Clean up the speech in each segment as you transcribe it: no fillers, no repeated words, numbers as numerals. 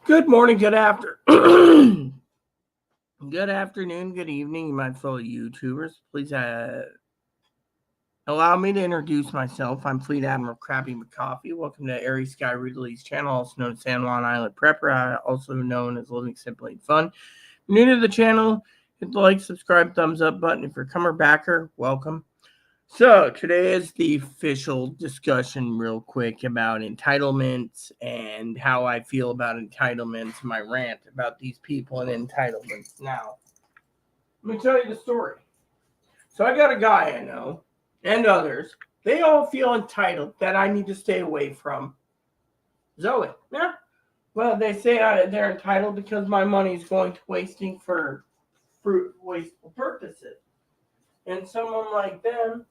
Good morning, good good afternoon, good evening, my fellow YouTubers. Please allow me to introduce myself. I'm Fleet Admiral Krabby McCoffee. Welcome to Airy Sky Ridley's channel, also known as San Juan Island Prepper, also known as Living Simply and Fun. If you're new to the channel, hit the like, subscribe, thumbs up button. If you're a comer backer, welcome. So today is the official discussion real quick about entitlements and how I feel about entitlements, my rant about these people and entitlements. Now, let me tell you the story. So I got a guy I know and others. They all feel entitled that I need to stay away from Zoe. Yeah. Well, they say they're entitled because my money is going to wasting for wasteful purposes. And someone like them.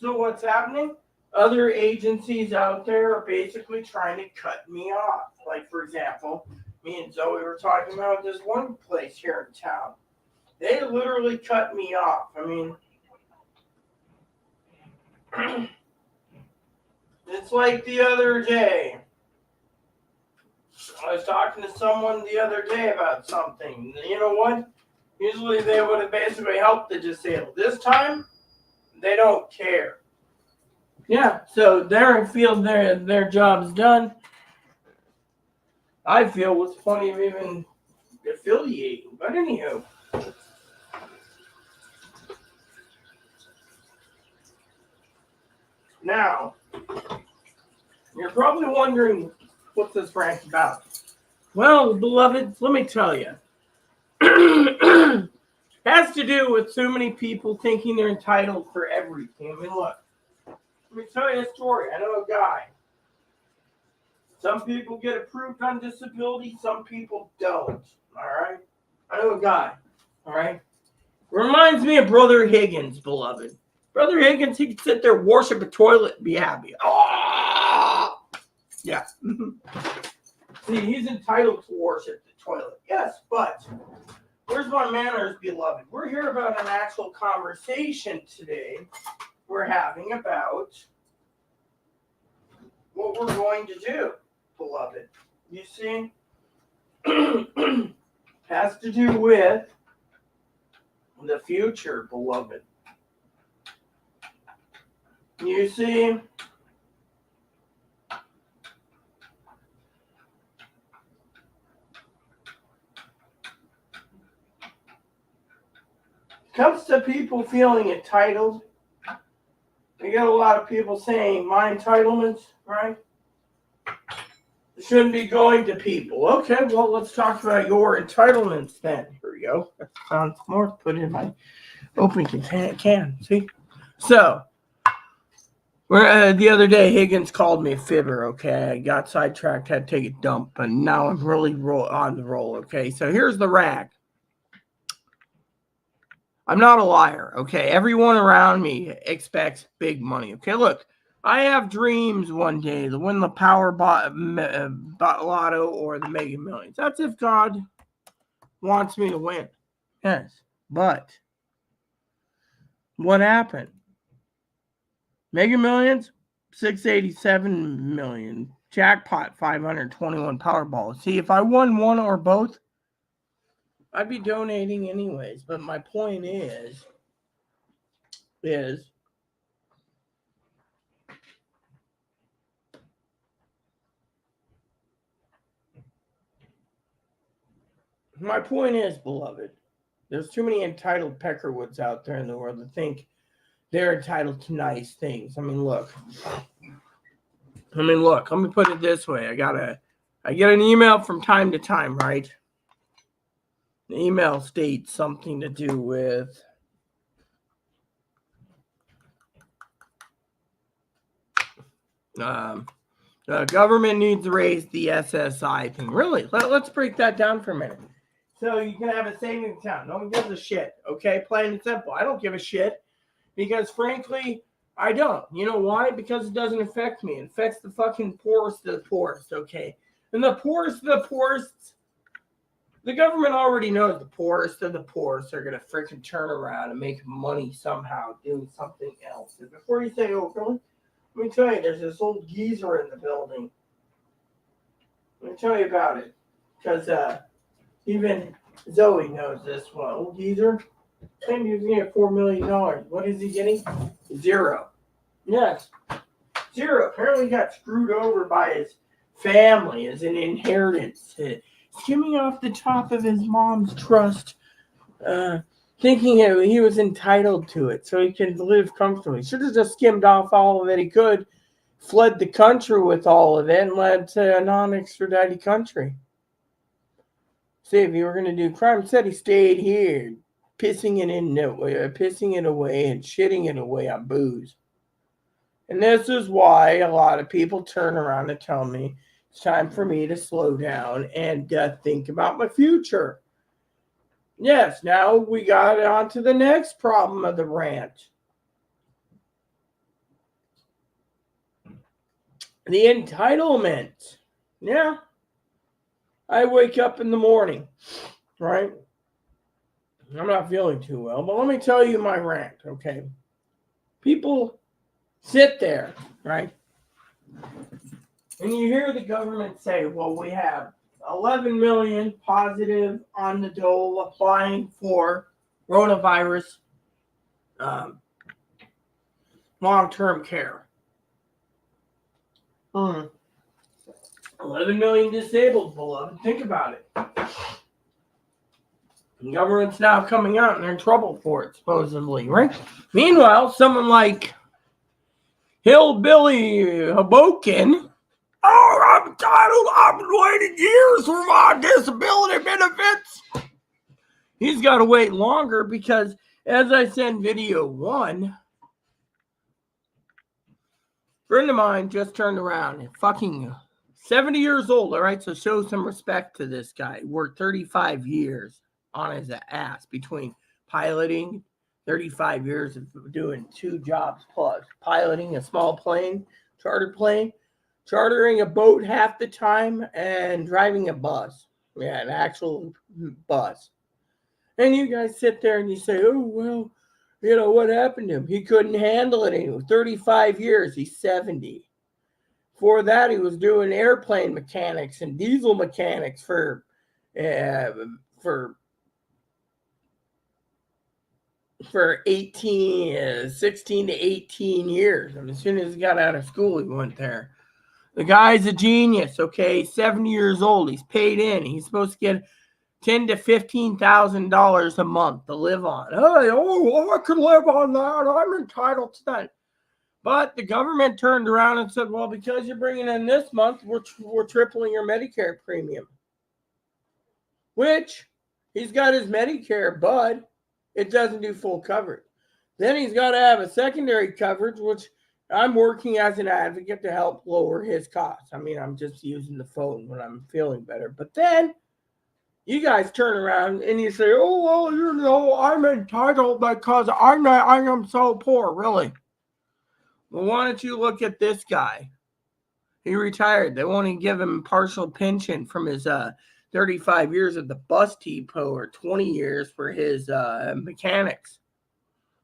So what's happening? Other agencies out there are basically trying to cut me off. Like, for example, me and Zoe were talking about this one place here in town. They literally cut me off. I mean, it's like the other day. I was talking to someone the other day about something. You know what? Usually they would have basically helped the disabled. This time, they don't care. Yeah, so they feel their job's done. I feel what's funny of even affiliating, but anywho. Now, you're probably wondering what's this rant about. Well, beloveds, let me tell you. Has to do with so many people thinking they're entitled for everything. I mean, look, let me tell you a story. I know a guy. Some people get approved on disability, some people don't. All right? I know a guy. All right? Reminds me of Brother Higgins, beloved. Brother Higgins, he could sit there, worship a toilet, and be happy. Oh! Yeah. See, he's entitled to worship the toilet. Yes, but where's my manners, beloved? We're here about an actual conversation today we're having about what we're going to do, beloved. You see? Has to do with the future, beloved. You see? Comes to people feeling entitled. You get a lot of people saying my entitlements, right? Shouldn't be going to people. Okay, well, let's talk about your entitlements then. Here we go. That sounds more. Put it in my open can. See? So, the other day, Higgins called me a fibber, okay? I got sidetracked, had to take a dump, and now I'm really on the roll, okay? So here's the rag. I'm not a liar, okay? Everyone around me expects big money, okay? Look, I have dreams one day to win the Power Lotto or the Mega Millions. That's if God wants me to win. Yes, but what happened? Mega Millions, 687 million. Jackpot, 521 Powerball. See, if I won one or both, I'd be donating anyways. But my point is beloved, there's too many entitled peckerwoods out there in the world that think they're entitled to nice things. I mean, look, let me put it this way. I get an email from time to time, right? The email states something to do with the government needs to raise the SSI thing. Really? Let's break that down for a minute. So you can have a savings account. No one gives a shit. Okay? Plain and simple. I don't give a shit because, frankly, I don't. You know why? Because it doesn't affect me. It affects the fucking poorest of the poorest, okay? And the poorest of the poorest, the government already knows the poorest of the poorest are going to freaking turn around and make money somehow doing something else. And before you say, oh, really? Let me tell you, there's this old geezer in the building. Let me tell you about it. because even Zoe knows this one. Old geezer claimed he was going to get $4 million. What is he getting? 0. Yes, 0. Apparently he got screwed over by his family as an inheritance. Skimming off the top of his mom's trust, thinking he was entitled to it so he could live comfortably. Should have just skimmed off all of it he could, fled the country with all of it, and led to a non-extradited country. See, if you were going to do crime, instead he stayed here, pissing it away and shitting it away on booze. And this is why a lot of people turn around and tell me it's time for me to slow down and think about my future. Yes, now we got on to the next problem of the rant. The entitlement. Yeah. I wake up in the morning, right? I'm not feeling too well, but let me tell you my rant, okay? People sit there, right? And you hear the government say, well, we have 11 million positive on the dole applying for coronavirus long-term care. 11 million disabled, beloved. Think about it. The government's now coming out and they're in trouble for it, supposedly, right? Meanwhile, someone like Hillbilly Hoboken, oh, I'm entitled. I've been waiting years for my disability benefits. He's got to wait longer because, as I said in video 1, a friend of mine just turned around and fucking 70 years old, all right? So show some respect to this guy. Worked 35 years on his ass between piloting, 35 years of doing 2 jobs plus, piloting a small plane, chartered plane, chartering a boat half the time, and driving a bus. Yeah, an actual bus. And you guys sit there and you say, oh, well, you know, what happened to him? He couldn't handle it anymore. 35 years, he's 70. Before that, he was doing airplane mechanics and diesel mechanics for 16 to 18 years. And as soon as he got out of school, he went there. The guy's a genius, okay? 70 years old. He's paid in. He's supposed to get $10,000 to $15,000 a month to live on. Hey, I could live on that. I'm entitled to that. But the government turned around and said, well, because you're bringing in this month, we're tripling your Medicare premium. Which, he's got his Medicare, but it doesn't do full coverage. Then he's got to have a secondary coverage, which I'm working as an advocate to help lower his costs. I mean, I'm just using the phone when I'm feeling better. But then you guys turn around and you say, oh, well, you know, I'm entitled because I am so poor. Really? Well, why don't you look at this guy? He retired. They won't even give him partial pension from his 35 years at the bus depot or 20 years for his mechanics.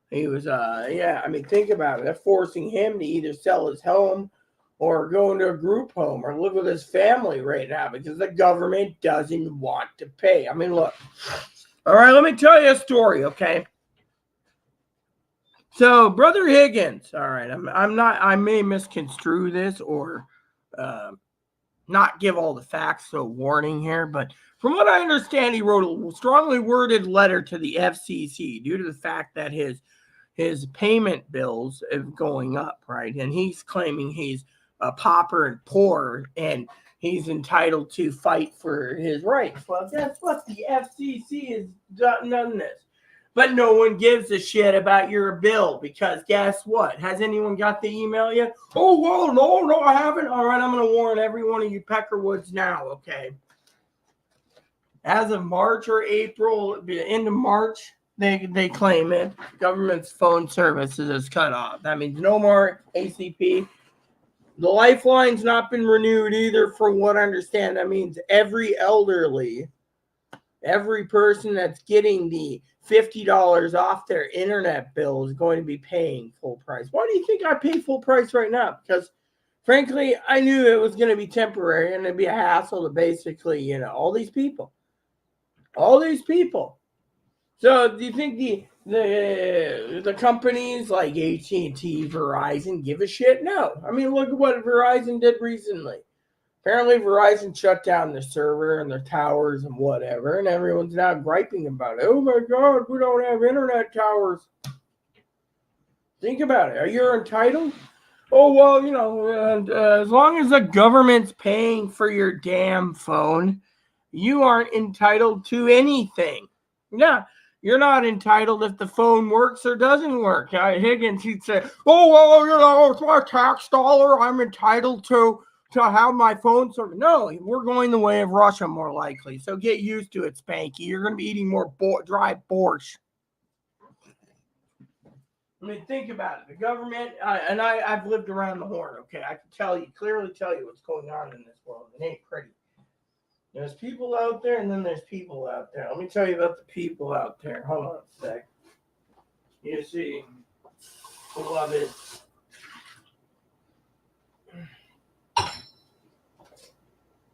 He was, I mean, think about it. They're forcing him to either sell his home or go into a group home or live with his family right now because the government doesn't want to pay. I mean, look. All right, let me tell you a story, okay? So, Brother Higgins, all right, I may misconstrue this or not give all the facts, so warning here, but from what I understand, he wrote a strongly worded letter to the FCC due to the fact that his payment bills are going up, right? And he's claiming he's a pauper and poor, and he's entitled to fight for his rights. Well, guess what? The FCC has done this. But no one gives a shit about your bill because guess what? Has anyone got the email yet? Oh, well, no, I haven't. All right, I'm going to warn every one of you Peckerwoods now, okay? As of March or April, the end of March, they claim it. Government's phone services is cut off. That means no more ACP. The Lifeline's not been renewed either, from what I understand. That means every elderly, every person that's getting the $50 off their internet bill is going to be paying full price. Why do you think I pay full price right now? Because Frankly, I knew it was going to be temporary and it'd be a hassle to basically, all these people. So, do you think the companies like AT&T, Verizon give a shit? No. I mean, look at what Verizon did recently. Apparently, Verizon shut down their server and their towers and whatever, and everyone's now griping about it. Oh my God, we don't have internet towers. Think about it. Are you entitled? Oh, well, as long as the government's paying for your damn phone, you aren't entitled to anything. Yeah, you're not entitled if the phone works or doesn't work. Higgins, he'd say, oh, well, it's my tax dollar. I'm entitled to have my phone service. No, we're going the way of Russia more likely. So get used to it, Spanky. You're going to be eating more dry borscht. I mean, think about it. The government, I've lived around the horn, okay? I can clearly tell you what's going on in this world. It ain't pretty. There's people out there, and then there's people out there. Let me tell you about the people out there. Hold on a sec. You see, beloved,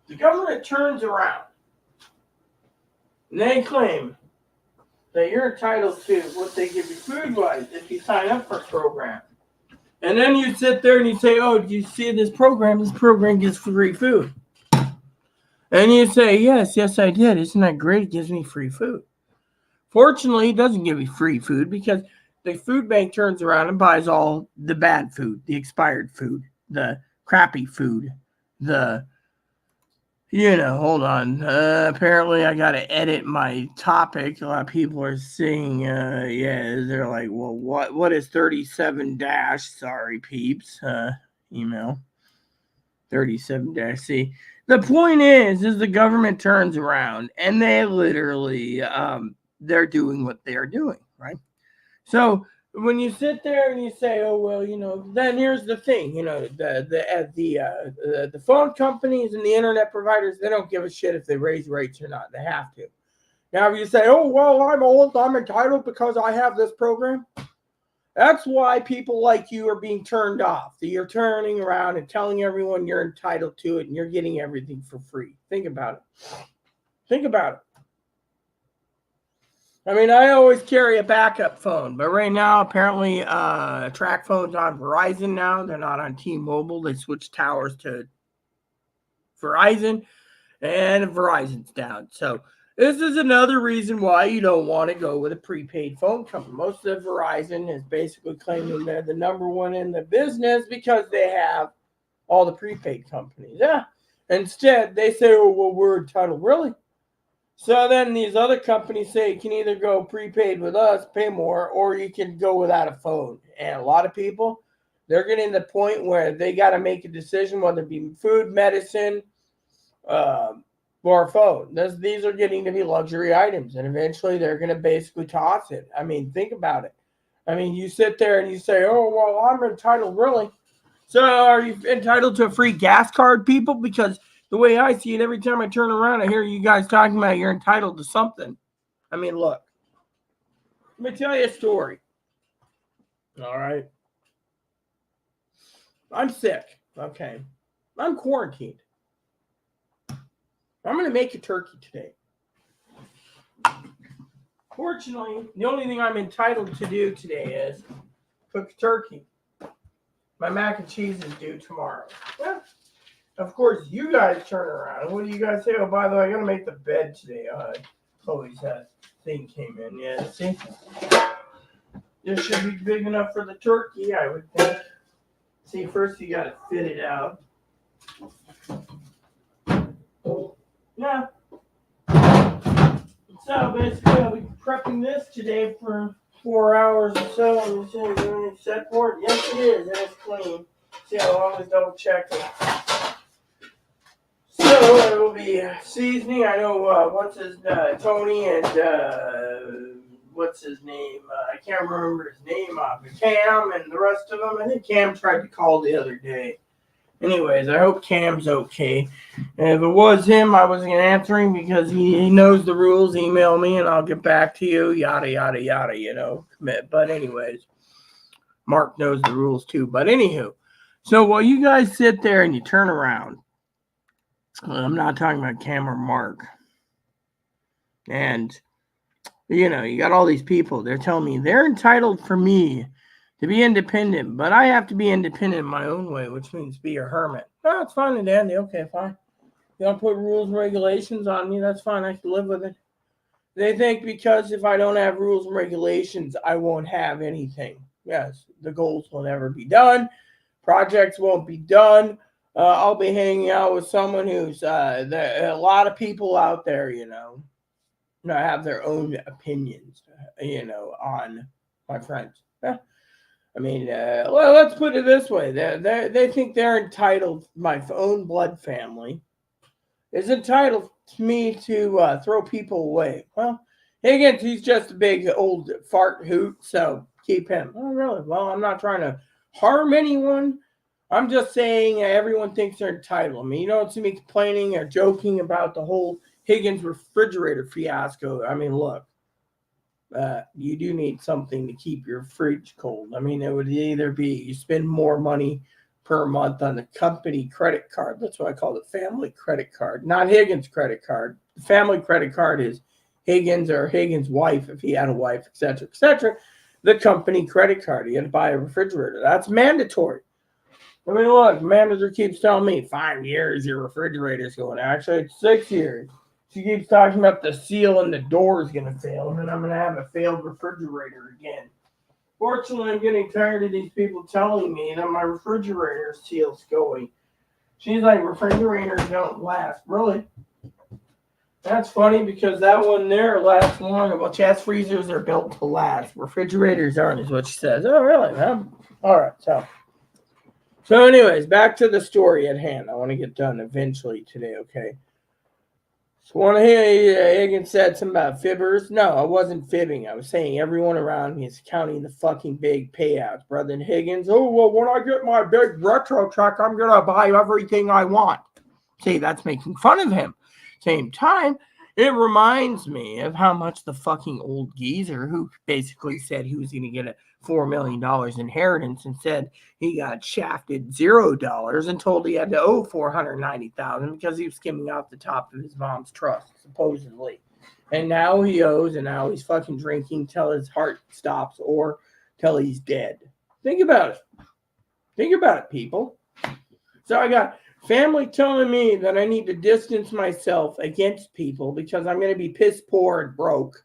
the government turns around, and they claim that you're entitled to what they give you food-wise if you sign up for a program. And then you sit there and you say, oh, do you see this program? This program gives free food. And you say, yes, I did. Isn't that great? It gives me free food. Fortunately, it doesn't give me free food because the food bank turns around and buys all the bad food, the expired food, the crappy food, hold on. Apparently, I got to edit my topic. A lot of people are saying, they're like, well, what is 37 dash? Sorry, peeps. Email 37 dash C. The point is the government turns around and they literally, they're doing what they're doing, right? So when you sit there and you say, oh, well, then here's the thing, the phone companies and the internet providers, they don't give a shit if they raise rates or not. They have to. Now, if you say, oh, well, I'm old, I'm entitled because I have this program. That's why people like you are being turned off. You're turning around and telling everyone you're entitled to it and you're getting everything for free. Think about it. I mean, I always carry a backup phone, but right now, apparently, track phones on Verizon now. They're not on T-Mobile. They switched towers to Verizon, and Verizon's down. So this is another reason why you don't want to go with a prepaid phone company. Most of Verizon is basically claiming they're the number one in the business because they have all the prepaid companies. Yeah. Instead, they say, oh, well, we're entitled. Really? So then these other companies say you can either go prepaid with us, pay more, or you can go without a phone. And a lot of people, they're getting to the point where they got to make a decision, whether it be food, medicine, or a phone. These are getting to be luxury items, and eventually they're going to basically toss it. I mean, think about it. I mean, you sit there and you say, oh, well, I'm entitled, really? So are you entitled to a free gas card, people? Because the way I see it, every time I turn around, I hear you guys talking about you're entitled to something. I mean, look. Let me tell you a story. All right. I'm sick. Okay. I'm quarantined. I'm going to make a turkey today. Fortunately, the only thing I'm entitled to do today is cook a turkey. My mac and cheese is due tomorrow. Well, of course, you guys turn around. What do you guys say? Oh, by the way, I got to make the bed today. Chloe's thing came in. Yeah, see? This should be big enough for the turkey, I would think. See, first you got to fit it out. Yeah. So basically, I'll be prepping this today for 4 hours or so. Is it set for it? Yes, it is, and it's clean. See, I'll always double check it. So it will be seasoning. I know Tony and what's his name? I can't remember his name off. Cam and the rest of them. I think Cam tried to call the other day. Anyways, I hope Cam's okay. And if it was him, I wasn't answering because he knows the rules. Email me and I'll get back to you. Yada, yada, yada, But anyways, Mark knows the rules too. But anywho, So while you guys sit there and you turn around, I'm not talking about Cam or Mark, and you got all these people. They're telling me they're entitled for me to be independent, but I have to be independent in my own way, which means be a hermit. No, it's fine and dandy. Okay, fine. You don't put rules and regulations on me. That's fine. I can live with it. They think because if I don't have rules and regulations, I won't have anything. Yes, the goals will never be done. Projects won't be done. I'll be hanging out with someone who's a lot of people out there, have their own opinions, on my friends. Yeah. I mean, well, let's put it this way: they think they're entitled. My own blood family is entitled to me to throw people away. Well, Higgins, he's just a big old fart hoot, so keep him. Oh, really? Well, I'm not trying to harm anyone. I'm just saying everyone thinks they're entitled. I mean, you don't see me complaining or joking about the whole Higgins refrigerator fiasco. I mean, look, you do need something to keep your fridge cold. I mean, it would either be you spend more money per month on the company credit card. That's what I call the family credit card, not Higgins credit card. The family credit card is Higgins or Higgins' wife, if he had a wife, etc., etc. The company credit card. You had to buy a refrigerator. That's mandatory. I mean, look, manager keeps telling me 5 years your refrigerator's going. Actually, it's 6 years. She keeps talking about the seal and the door is going to fail, and then I'm going to have a failed refrigerator again. Fortunately, I'm getting tired of these people telling me that my refrigerator seal's going. She's like, refrigerators don't last. Really? That's funny because that one there lasts long. Well, chest freezers are built to last. Refrigerators aren't, is what she says. Oh, really? All right, So anyways, back to the story at hand. I want to get done eventually today, okay? So one of Higgins said something about fibbers. No, I wasn't fibbing. I was saying everyone around me is counting the fucking big payouts. Brother Higgins, oh, well, when I get my big retro truck, I'm going to buy everything I want. See, that's making fun of him. Same time, it reminds me of how much the fucking old geezer who basically said he was going to get a $4 million inheritance and said he got shafted $0 and told he had to owe $490,000 because he was skimming off the top of his mom's trust, supposedly. And now he owes, and now he's fucking drinking till his heart stops or till he's dead. Think about it. Think about it, people. So I got family telling me that I need to distance myself against people because I'm going to be piss poor and broke.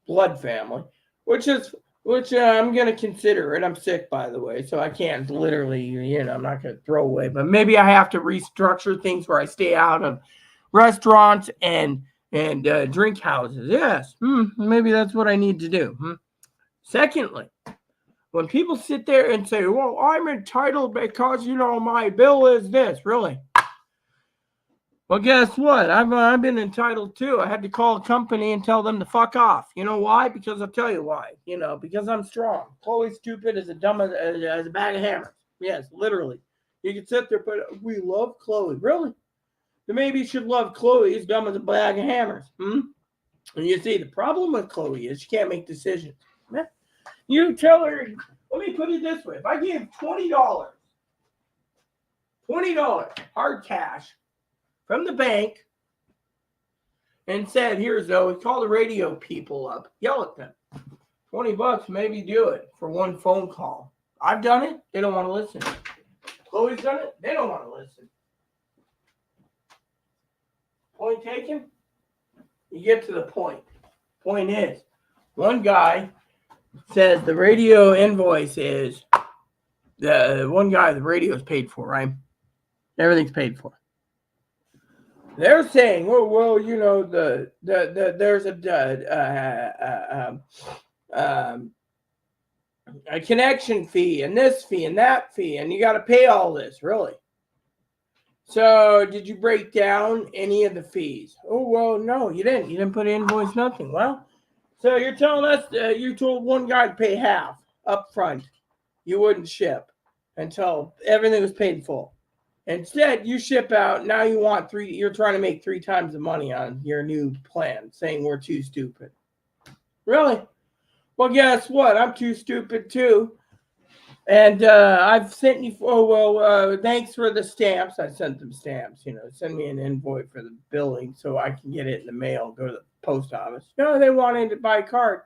Blood family, which I'm going to consider it. I'm sick, by the way, so I can't literally, I'm not going to throw away. But maybe I have to restructure things where I stay out of restaurants and drink houses. Yes, maybe that's what I need to do. Secondly, when people sit there and say, well, I'm entitled because, my bill is this, really? Well, guess what? I've been entitled too. I had to call a company and tell them to fuck off. You know why? Because I'll tell you why. Because I'm strong. Chloe's stupid as dumb as a bag of hammers. Yes, literally. You can sit there, but we love Chloe. Really? Then maybe you should love Chloe as dumb as a bag of hammers. And you see, the problem with Chloe is she can't make decisions. You tell her, let me put it this way. If I gave $20 hard cash from the bank and said, here, Zoe, call the radio people up, yell at them. $20, maybe do it for one phone call. I've done it. They don't want to listen. Chloe's done it. They don't want to listen. Point taken? You get to the point. Point is, one guy says the radio invoice is the one guy the radio is paid for, right? Everything's paid for. They're saying, oh well, there's a connection fee and this fee and that fee, and you got to pay all this, really. So did you break down any of the fees? Oh well, no, you didn't. You didn't put invoice, nothing. Well. So you're telling us you told one guy to pay half up front. You wouldn't ship until everything was paid full. Instead, you ship out. Now you want you're trying to make 3 times the money on your new plan, saying we're too stupid. Really? Well, guess what? I'm too stupid too. And I've sent you. Oh well, thanks for the stamps. I sent them stamps. Send me an invoice for the billing so I can get it in the mail. Go to the post office. No, they wanted to buy a card.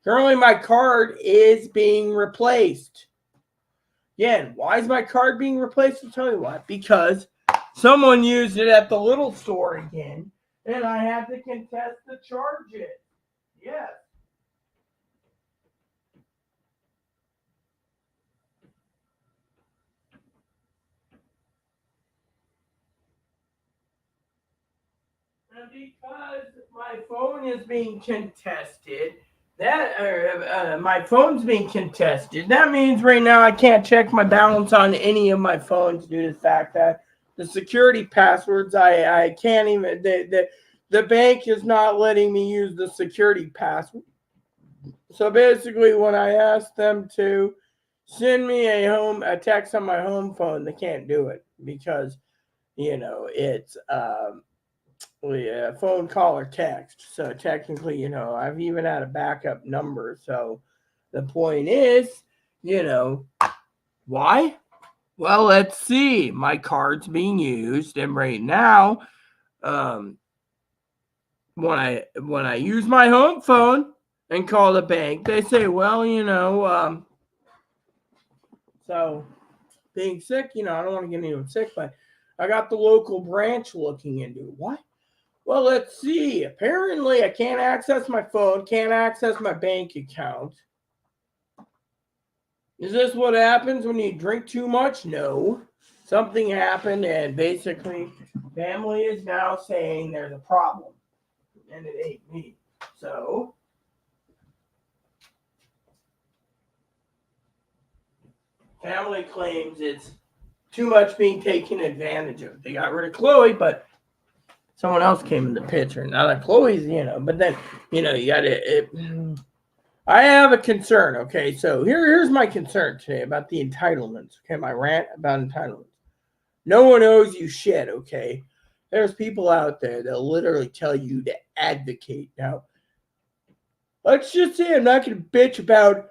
Currently, my card is being replaced. Again, why is my card being replaced? I'll tell you why. Because someone used it at the little store again, and I had to contest the charge it. Yes. And because my phone is being contested, my phone's being contested. That means right now I can't check my balance on any of my phones due to the fact that the security passwords I can't even the bank is not letting me use the security password. So basically, when I ask them to send me a text on my home phone, they can't do it because it's phone call or text. So technically, I've even had a backup number. So the point is, you know, why? Well, let's see. My card's being used, and right now, um, when I use my home phone and call the bank, they say, well, so being sick, I don't want to get anyone sick, but I got the local branch looking into it. What? Well, let's see. Apparently, I can't access my phone, can't access my bank account. Is this what happens when you drink too much? No. Something happened, and basically, family is now saying there's a problem, and it ain't me. So, family claims it's too much being taken advantage of. They got rid of Chloe, but someone else came in the picture. Now that Chloe's, but then, you got to. I have a concern. Okay, so here's my concern today about the entitlements. Okay, my rant about entitlements. No one owes you shit. Okay, there's people out there that literally tell you to advocate. Now, let's just say I'm not going to bitch about.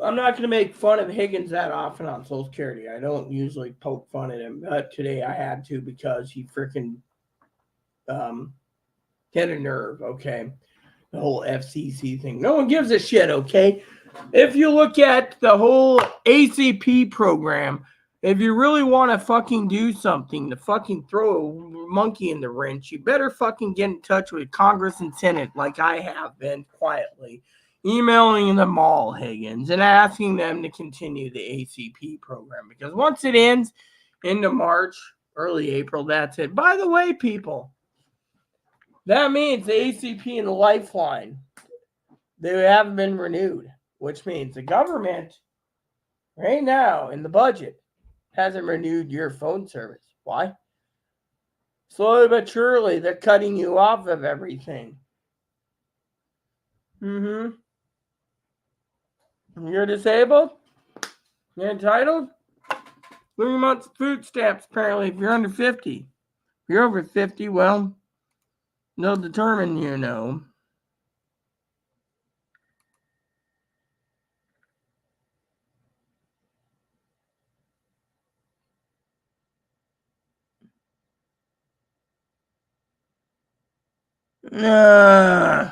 I'm not going to make fun of Higgins that often on Social Security. I don't usually poke fun at him, but today I had to because he freaking um, hit a nerve. Okay, the whole FCC thing. No one gives a shit. Okay, if you look at the whole ACP program, if you really want to fucking do something to fucking throw a monkey in the wrench, you better fucking get in touch with Congress and Senate like I have been quietly, emailing them all, Higgins, and asking them to continue the ACP program because once it ends into March, early April, that's it. By the way, people, that means the ACP and the Lifeline, they haven't been renewed, which means the government right now in the budget hasn't renewed your phone service. Why? Slowly but surely, they're cutting you off of everything. Mm-hmm. You're disabled? You're entitled? 3 months food stamps, apparently, if you're under 50. If you're over 50, well, they'll determine, Uh,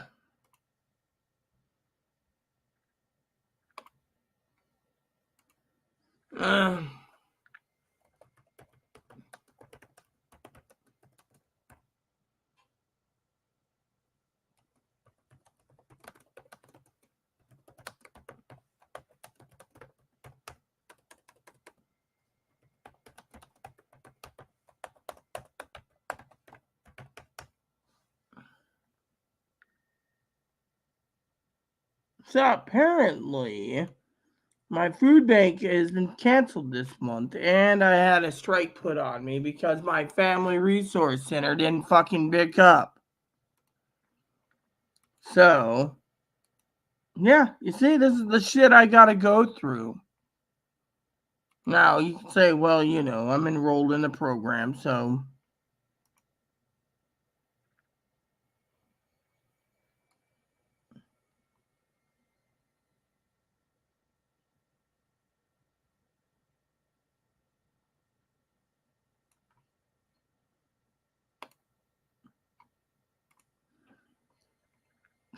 uh, so apparently, my food bank has been canceled this month, and I had a strike put on me because my family resource center didn't fucking pick up. So, yeah, you see, this is the shit I gotta go through. Now, you can say, well, I'm enrolled in the program, so.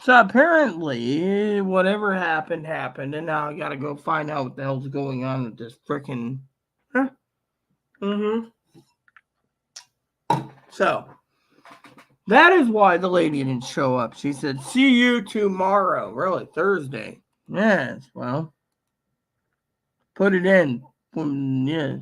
So apparently, whatever happened, and now I gotta go find out what the hell's going on with this frickin'. Huh? So, that is why the lady didn't show up. She said, see you tomorrow. Really, Thursday. Yes, well, put it in. Yeah.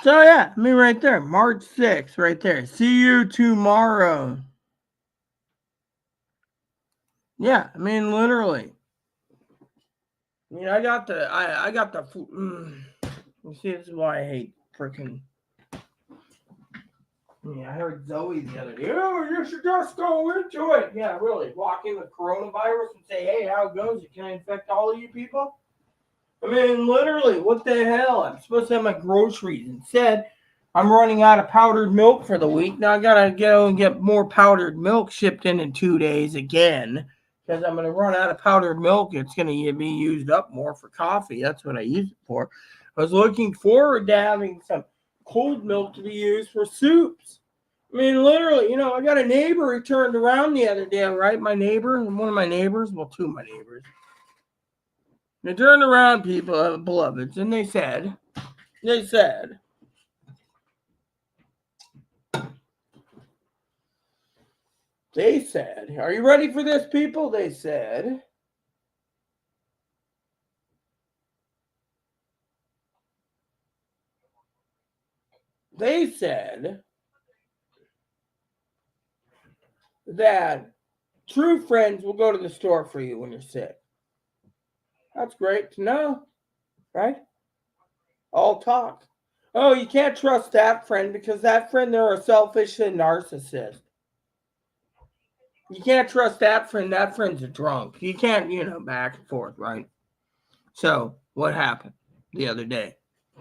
So yeah, I mean right there, March 6th, right there. See you tomorrow. Yeah, I mean literally. I got the you see, this is why I hate freaking. Yeah, I heard Zoe the other day. Oh, you should just go into it. Yeah, really. Walk in with coronavirus and say, hey, how it goes? Can I infect all of you people? I mean, literally, what the hell? I'm supposed to have my groceries. Instead, I'm running out of powdered milk for the week. Now I gotta go and get more powdered milk shipped in 2 days again. Because I'm gonna run out of powdered milk. It's gonna be used up more for coffee. That's what I use it for. I was looking forward to having some cold milk to be used for soups. I mean, literally, I got a neighbor who turned around the other day, right? One of my neighbors, well, two of my neighbors. They turned around, people, beloveds, and they said, are you ready for this, people? They said, that true friends will go to the store for you when you're sick. That's great to know, right? All talk. Oh, you can't trust that friend because that friend, they're a selfish and narcissist. You can't trust that friend. That friend's a drunk. You can't, back and forth, right? So, what happened the other day?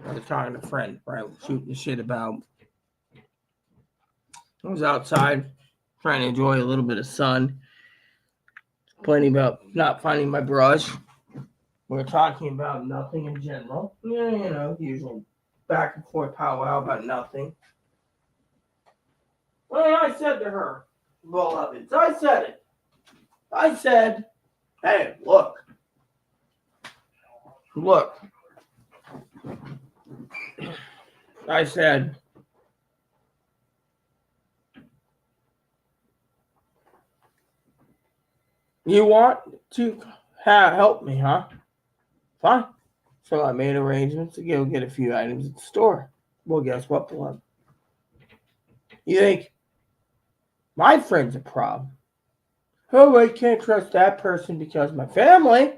I was talking to a friend, right? Shooting the shit about. I was outside trying to enjoy a little bit of sun, complaining about not finding my brush. We were talking about nothing in general. Yeah, usual back and forth powwow about nothing. Well, I said to her, beloveds, I said it. I said, hey, look. I said, you want to help me, huh? Fine. So I made arrangements to go get a few items at the store. Well, guess what, beloved? You think my friend's a problem? Oh, I can't trust that person because my family,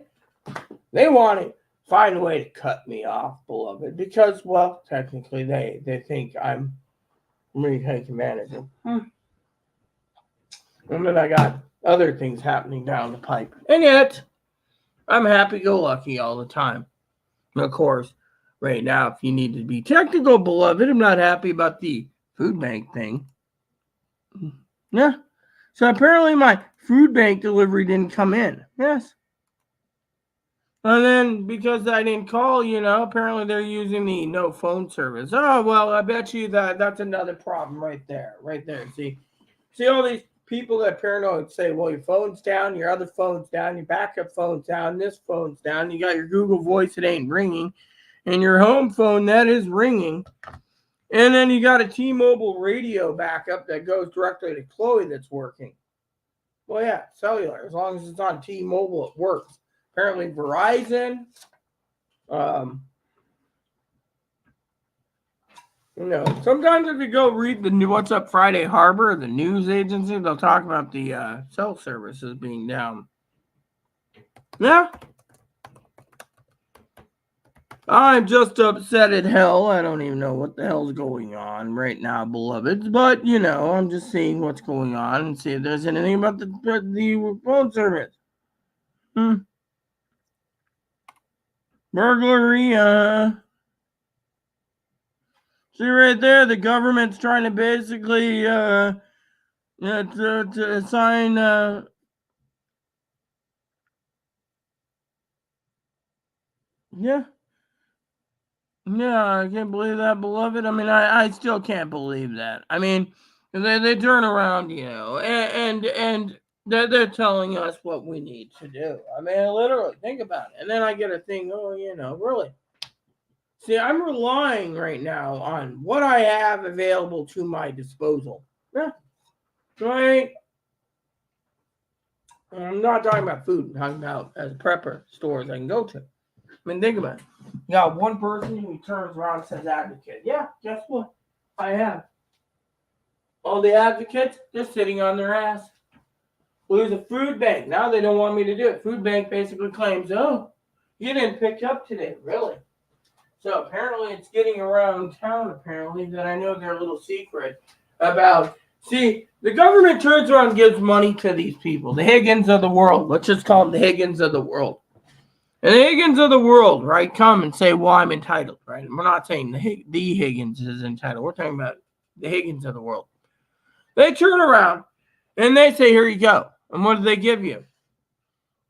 they want to find a way to cut me off, beloved. Because, well, technically they think I'm really taking advantage of them. And then I got other things happening down the pipe. And yet, I'm happy-go-lucky all the time. And of course, right now, if you need to be technical, beloved, I'm not happy about the food bank thing. Yeah. So apparently my food bank delivery didn't come in. Yes. And then because I didn't call, apparently they're using the no phone service. Oh, well, I bet you that's another problem right there. Right there. See all these people that paranoid say, well, your phone's down, your other phone's down, your backup phone's down, this phone's down. You got your Google Voice, it ain't ringing. And your home phone, that is ringing. And then you got a T-Mobile radio backup that goes directly to Chloe that's working. Well, yeah, cellular. As long as it's on T-Mobile, it works. Apparently, Verizon. Sometimes if you go read the new What's Up Friday Harbor, the news agency, they'll talk about the cell services being down. Yeah. I'm just upset at hell. I don't even know what the hell's going on right now, beloveds. But, I'm just seeing what's going on and see if there's anything about the phone service. Burglary, see right there, the government's trying to basically to assign Yeah. Yeah, I can't believe that, beloved. I mean, I still can't believe that. I mean, they turn around, and they're telling us what we need to do. I mean, literally, think about it. And then I get a thing, oh, really. See, I'm relying right now on what I have available to my disposal. Yeah, right. I'm not talking about food. I'm talking about as prepper stores I can go to. I mean, think about it. You got one person who turns around and says advocate. Yeah, guess what? I have. All the advocates, they're sitting on their ass. Well, there's a food bank. Now they don't want me to do it. Food bank basically claims, oh, you didn't pick up today. Really? So apparently it's getting around town, apparently, that I know their little secret about. See, the government turns around and gives money to these people, the Higgins of the world. Let's just call them the Higgins of the world. And the Higgins of the world, right, come and say, well, I'm entitled, right? And we're not saying the Higgins is entitled. We're talking about the Higgins of the world. They turn around and they say, here you go. And what do they give you?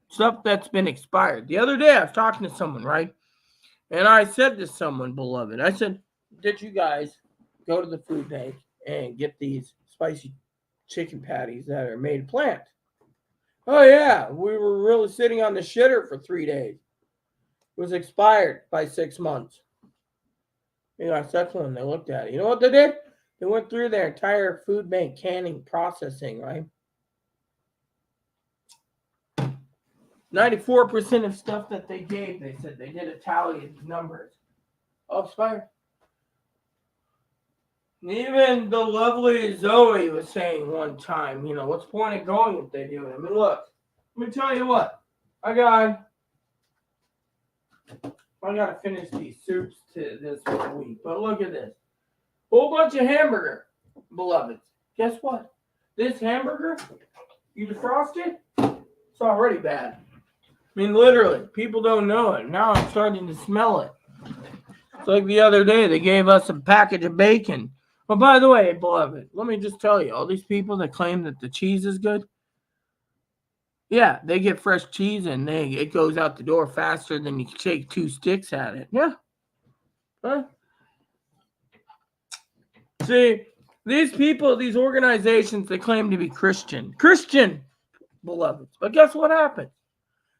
Stuff that's been expired. The other day I was talking to someone, right? And I said to someone, beloved, I said, did you guys go to the food bank and get these spicy chicken patties that are made plant? Oh, yeah, we were really sitting on the shitter for 3 days. It was expired by 6 months. I said to them, they looked at it. You know what they did? They went through their entire food bank canning processing, right? 94% of stuff that they gave, they said they did a tally of numbers. All expired. Even the lovely Zoe was saying one time, what's the point of going if they do it? I mean, look, let me tell you what. I got to finish these soups to this week. But look at this. Whole bunch of hamburger, beloveds. Guess what? This hamburger, you defrost it, it's already bad. I mean, literally, people don't know it. Now I'm starting to smell it. It's like the other day, they gave us a package of bacon. Well, by the way, beloved, let me just tell you, all these people that claim that the cheese is good, yeah, they get fresh cheese and it goes out the door faster than you can shake 2 sticks at it. Yeah. Huh? See, these people, these organizations, they claim to be Christian, beloveds. But guess what happens?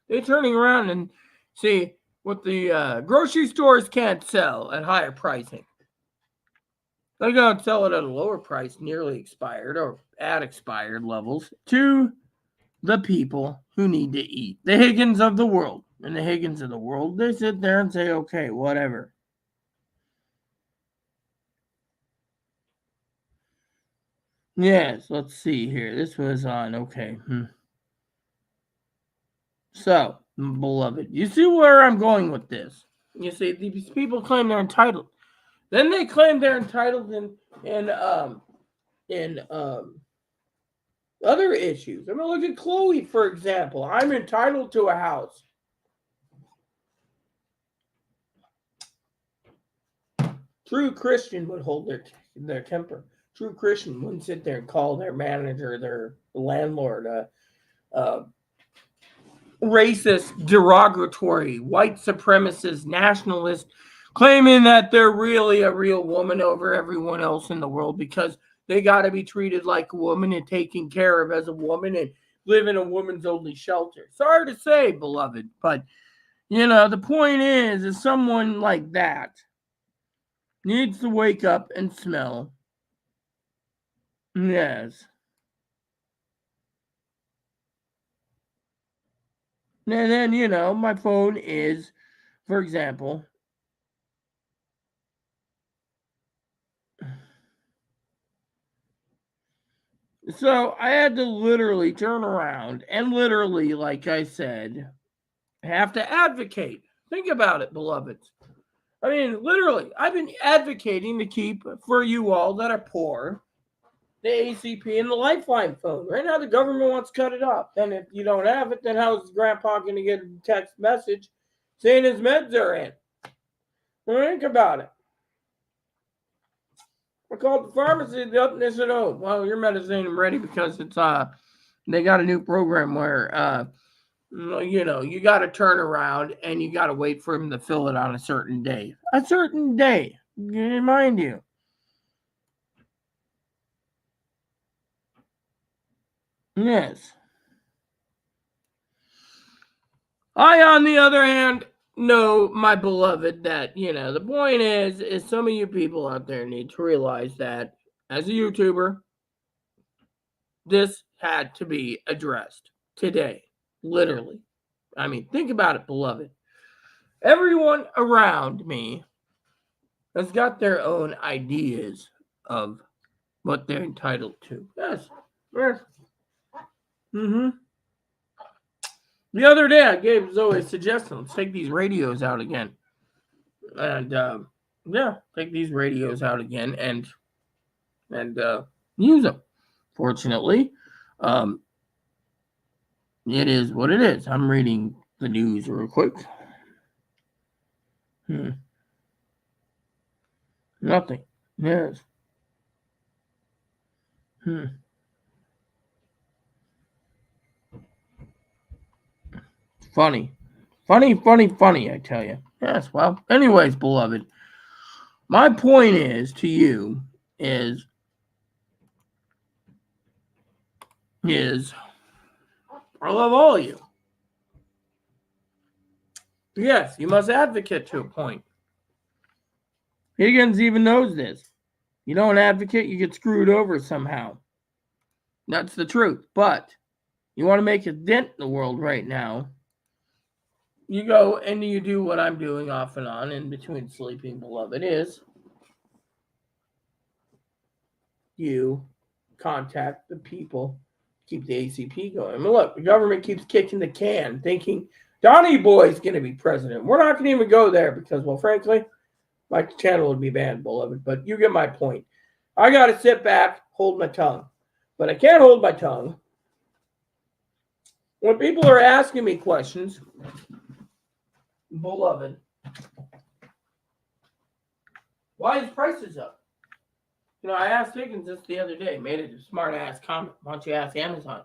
They're turning around and see what the grocery stores can't sell at higher pricing. They go and sell it at a lower price, nearly expired or at expired levels, to the people who need to eat. The Higgins of the world. And the Higgins of the world, they sit there and say, okay, whatever. Yes, let's see here. This was on, okay. So, beloved, you see where I'm going with this. You see, these people claim they're entitled. Then they claim they're entitled in other issues. I mean, look at Chloe, for example. I'm entitled to a house. True Christian would hold their temper. True Christian wouldn't sit there and call their manager, their landlord, racist, derogatory, white supremacist, nationalist, claiming that they're really a real woman over everyone else in the world because they got to be treated like a woman and taken care of as a woman and live in a woman's only shelter. Sorry to say, beloved, but the point is someone like that needs to wake up and smell. Yes. And then, my phone is, for example, so I had to literally turn around and literally, like I said, have to advocate. Think about it, beloveds. I mean, literally, I've been advocating to keep for you all that are poor the ACP and the Lifeline phone. Right now, the government wants to cut it off. Then if you don't have it, then how's Grandpa going to get a text message saying his meds are in? Well, think about it. I called the pharmacy. They said, "Oh, well, your medicine ain't ready because it's they got a new program where You got to turn around and you got to wait for him to fill it on a certain day. A certain day, mind you. Yes. I, on the other hand, know, my beloved, that, the point is some of you people out there need to realize that as a YouTuber, this had to be addressed today. Literally. I mean, think about it, beloved. Everyone around me has got their own ideas of what they're entitled to. Yes. Yes. Mm-hmm. The other day, I gave Zoe a suggestion. Let's take these radios out again. And, take these radios out again and use them. Fortunately, it is what it is. I'm reading the news real quick. Nothing. Yes. Funny. Funny, I tell you. Yes, well, anyways, beloved, my point is to you is I love all of you. Yes, you must advocate to a point. Higgins even knows this. You don't advocate, you get screwed over somehow. That's the truth. But you want to make a dent in the world right now, you go and you do what I'm doing off and on in between sleeping, beloved, is you contact the people, keep the ACP going. I mean, look, the government keeps kicking the can, thinking Donnie Boy's going to be president. We're not going to even go there because, well, frankly, my channel would be banned, beloved. But you get my point. I got to sit back, hold my tongue. But I can't hold my tongue when people are asking me questions, beloved. Why is prices up? I asked Higgins this the other day, made a smart ass comment. Why don't you ask Amazon?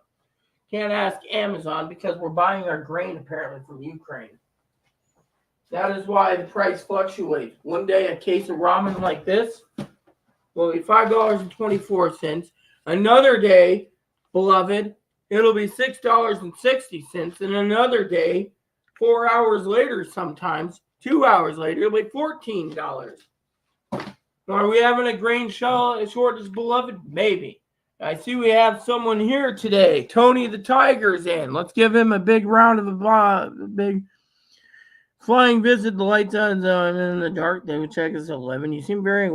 Can't ask Amazon because we're buying our grain apparently from Ukraine. That is why the price fluctuates. One day a case of ramen like this will be $5.24. Another day, beloved, it'll be $6.60. And another day, 4 hours later sometimes, 2 hours later, it'll be $14. Are we having a grain shortage, beloved? Maybe. I see we have someone here today. Tony the Tiger's in. Let's give him a big round of applause. A big flying visit. The lights on in the dark. They would check us at 11. You seem very...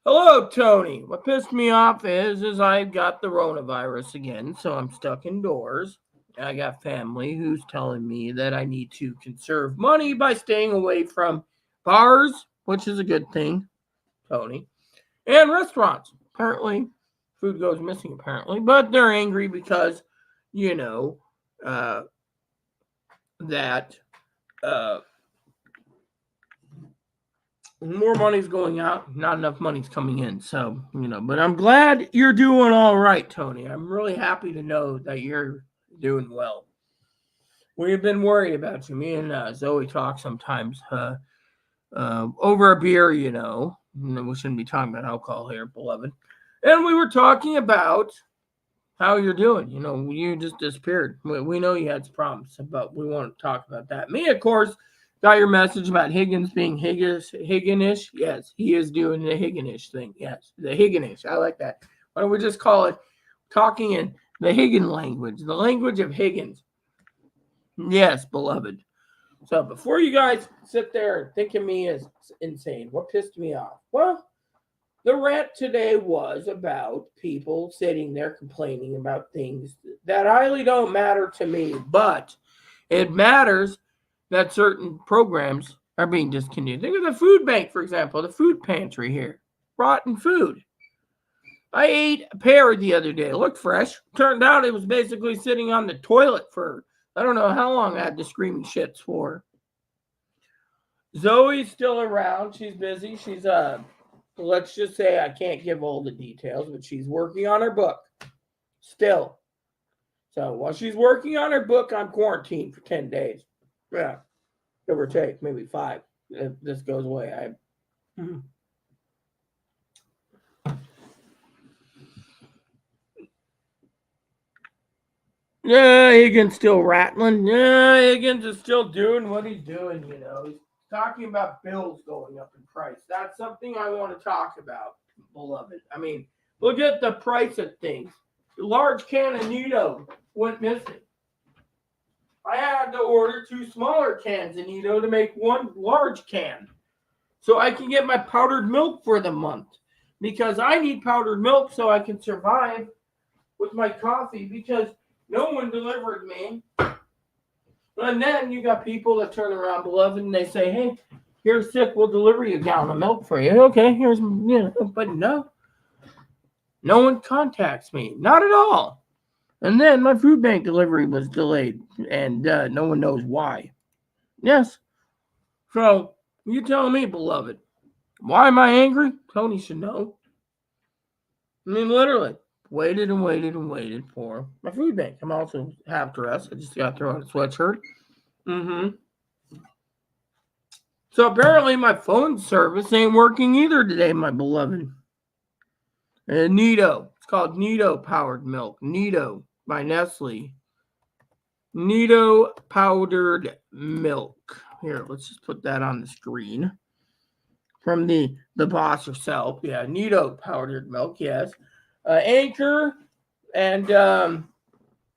Hello, Tony. What pissed me off is I've got the coronavirus again, so I'm stuck indoors. I got family who's telling me that I need to conserve money by staying away from bars, which is a good thing, Tony, and restaurants. Apparently, food goes missing, apparently, but they're angry because, that more money's going out, not enough money's coming in. So, but I'm glad you're doing all right, Tony. I'm really happy to know that you're doing well. We've been worried about you. Me and Zoe talk sometimes over a beer, we shouldn't be talking about alcohol here, beloved. And we were talking about how you're doing. You just disappeared. We know you had some problems, but we want to talk about that. Me, of course, got your message about Higgins being Higginish. Yes, he is doing the Higginish thing. Yes, the Higginish. I like that. Why don't we just call it talking in the Higgin language, the language of Higgins? Yes, beloved. So before you guys sit there and think of me as insane, what pissed me off? Well, the rant today was about people sitting there complaining about things that highly don't matter to me, but it matters that certain programs are being discontinued. Think of the food bank, for example, the food pantry here. Rotten food. I ate a pear the other day. It looked fresh. Turned out it was basically sitting on the toilet for, I don't know how long I had the screaming shits for. Zoe's still around. She's busy. She's, let's just say I can't give all the details, but she's working on her book. Still. So while she's working on her book, I'm quarantined for 10 days. Yeah, give or take, maybe 5. If this goes away, Yeah, Higgins still rattling. Yeah, Higgins is still doing what he's doing, He's talking about bills going up in price. That's something I want to talk about, beloved. I mean, look at the price of things. The large can of Nito went missing. I had to order 2 smaller cans of Nito to make 1 large can so I can get my powdered milk for the month. Because I need powdered milk so I can survive with my coffee because no one delivered me. And then you got people that turn around, beloved, and they say, hey, you're sick, we'll deliver you a gallon of milk for you. Okay, but no one contacts me. Not at all. And then my food bank delivery was delayed, and no one knows why. Yes. So, you tell me, beloved, why am I angry? Tony should know. I mean, literally, waited and waited and waited for my food bank. I'm also half dressed. I just got to throw on a sweatshirt. So apparently my phone service ain't working either today, my beloved. Nito. It's called Nito Powered Milk. Nito by Nestle. Nito Powdered Milk. Here, let's just put that on the screen. From the boss herself. Yeah, Nito Powdered Milk, yes. Anchor and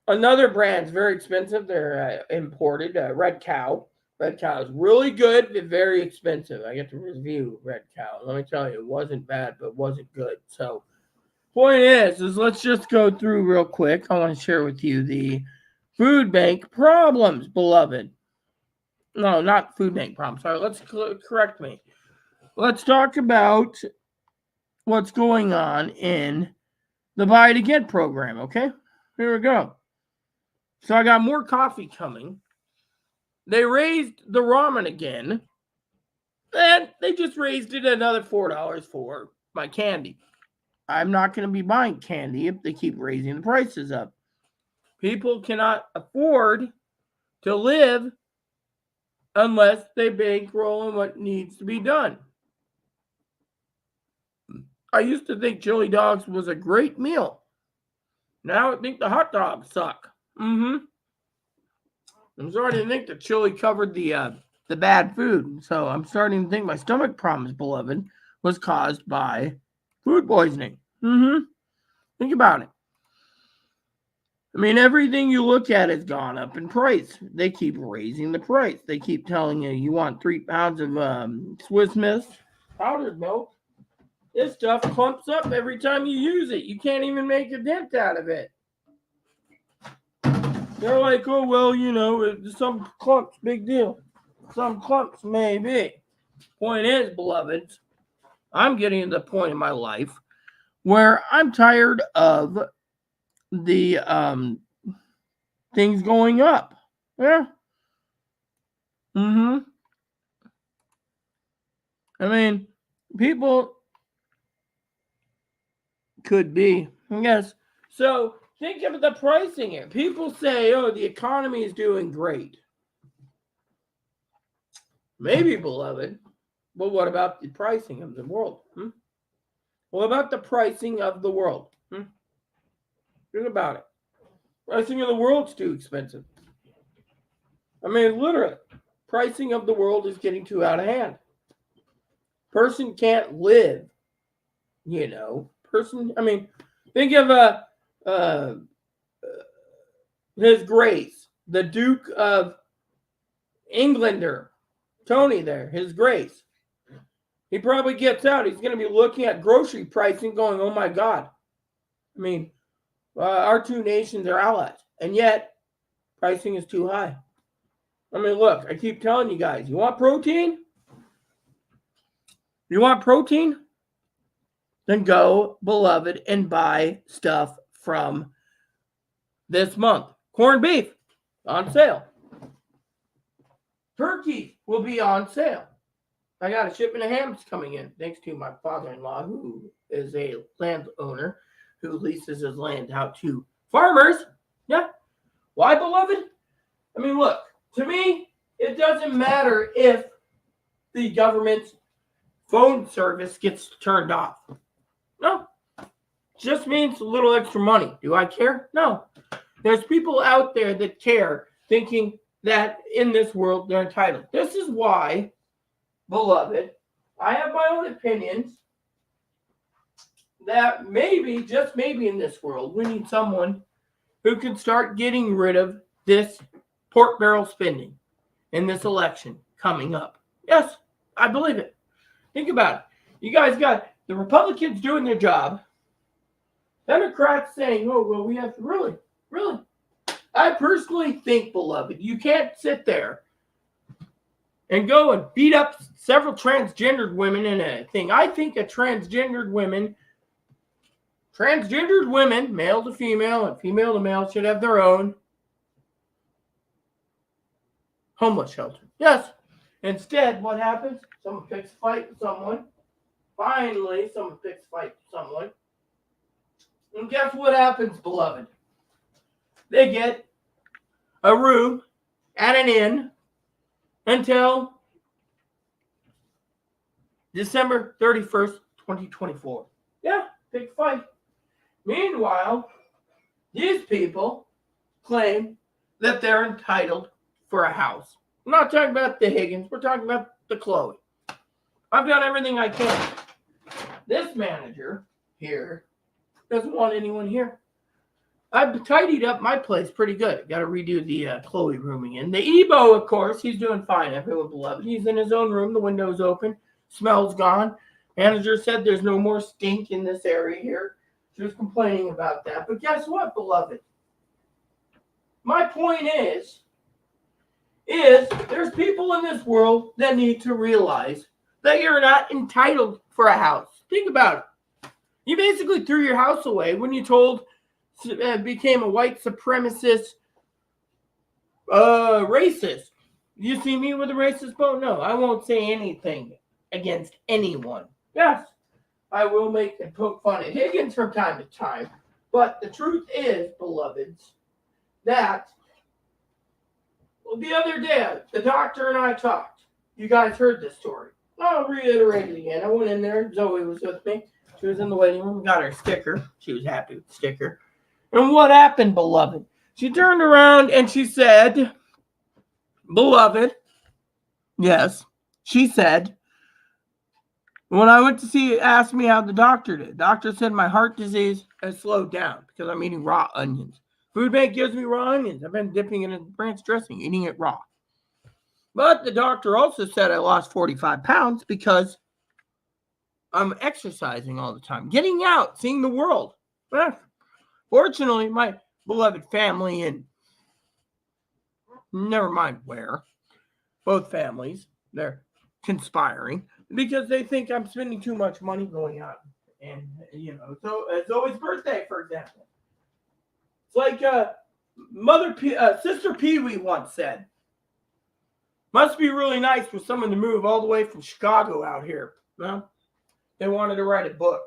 another brand's very expensive. They're imported. Red Cow. Red Cow is really good, but very expensive. I get to review Red Cow. Let me tell you, it wasn't bad, but wasn't good. So, point is let's just go through real quick. I want to share with you the food bank problems, beloved. No, not food bank problems. Sorry, let's correct me. Let's talk about what's going on in the Buy It Again program, okay? Here we go. So I got more coffee coming. They raised the ramen again, and they just raised it another $4 for my candy. I'm not going to be buying candy if they keep raising the prices up. People cannot afford to live unless they bankroll on what needs to be done. I used to think chili dogs was a great meal. Now I think the hot dogs suck. I'm starting to think the chili covered the bad food. So I'm starting to think my stomach problems, beloved, was caused by food poisoning. Think about it. I mean, everything you look at has gone up in price. They keep raising the price. They keep telling you want 3 pounds of Swiss Miss powdered milk. This stuff clumps up every time you use it. You can't even make a dent out of it. They're like, oh, well, some clumps, big deal. Some clumps, maybe. Point is, beloveds, I'm getting to the point in my life where I'm tired of the things going up. Yeah. I mean, people could be. Yes. So think of the pricing here. People say, oh, the economy is doing great. Maybe, beloved. But what about the pricing of the world? What about the pricing of the world? Think about it. Pricing of the world's too expensive. I mean, literally, pricing of the world is getting too out of hand. Person can't live, think of His Grace, the Duke of Englander, Tony there, His Grace. He probably gets out. He's going to be looking at grocery pricing going, oh my God. I mean, our two nations are allies. And yet, pricing is too high. I mean, look, I keep telling you guys, you want protein? You want protein? Then go, beloved, and buy stuff from this month. Corned beef on sale. Turkey will be on sale. I got a shipment of hams coming in, thanks to my father-in-law, who is a landowner who leases his land out to farmers. Yeah. Why, beloved? I mean, look, to me, it doesn't matter if the government's phone service gets turned off. No. It just means a little extra money. Do I care? No. There's people out there that care, thinking that in this world they're entitled. This is why, beloved, I have my own opinions that maybe, just maybe in this world, we need someone who can start getting rid of this pork barrel spending in this election coming up. Yes, I believe it. Think about it. You guys got the Republicans doing their job. Democrats saying, oh, well, we have to really. I personally think, beloved, you can't sit there and go and beat up several transgendered women in a thing. I think a transgendered women, male to female and female to male, should have their own homeless shelter. Yes. Instead, what happens? Someone picks a fight with someone. Finally, someone picks a fight with someone. And guess what happens, beloved? They get a room at an inn until December 31st, 2024. Yeah, big fight. Meanwhile, these people claim that they're entitled for a house. I'm not talking about the Higgins. We're talking about the Chloe. I've done everything I can. This manager here doesn't want anyone here. I've tidied up my place pretty good. Got to redo the Chloe rooming in. The Ebo, of course, he's doing fine, everyone beloved. He's in his own room. The window's open. Smell's gone. Manager said there's no more stink in this area here. She was complaining about that. But guess what, beloved? My point is there's people in this world that need to realize that you're not entitled for a house. Think about it. You basically threw your house away when you became a white supremacist racist. You see me with a racist bone? No, I won't say anything against anyone. Yes, I will make and poke fun at Higgins from time to time. But the truth is, beloveds, that the other day, the doctor and I talked. You guys heard this story. I'll reiterate it again. I went in there. Zoe was with me. She was in the waiting room. Got her sticker. She was happy with the sticker. And what happened, beloved? She turned around and she said, beloved, yes, she said, when I went to asked me how the doctor did. Doctor said my heart disease has slowed down because I'm eating raw onions. Food bank gives me raw onions. I've been dipping it in ranch dressing, eating it raw. But the doctor also said I lost 45 pounds because I'm exercising all the time, getting out, seeing the world. Fortunately, my beloved family in never mind where, both families, they're conspiring because they think I'm spending too much money going out. And, so it's always birthday, for example. It's like Sister Pee-wee once said, must be really nice for someone to move all the way from Chicago out here. Well, they wanted to write a book.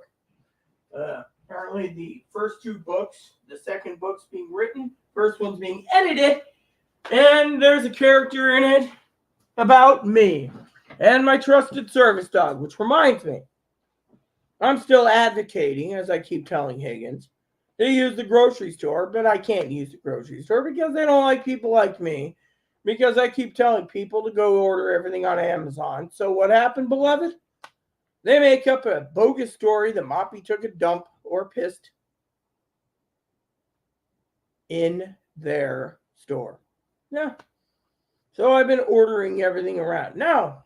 Apparently the first two books, the second book's being written, first one's being edited, and there's a character in it about me and my trusted service dog, which reminds me, I'm still advocating, as I keep telling Higgins, to use the grocery store, but I can't use the grocery store because they don't like people like me, because I keep telling people to go order everything on Amazon. So what happened, beloved? They make up a bogus story that Moppy took a dump or pissed in their store. Yeah. So I've been ordering everything around. Now,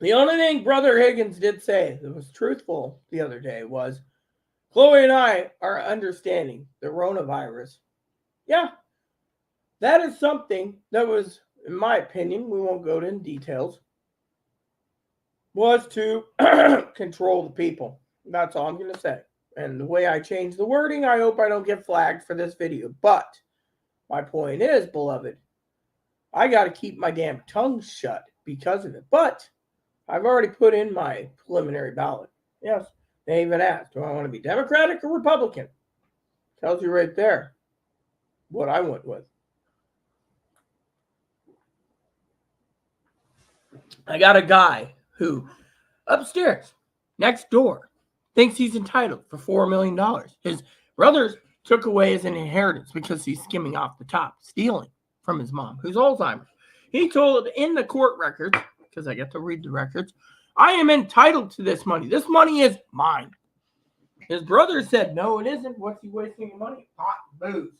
the only thing Brother Higgins did say that was truthful the other day was, Chloe and I are understanding the coronavirus. Yeah. That is something that was, in my opinion, we won't go into details, was to control the people. That's all I'm going to say. And the way I change the wording, I hope I don't get flagged for this video. But my point is, beloved, I got to keep my damn tongue shut because of it. But I've already put in my preliminary ballot. Yes, they even asked, do I want to be Democratic or Republican? Tells you right there what I went with. I got a guy who upstairs, next door, thinks he's entitled for $4 million. His brothers took away his inheritance because he's skimming off the top, stealing from his mom, who's Alzheimer's. He told in the court records, because I get to read the records, I am entitled to this money. This money is mine. His brother said, no, it isn't. What's he wasting your money? Pot, booze,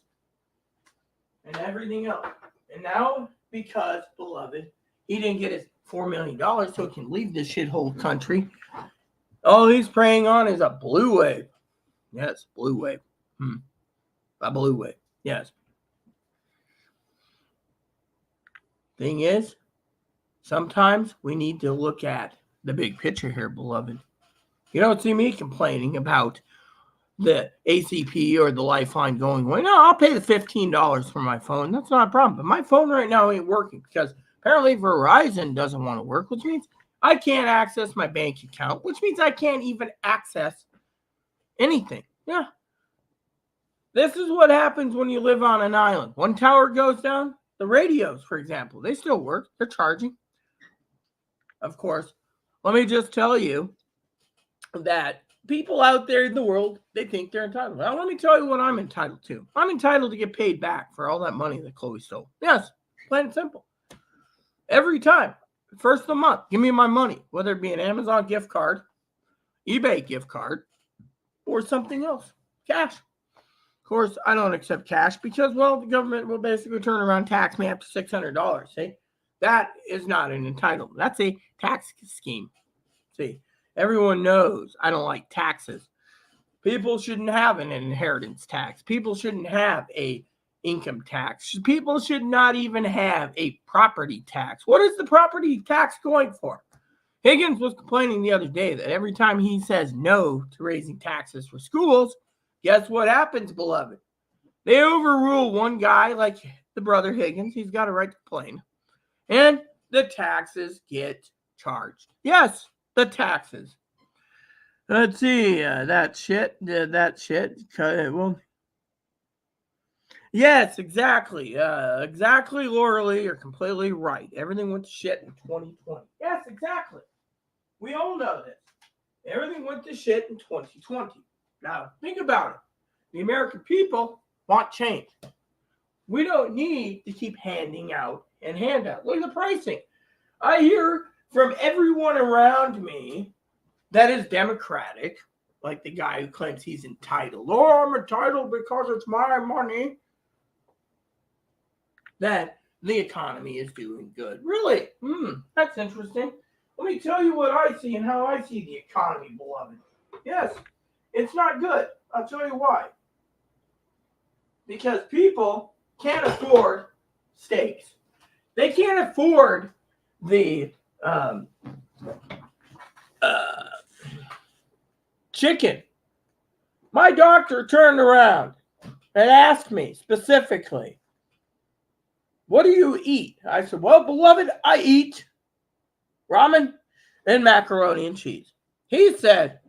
and everything else. And now, because, beloved, he didn't get his $4 million so he can leave this shithole country, all he's preying on is a blue wave. Yes, blue wave. A blue wave. Yes. Thing is, sometimes we need to look at the big picture here, beloved. You don't see me complaining about the ACP or the Lifeline going away. No, I'll pay the $15 for my phone. That's not a problem. But my phone right now ain't working because apparently Verizon doesn't want to work, which means I can't access my bank account, which means I can't even access anything. Yeah. This is what happens when you live on an island. One tower goes down, the radios, for example, they still work. They're charging. Of course, let me just tell you that people out there in the world, they think they're entitled. Now, let me tell you what I'm entitled to. I'm entitled to get paid back for all that money that Chloe stole. Yes, plain and simple. Every time, first of the month, give me my money, whether it be an Amazon gift card, eBay gift card, or something else. Cash. Of course, I don't accept cash because, well, the government will basically turn around and tax me up to $600. See, that is not an entitlement. That's a tax scheme. See, everyone knows I don't like taxes. People shouldn't have an inheritance tax. People shouldn't have a income tax. People should not even have a property tax. What is the property tax going for? Higgins was complaining the other day that every time he says no to raising taxes for schools, guess what happens, beloved? They overrule one guy like the brother Higgins. He's got a right to complain. And the taxes get charged. Yes, the taxes. Let's see. That shit. Well, yes, exactly. Exactly, Laura Lee. You're completely right. Everything went to shit in 2020. Yes, exactly. We all know this. Everything went to shit in 2020. Now, think about it. The American people want change. We don't need to keep handing out and handout. Look at the pricing. I hear from everyone around me that is Democratic, like the guy who claims he's entitled. Oh, I'm entitled because it's my money. That the economy is doing good. Really? That's interesting. Let me tell you what I see and how I see the economy, beloved. Yes, it's not good. I'll tell you why. Because people can't afford steaks. They can't afford the chicken. My doctor turned around and asked me specifically, what do you eat? I said, well, beloved, I eat ramen and macaroni and cheese. He said,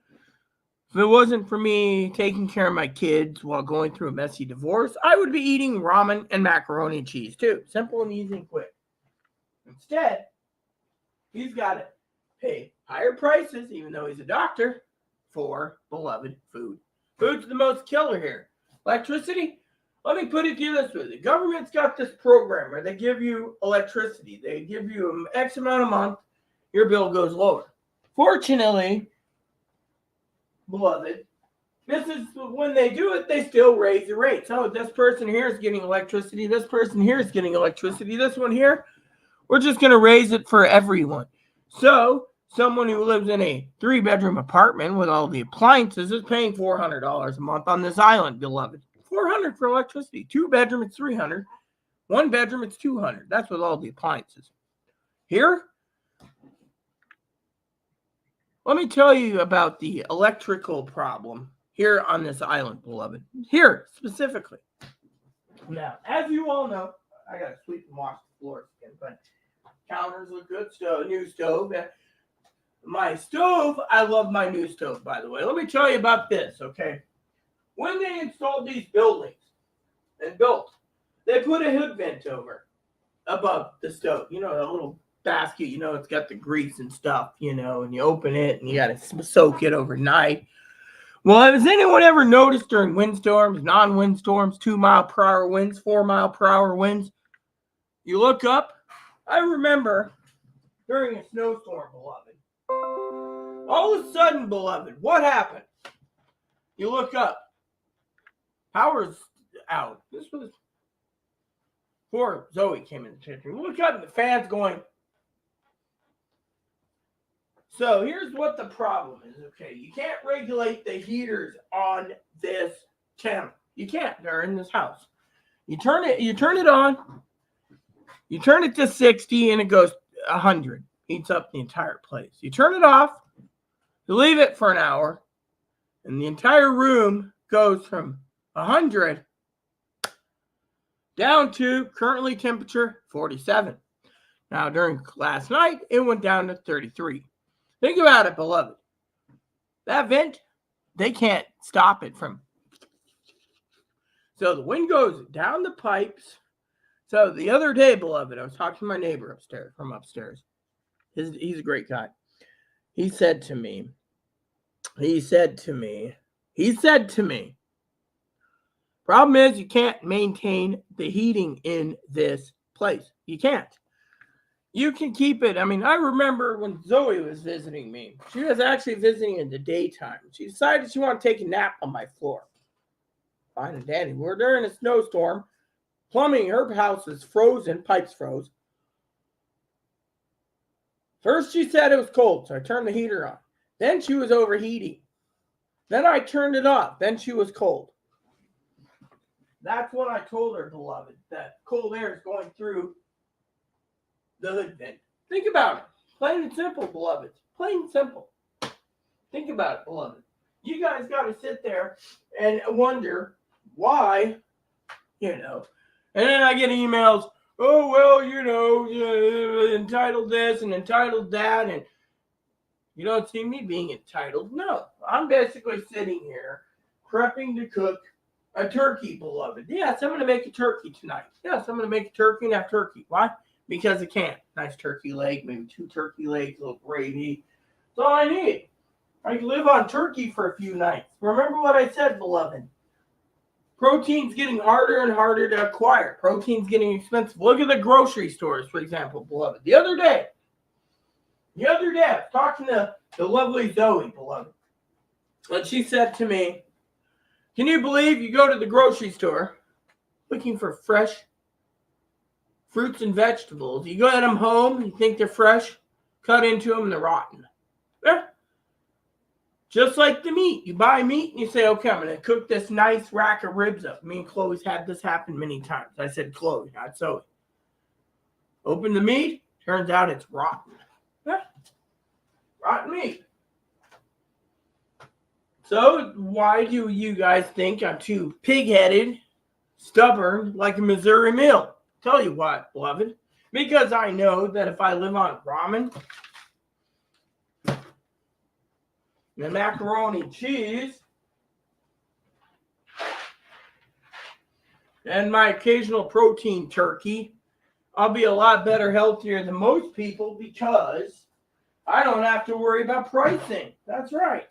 if it wasn't for me taking care of my kids while going through a messy divorce, I would be eating ramen and macaroni and cheese too. Simple and easy and quick. Instead, he's got to pay higher prices, even though he's a doctor, for beloved food. Food's the most killer here. Electricity, let me put it to you this way. The government's got this program where they give you electricity. They give you an X amount a month, your bill goes lower. Fortunately, beloved, this is when they do it, they still raise the rates. Oh, this person here is getting electricity. This person here is getting electricity. This one here, we're just going to raise it for everyone. So someone who lives in a 3-bedroom apartment with all the appliances is paying $400 a month on this island, beloved. $400 for electricity. 2-bedroom, it's $300. 1-bedroom, it's $200. That's with all the appliances. Here, let me tell you about the electrical problem here on this island, beloved. Here, specifically. Now, as you all know, I got to sweep and wash the floors again, but counters look good. New stove. My stove, I love my new stove, by the way. Let me tell you about this, okay? When they installed these buildings and built, they put a hood vent over above the stove. You know, a little basket, you know, it's got the grease and stuff, you know, and you open it and you got to soak it overnight. Well, has anyone ever noticed during windstorms, non-windstorms, 2-mile-per-hour winds, 4-mile-per-hour winds, you look up? I remember during a snowstorm, beloved. All of a sudden, beloved, what happened? You look up. Power's out. This was before Zoe came in the picture. You look up and the fan's going. So here's what the problem is, okay? You can't regulate the heaters on this channel. You can't. They're in this house. You turn it on. You turn it to 60 and it goes 100. Heats up the entire place. You turn it off. You leave it for an hour. And the entire room goes from 100 down to currently temperature 47. Now, during last night, it went down to 33. Think about it, beloved. That vent, they can't stop it from. So the wind goes down the pipes. So the other day, beloved, I was talking to my neighbor upstairs, from upstairs. He's a great guy. He said to me, problem is you can't maintain the heating in this place. You can't. You can keep it. I mean, I remember when Zoe was visiting me. She was actually visiting in the daytime. She decided she wanted to take a nap on my floor. Fine and dandy. We're during a snowstorm. Plumbing, her house is frozen. Pipes froze. First she said it was cold, so I turned the heater on. Then she was overheating. Then I turned it off. Then she was cold. That's when I told her, beloved, that cold air is going through the hood vent. Think about it. Plain and simple, beloved. Plain and simple. Think about it, beloved. You guys got to sit there and wonder why, you know. And then I get emails, oh, well, you know, entitled this and entitled that. And you don't see me being entitled. No, I'm basically sitting here prepping to cook a turkey, beloved. Yes, I'm going to make a turkey tonight. Yes, I'm going to make a turkey and have turkey. Why? Because I can. Nice turkey leg, maybe 2 turkey legs, a little gravy. That's all I need. I can live on turkey for a few nights. Remember what I said, beloved. Protein's getting harder and harder to acquire. Protein's getting expensive. Look at the grocery stores, for example, beloved. The other day, I was talking to the lovely Zoe, beloved. And she said to me, can you believe you go to the grocery store looking for fresh fruits and vegetables? You get them home, you think they're fresh, cut into them, and they're rotten. Yeah. Just like the meat. You buy meat and you say, okay, I'm going to cook this nice rack of ribs up. Me and Chloe's had this happen many times. I said Chloe, not Zoe. Open the meat, turns out it's rotten. Yeah. Rotten meat. So why do you guys think I'm too pig-headed, stubborn, like a Missouri Mill? Tell you what, beloved. Because I know that if I live on ramen and macaroni and cheese and my occasional protein turkey, I'll be a lot better, healthier than most people because I don't have to worry about pricing. That's right.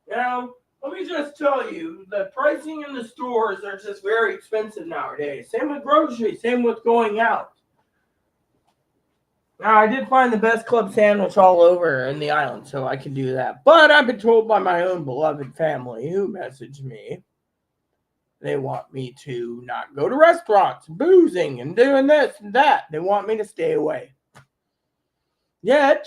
Now, let me just tell you, the pricing in the stores are just very expensive nowadays. Same with groceries, same with going out. Now, I did find the best club sandwich all over in the island, so I can do that. But I've been told by my own beloved family who messaged me, they want me to not go to restaurants, boozing, and doing this and that. They want me to stay away. Yet,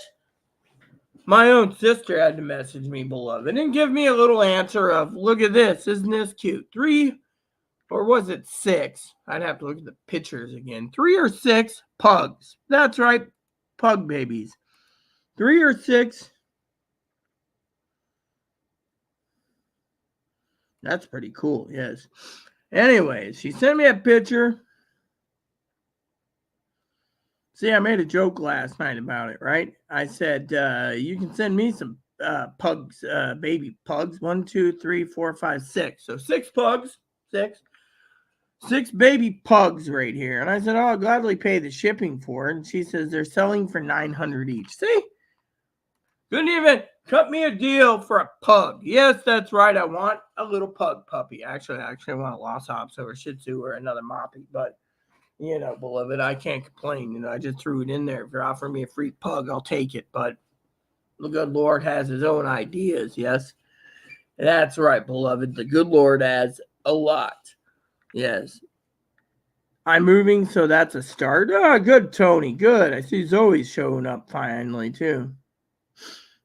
my own sister had to message me, beloved, and give me a little answer of, look at this, isn't this cute? 3, or was it 6? I'd have to look at the pictures again. 3 or 6 pugs. That's right, pug babies. 3 or 6. That's pretty cool, yes. Anyways, she sent me a picture. See, I made a joke last night about it, right? I said, you can send me some pugs, baby pugs. 1, 2, 3, 4, 5, 6. So 6 pugs, 6 baby pugs right here. And I said, oh, I'll gladly pay the shipping for it. And she says they're selling for $900 each. See? Couldn't even cut me a deal for a pug. Yes, that's right. I want a little pug puppy. Actually, I want a Lhasa or a Shih Tzu or another Moppy. But, beloved, I can't complain. I just threw it in there. If you're offering me a free pug, I'll take it. But the good Lord has his own ideas, yes? That's right, beloved. The good Lord has a lot. Yes. I'm moving, so that's a start. Oh, good, Tony. Good. I see Zoe's showing up finally, too.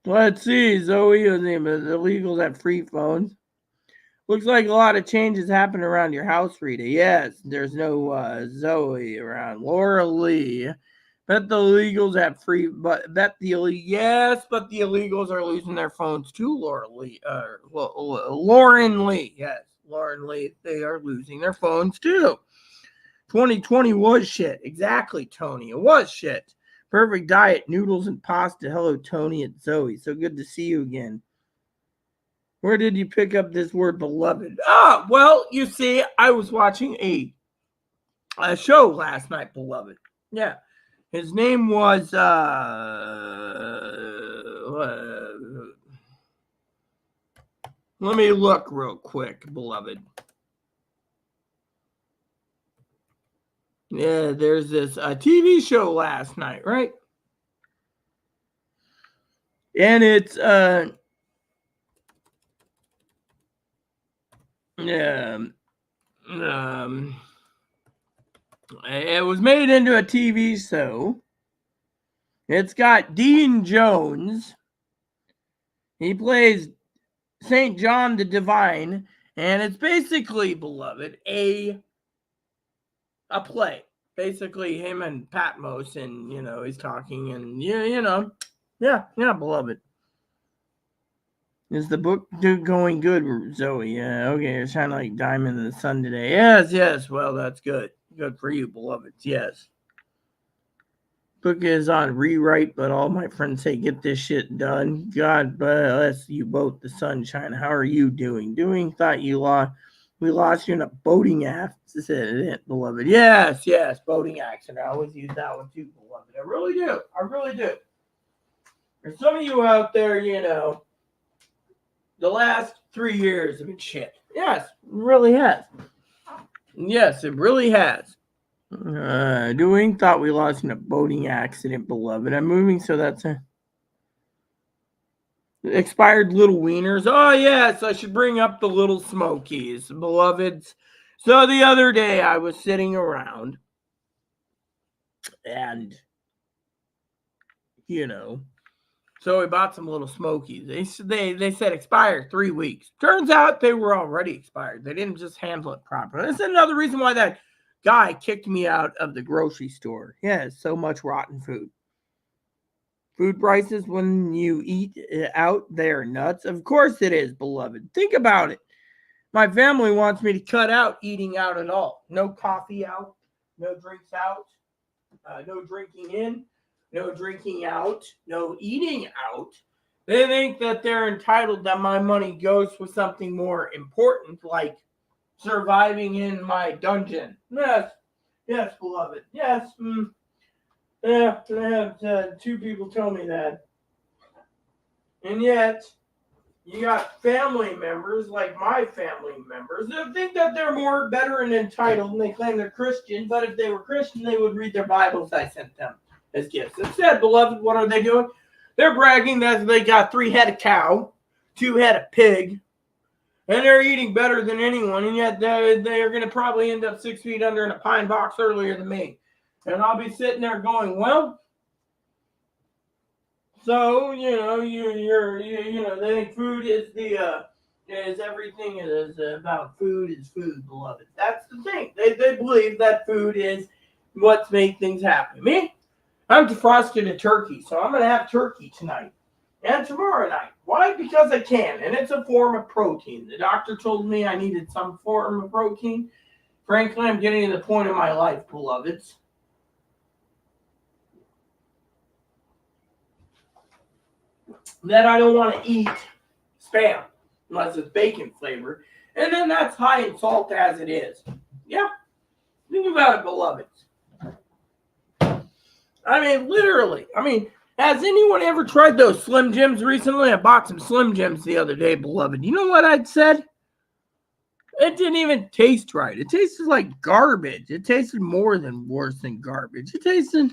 Let's see. Zoe, the illegals have free phones. Looks like a lot of changes happened around your house, Rita. Yes, there's no Zoe around. Laura Lee. Bet the illegals have free, but but the illegals are losing their phones too, Laura Lee. Lauren Lee. Yes, Lauren Lee. They are losing their phones too. 2020 was shit. Exactly, Tony. It was shit. Perfect diet, noodles and pasta. Hello, Tony and Zoe. So good to see you again. Where did you pick up this word beloved? Well, you see, I was watching a show last night, beloved. Yeah. His name was let me look real quick, beloved. Yeah, there's this TV show last night, right? And it's it was made into a TV show. It's got Dean Jones. He plays St. John the Divine, and it's basically, beloved, a play. Basically, him and Patmos, and he's talking, and beloved. Is the book going good, Zoe? Yeah, okay. You're shining like diamond in the sun today. Yes. Well, that's good. Good for you, beloved. Yes. Book is on rewrite, but all my friends say get this shit done. God bless you both, the sunshine. How are you doing? Thought we lost you in a boating accident, beloved. Yes, boating accident. I always use that one too, beloved. I really do. There's some of you out there, the last 3 years have been shit. Yes, it really has. Yes, it really has. Thought we lost in a boating accident, beloved. I'm moving, so that's a expired little wieners. Oh yes, I should bring up the little smokies, beloveds. So the other day I was sitting around, and so we bought some little smokies. They said expired 3 weeks. Turns out they were already expired. They didn't just handle it properly. That's another reason why that guy kicked me out of the grocery store. Yeah, so much rotten food. Food prices when you eat out, they're nuts. Of course it is, beloved. Think about it. My family wants me to cut out eating out at all. No coffee out, no drinks out, no drinking in, no drinking out, no eating out. They think that they're entitled, that my money goes for something more important, like surviving in my dungeon. Yes, beloved. Yes. Yeah, I have 2 people tell me that. And yet, you got family members, like my family members, that think that they're better and entitled, and they claim they're Christian, but if they were Christian, they would read their Bibles I sent them as gifts. Instead, beloved, what are they doing? They're bragging that they got 3 head of cow, 2 head of pig, and they're eating better than anyone, and yet they're going to probably end up 6 feet under in a pine box earlier than me. And I'll be sitting there going, well, so, they think food is is everything is about food is food, beloved. That's the thing. They believe that food is what's made things happen. Me, I'm defrosting a turkey, so I'm going to have turkey tonight and tomorrow night. Why? Because I can, and it's a form of protein. The doctor told me I needed some form of protein. Frankly, I'm getting to the point in my life, beloveds. that I don't want to eat Spam unless it's bacon flavored. And then that's high in salt as it is. Yeah, think about it, beloveds. I mean, literally. I mean, has anyone ever tried those Slim Jims recently? I bought some Slim Jims the other day, beloved. You know what I'd said? It didn't even taste right. It tasted like garbage. It tasted more than worse than garbage. It tasted...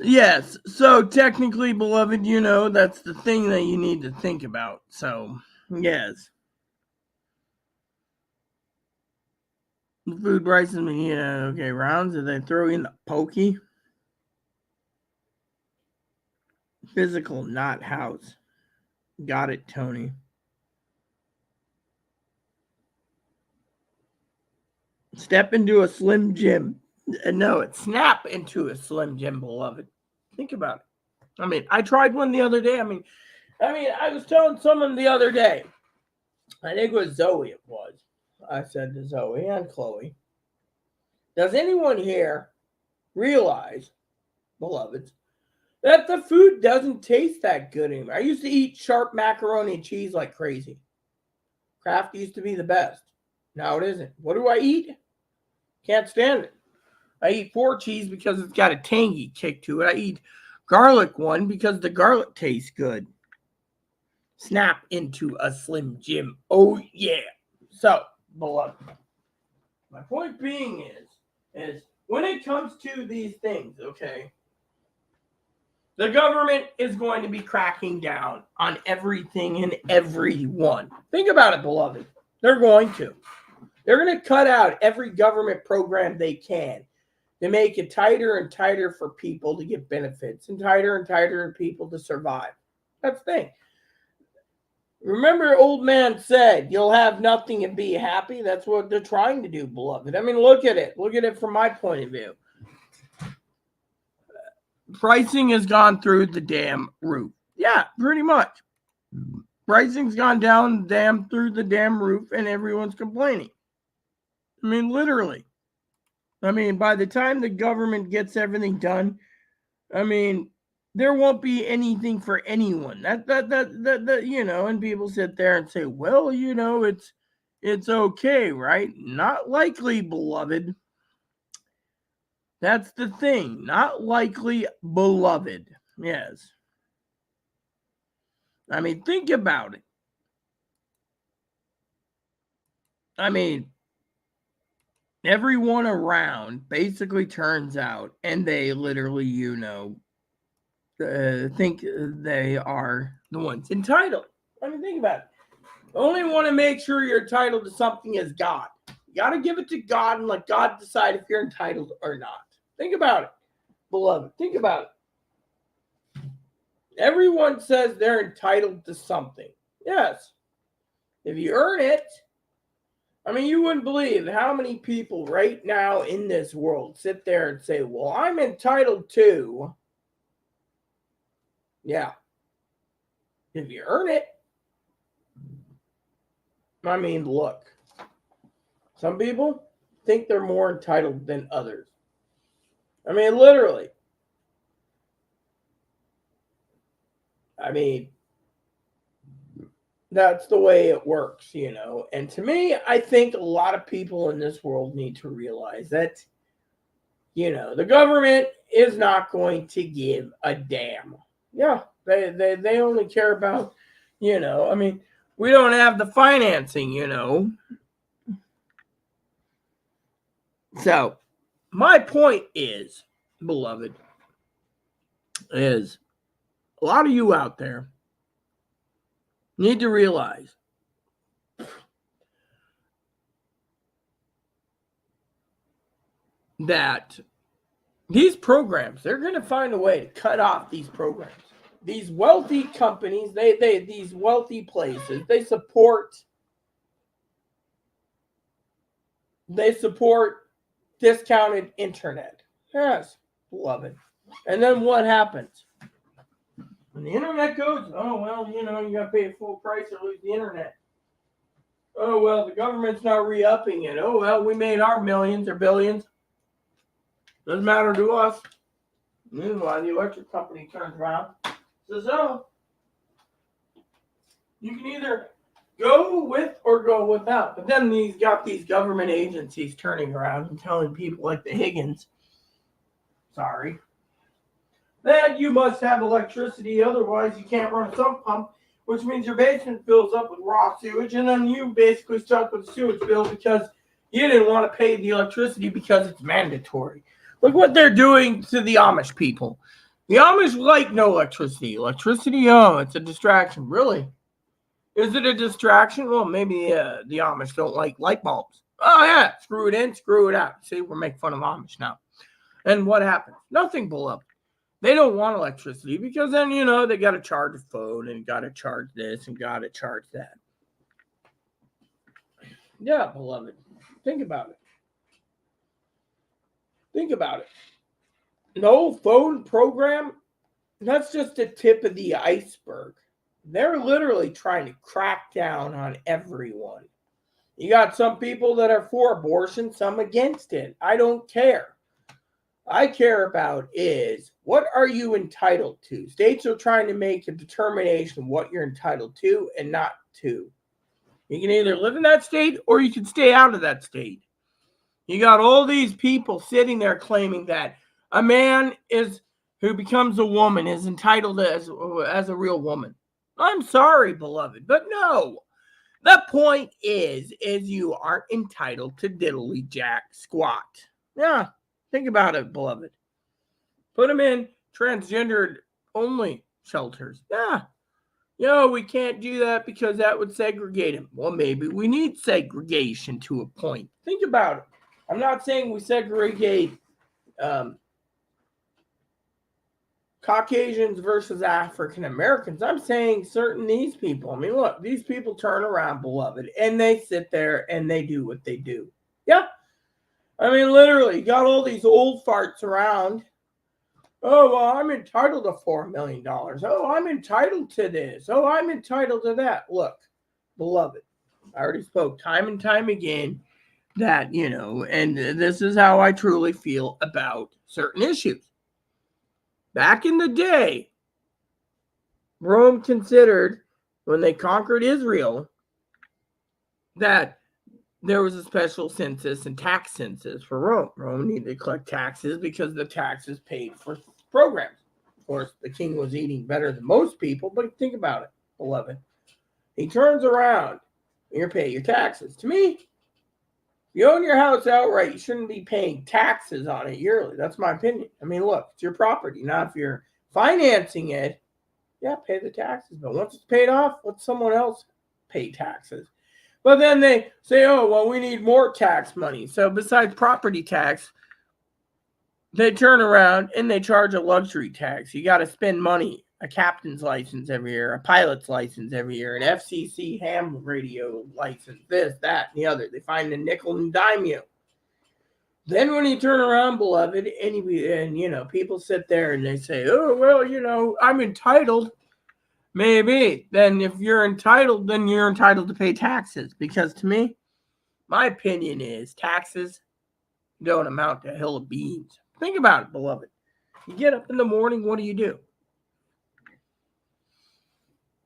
Yes. So technically, beloved, you know, that's the thing that you need to think about. So, yes. The food prices, yeah, okay. Rounds, did they throw in the pokey? Physical, not house. Got it, Tony. Step into a Slim Jim. No, it's snap into a Slim Jim, beloved. Think about it. I mean, I tried one the other day. I mean, I was telling someone the other day. I think it was Zoe. It was. I said to Zoe and Chloe, does anyone here realize, beloveds, that the food doesn't taste that good anymore? I used to eat sharp macaroni and cheese like crazy. Kraft used to be the best. Now it isn't. What do I eat? Can't stand it. I eat 4 cheese because it's got a tangy kick to it. I eat garlic one because the garlic tastes good. Snap into a Slim Jim. Oh, yeah. So, beloved, my point being is when it comes to these things, okay, the government is going to be cracking down on everything and everyone. Think about it, beloved. They're going to. They're going to cut out every government program they can to make it tighter and tighter for people to get benefits and tighter for people to survive. That's the thing. Remember, old man said, you'll have nothing and be happy. That's what they're trying to do, beloved. I mean, look at it. Look at it from my point of view. Pricing has gone through the damn roof. Yeah, pretty much. Pricing's gone down through the damn roof, and everyone's complaining. I mean, literally. I mean, by the time the government gets everything done, I mean, there won't be anything for anyone. That you know, and people sit there and say, well, you know, it's okay, right? Not likely, beloved. That's the thing. Not likely, beloved. Yes. I mean, think about it. I mean, everyone around basically turns out and they literally, you know, think they are the ones entitled. I mean, think about it. The only want to make sure you're entitled to something is God. You got to give it to God and let God decide if you're entitled or not. Think about it, beloved. Think about it. Everyone says they're entitled to something. Yes. If you earn it, I mean, you wouldn't believe how many people right now in this world sit there and say, well, I'm entitled to. Yeah. If you earn it. I mean, look. Some people think they're more entitled than others. I mean, literally. I mean, that's the way it works, you know. And to me, I think a lot of people in this world need to realize that, you know, the government is not going to give a damn. Yeah, they only care about, you know, I mean, we don't have the financing, you know. So, my point is, beloved, is a lot of you out there need to realize that these programs, they're going to find a way to cut off these programs. These wealthy companies, these wealthy places, they support discounted internet. Yes, beloved. And then what happens? When the internet goes, oh, well, you know, you got to pay a full price or lose the internet. Oh, well, the government's not re-upping it. Oh, well, we made our millions or billions. Doesn't matter to us. Meanwhile, the electric company turns around and says, oh, you can either go with or go without. But then he's got these government agencies turning around and telling people like the Higgins, sorry, that you must have electricity, otherwise you can't run a sump pump, which means your basement fills up with raw sewage, and then you basically stuck with a sewage bill because you didn't want to pay the electricity because it's mandatory. Look what they're doing to the Amish people. The Amish like no electricity. Electricity, oh, it's a distraction. Really? Is it a distraction? Well, maybe the Amish don't like light bulbs. Oh, yeah, screw it in, screw it out. See, we're making fun of Amish now. And what happens? Nothing, beloved. They don't want electricity because then, they got to charge a phone and got to charge this and got to charge that. Yeah, beloved. Think about it. Think about it. No phone program, that's just the tip of the iceberg. They're literally trying to crack down on everyone. You got some people that are for abortion, some against it. I don't care. I care about is what are you entitled to? States are trying to make a determination of what you're entitled to and not to. You can either live in that state or you can stay out of that state. You got all these people sitting there claiming that a man who becomes a woman is entitled as a real woman. I'm sorry, beloved, but no. The point is you aren't entitled to diddly jack squat. Yeah. Think about it, beloved. Put them in transgendered only shelters. Yeah. We can't do that because that would segregate them. Well, maybe we need segregation to a point. Think about it. I'm not saying we segregate Caucasians versus African Americans. I'm saying these people. I mean, look, these people turn around, beloved, and they sit there and they do what they do. Yeah. I mean, literally, you got all these old farts around. Oh, well, I'm entitled to $4 million. Oh, I'm entitled to this. Oh, I'm entitled to that. Look, beloved, I already spoke time and time again that, and this is how I truly feel about certain issues. Back in the day, Rome considered, when they conquered Israel, that there was a special census and tax census for Rome. Rome needed to collect taxes because the taxes paid for programs. Of course, the king was eating better than most people, but think about it, beloved. He turns around, and you're paying your taxes. To me, if you own your house outright, you shouldn't be paying taxes on it yearly. That's my opinion. I mean, look, it's your property. Now, if you're financing it, yeah, pay the taxes. But once it's paid off, let someone else pay taxes. But then they say, oh, well, we need more tax money. So besides property tax, they turn around and they charge a luxury tax. You got to spend money, a captain's license every year, a pilot's license every year, an FCC ham radio license, this, that, and the other. They find a nickel and dime you. Then when you turn around, beloved, and people sit there and they say, oh, well, I'm entitled. Maybe. Then if you're entitled, then you're entitled to pay taxes. Because to me, my opinion is taxes don't amount to a hill of beans. Think about it, beloved. You get up in the morning, what do?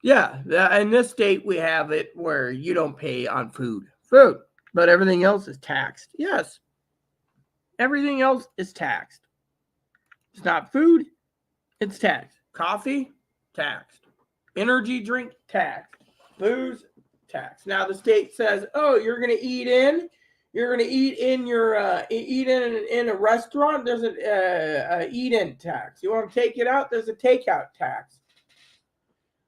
Yeah, in this state, we have it where you don't pay on food, but everything else is taxed. Yes, everything else is taxed. It's not food, it's taxed. Coffee, taxed. Energy drink, taxed. Booze, taxed. Now the state says, oh, you're going to eat in. You're going to eat in in a restaurant. There's a eat-in tax. You want to take it out? There's a takeout tax.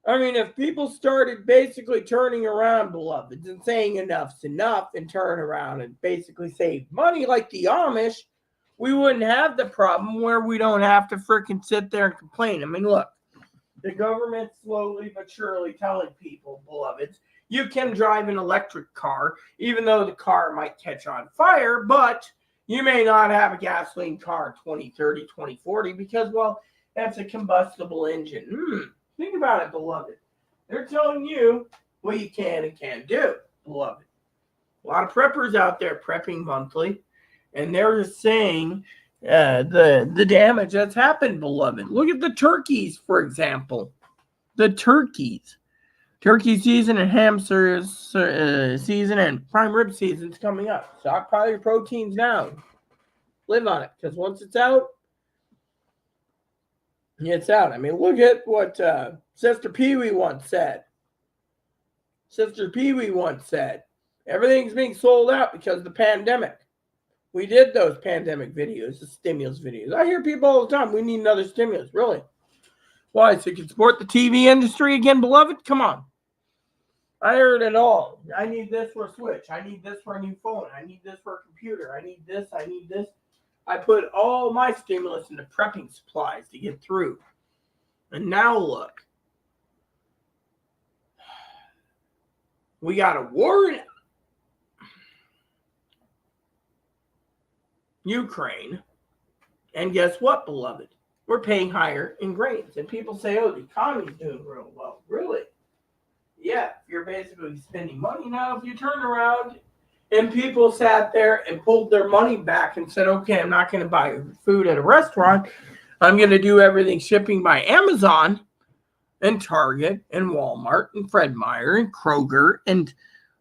I mean, if people started basically turning around, beloveds, and saying enough's enough and turn around and basically save money like the Amish, we wouldn't have the problem where we don't have to freaking sit there and complain. I mean, look. The government slowly but surely telling people, beloveds, you can drive an electric car, even though the car might catch on fire, but you may not have a gasoline car in 2030, 2040 because, well, that's a combustible engine. Think about it, beloved. They're telling you what you can and can't do, beloved. A lot of preppers out there prepping monthly, and they're just saying The damage that's happened, beloved. Look at the turkeys, for example. The turkeys. Turkey season and hamster season and prime rib season's coming up. Stockpile your proteins now. Live on it, because once it's out, it's out. I mean, look at what Sister Pee-wee once said. Everything's being sold out because of the pandemic. We did those pandemic videos, the stimulus videos. I hear people all the time, we need another stimulus. Really? Why? So you can support the TV industry again, beloved? Come on. I heard it all. I need this for a Switch. I need this for a new phone. I need this for a computer. I need this. I put all my stimulus into prepping supplies to get through. And now look. We got a war in Ukraine. And guess what, beloved? We're paying higher in grains. And people say, oh, the economy's doing real well. Really? Yeah, you're basically spending money now. If you turn around and people sat there and pulled their money back and said, okay, I'm not going to buy food at a restaurant. I'm going to do everything shipping by Amazon and Target and Walmart and Fred Meyer and Kroger and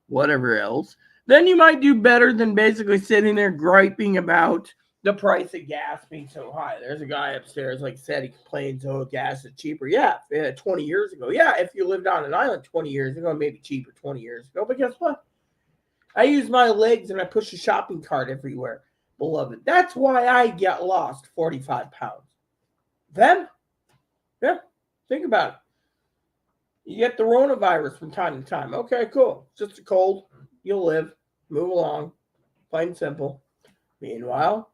whatever else. Then you might do better than basically sitting there griping about the price of gas being so high. There's a guy upstairs, like I said, he complains, oh, gas is cheaper. Yeah, 20 years ago. Yeah, if you lived on an island 20 years ago, maybe cheaper 20 years ago. But guess what? I use my legs and I push a shopping cart everywhere, beloved. That's why I get lost 45 pounds. Then, yeah, think about it. You get the coronavirus from time to time. Okay, cool. It's just a cold. You'll live. Move along. Plain and simple. Meanwhile,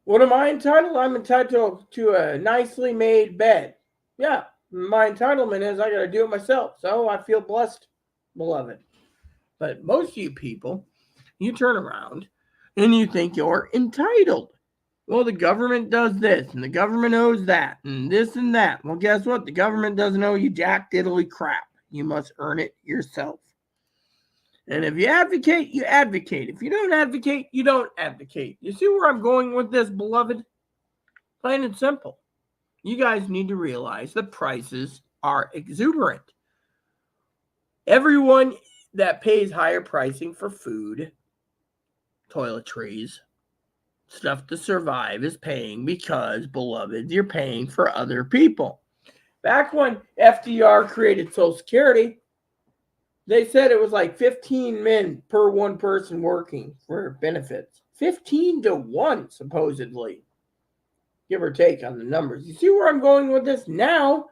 what am I entitled? I'm entitled to a nicely made bed. Yeah, my entitlement is I got to do it myself. So I feel blessed, beloved. But most of you people, you turn around and you think you're entitled. Well, the government does this and the government owes that and this and that. Well, guess what? The government doesn't owe you jack diddly crap. You must earn it yourself. And if you advocate, you advocate. If you don't advocate, you don't advocate. You see where I'm going with this, beloved? Plain and simple. You guys need to realize the prices are exuberant. Everyone that pays higher pricing for food, toiletries, stuff to survive is paying because, beloved, you're paying for other people. Back when FDR created Social Security, they said it was like 15 men per one person working for benefits. 15 to 1, supposedly. Give or take on the numbers. You see where I'm going with this? Now,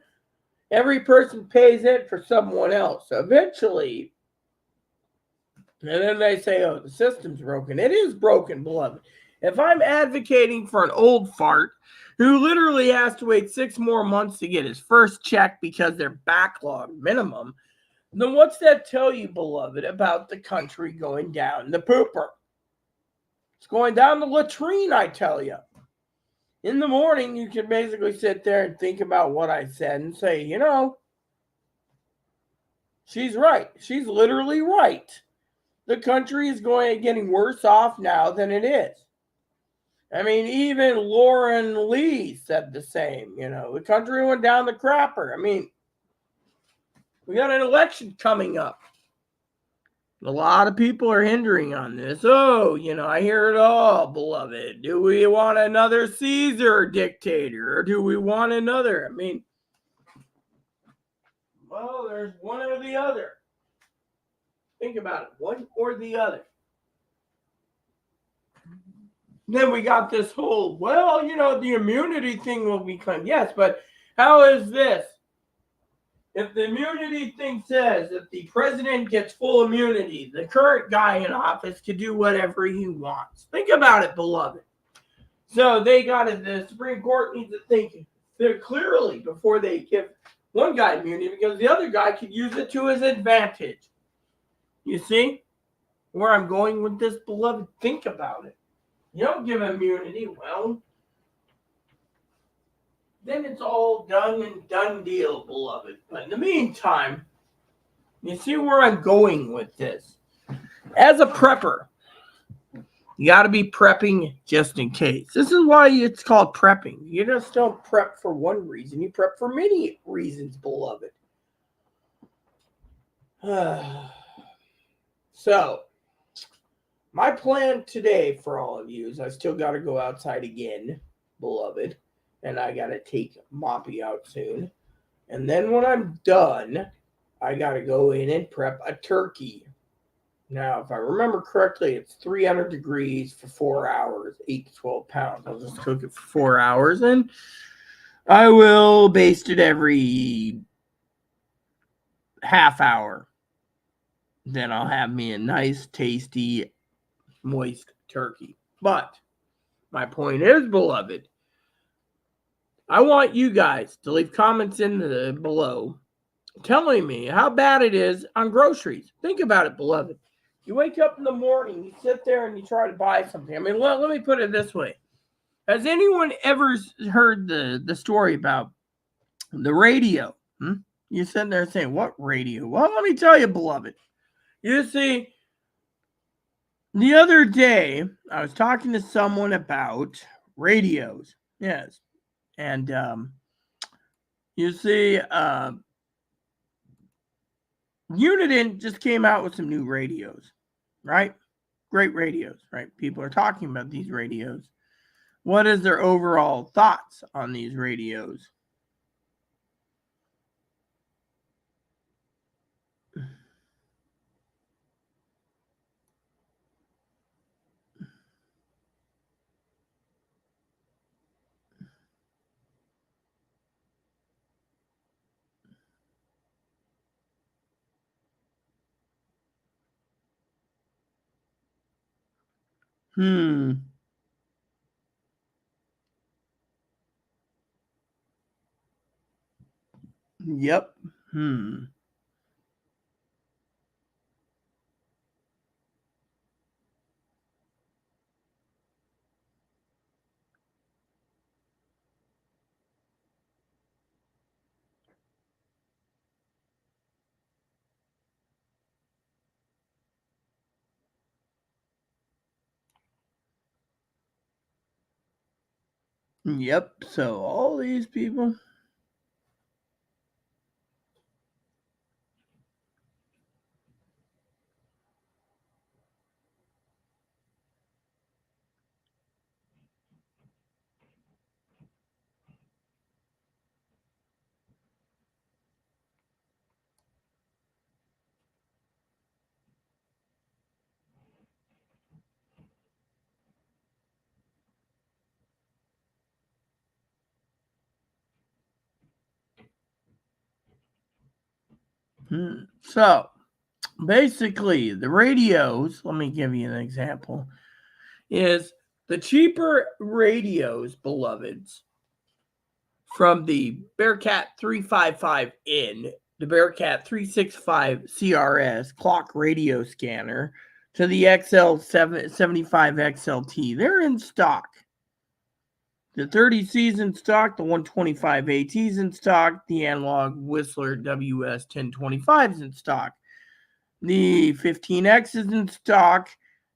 every person pays it for someone else. So eventually, and then they say, oh, the system's broken. It is broken, beloved. If I'm advocating for an old fart who literally has to wait 6 more months to get his first check because they're backlogged minimum, then what's that tell you, beloved, about the country going down the pooper? It's going down the latrine, I tell you. In the morning, you can basically sit there and think about what I said and say, you know, she's right. She's literally right. The country is getting worse off now than it is. I mean, even Lauren Lee said the same. You know, the country went down the crapper. I mean, we got an election coming up. A lot of people are hindering on this. Oh, you know, I hear it all, beloved. Do we want another Caesar dictator or do we want another? I mean, well, there's one or the other. Think about it. One or the other. Then we got this whole, well, you know, the immunity thing will be claimed. Yes, but how is this? If the immunity thing says if the president gets full immunity, the current guy in office can do whatever he wants. Think about it, beloved. So they got it. The Supreme Court needs to think very clearly before they give one guy immunity because the other guy could use it to his advantage. You see where I'm going with this, beloved? Think about it. You don't give immunity, well, then it's all done and done deal, beloved. But in the meantime, you see where I'm going with this. As a prepper, You got to be prepping just in case. This is why it's called prepping. You just don't prep for one reason, you prep for many reasons, beloved. So, my plan today for all of you is I still got to go outside again, beloved. And I got to take Moppy out soon. And then when I'm done, I got to go in and prep a turkey. Now, if I remember correctly, it's 300 degrees for 4 hours, 8 to 12 pounds. I'll just cook it for 4 hours, and I will baste it every half hour. Then I'll have me a nice, tasty, moist turkey. But my point is, beloved, I want you guys to leave comments in the below telling me how bad it is on groceries. Think about it, beloved. You wake up in the morning, you sit there and you try to buy something. I mean, let me put it this way. Has anyone ever heard the story about the radio? You're sitting there saying, what radio? Well, let me tell you, beloved. You see, the other day, I was talking to someone about radios. Yes. And you see, Uniden just came out with some new radios, right? Great radios, right? People are talking about these radios. What is their overall thoughts on these radios? Yep. Yep. So all these people. So basically, the radios, let me give you an example, is the cheaper radios, beloveds, from the Bearcat 355N, the Bearcat 365 CRS clock radio scanner, to the XL75 XLT. They're in stock. The 30C's in stock, the 125 AT's in stock, the analog Whistler WS1025's in stock. The 15X is in stock,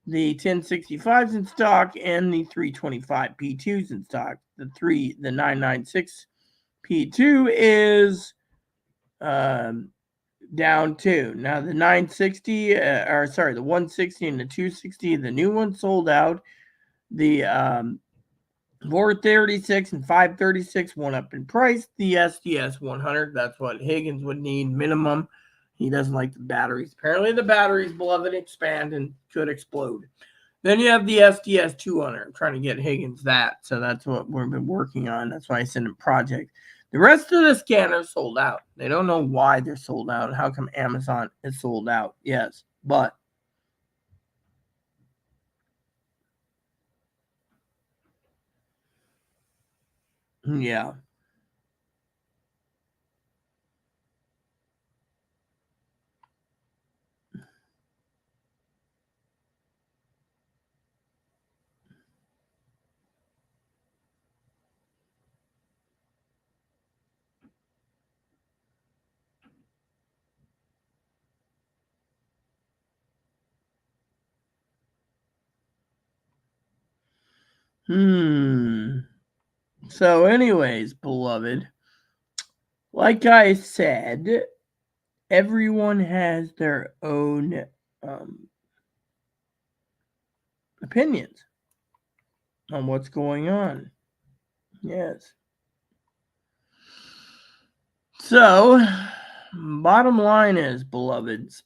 the 1065's in stock, and the 325 P2's in stock. The 996 P2 is down too. Now the 960, the 160 and the 260, the new one sold out. The 436 and 536 went up in price. The SDS 100, that's what Higgins would need minimum. He doesn't like the batteries. Apparently the batteries, beloved, expand and could explode. Then you have the SDS 200. I'm trying to get Higgins that. So that's what we've been working on. That's why I sent him project. The rest of the scanners sold out. They don't know why they're sold out. How come Amazon is sold out? Yes, but yeah. So anyways, beloved, like I said, everyone has their own opinions on what's going on. Yes. So, bottom line is, beloveds,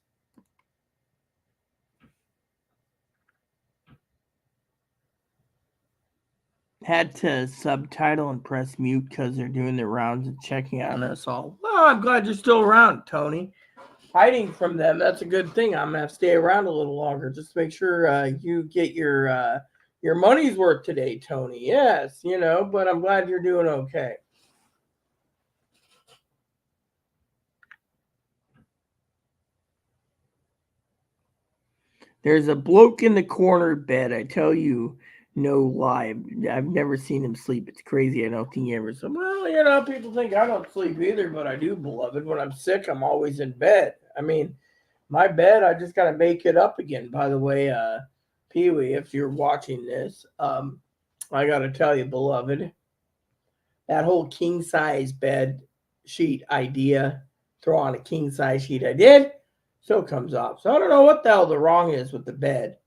had to subtitle and press mute because they're doing their rounds and checking on us all. Well, I'm glad you're still around, Tony. Hiding from them, that's a good thing. I'm gonna have to stay around a little longer just to make sure you get your money's worth today, Tony. Yes, but I'm glad you're doing okay. There's a bloke in the corner bed, I tell you, no lie. I've never seen him sleep. It's crazy. I don't think he ever said, well, people think I don't sleep either, but I do, beloved. When I'm sick, I'm always in bed. I mean, my bed, I just got to make it up again. By the way, Pee-wee, if you're watching this, I got to tell you, beloved, that whole king-size bed sheet idea, throw on a king-size sheet I did, still comes off. So I don't know what the hell the wrong is with the bed.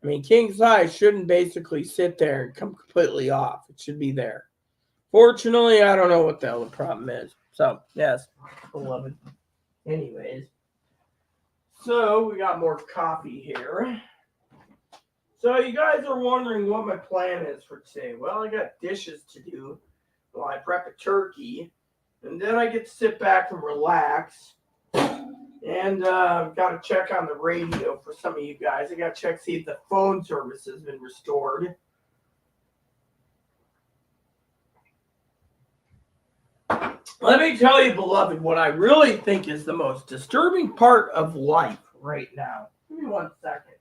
I mean, king size shouldn't basically sit there and come completely off. It should be there. Fortunately, I don't know what the hell the problem is. So, yes, beloved. Anyways, so we got more coffee here. So you guys are wondering what my plan is for today. Well, I got dishes to do while I prep a turkey. And then I get to sit back and relax. And got to check on the radio for some of you guys. I got to check, see if the phone service has been restored. Let me tell you, beloved, what I really think is the most disturbing part of life right now. Give me 1 second.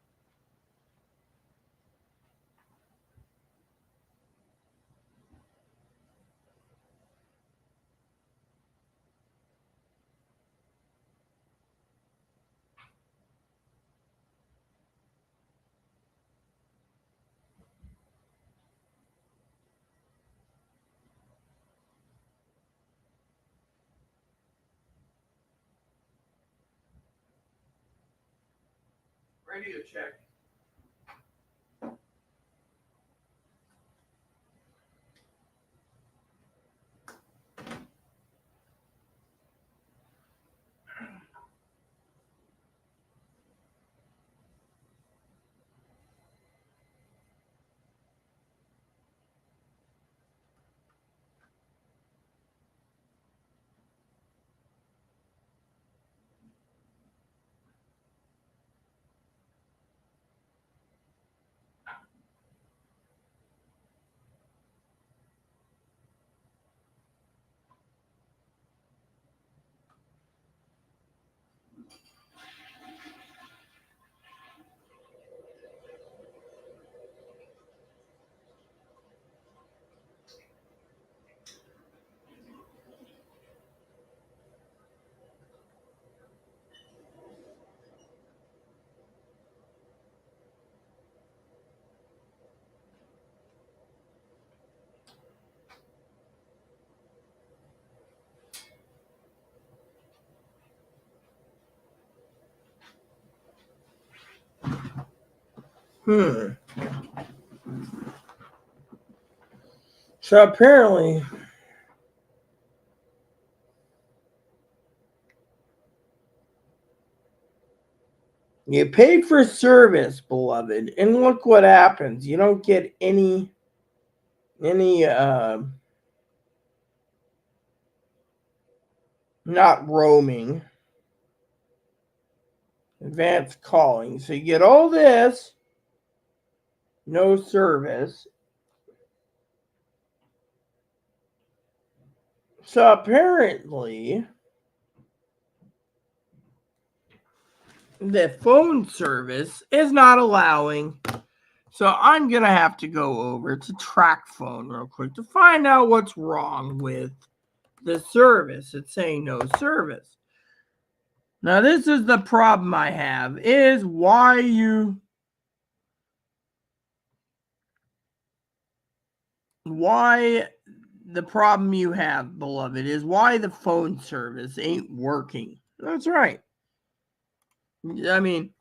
Radio check. So apparently, you paid for service, beloved, and look what happens. You don't get any not roaming, advanced calling. So you get all this, no service. So apparently, the phone service is not allowing. So I'm going to have to go over to Track Phone real quick to find out what's wrong with the service. It's saying no service. Now, this is the problem I have, is why you why the problem you have, beloved, is why the phone service ain't working. That's right. I mean,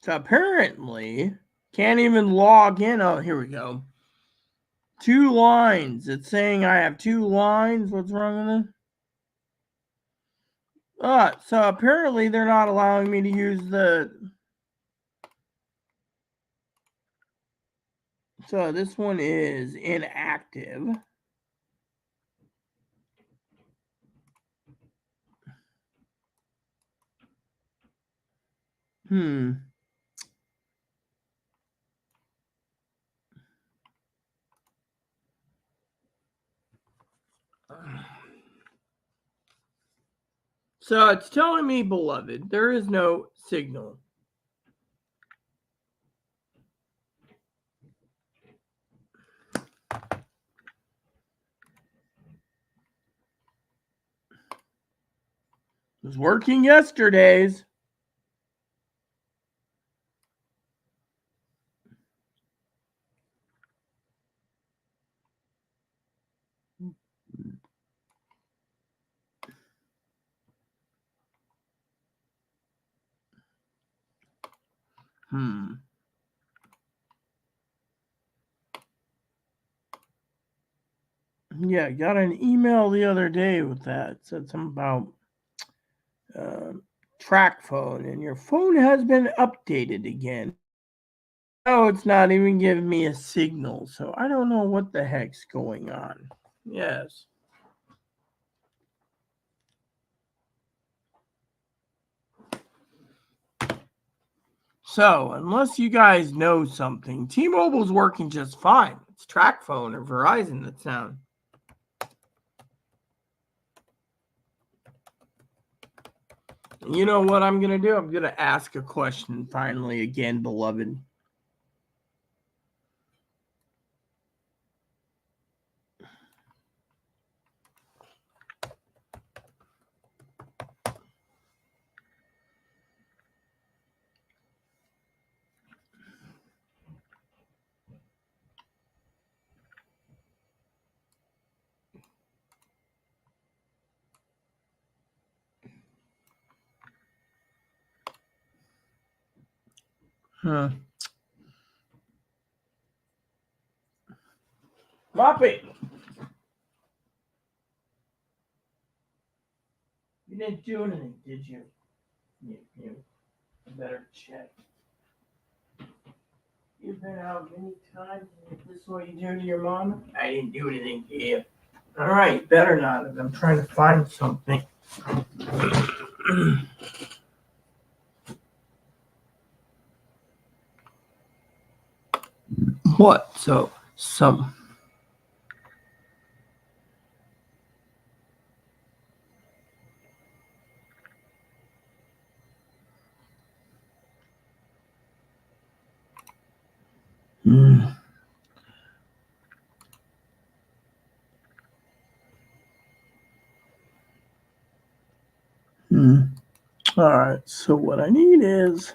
so apparently can't even log in. Oh, here we go. 2 lines. It's saying I have 2 lines. What's wrong with it? So apparently they're not allowing me to use the. So this one is inactive. So it's telling me, beloved, there is no signal. It was working yesterday's. Yeah, I got an email the other day with that. It said something about track phone, and your phone has been updated again. Oh, it's not even giving me a signal, so I don't know what the heck's going on. Yes. So, unless you guys know something, T-Mobile's working just fine. It's track phone or Verizon that's down. You know what I'm going to do? I'm going to ask a question finally again, beloved. Moppy! You didn't do anything, did you? You better check. You've been out many times. This is what you do to your mom? I didn't do anything to you. All right, better not. I'm trying to find something. What? So, some. All right, so what I need is.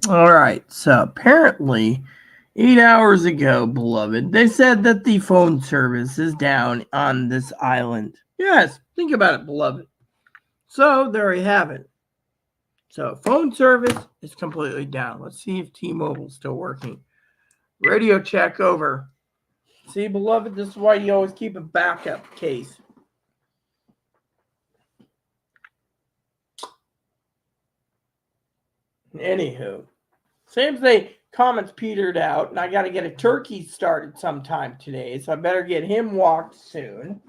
All right, so apparently 8 hours ago, beloved, they said that the phone service is down on this island. Yes, think about it, beloved. So there you have it. So phone service is completely down. Let's see if T-Mobile's still working. Radio check over. See, beloved, this is why you always keep a backup case. Anywho, seems the comments petered out, and I got to get a turkey started sometime today, so I better get him walked soon.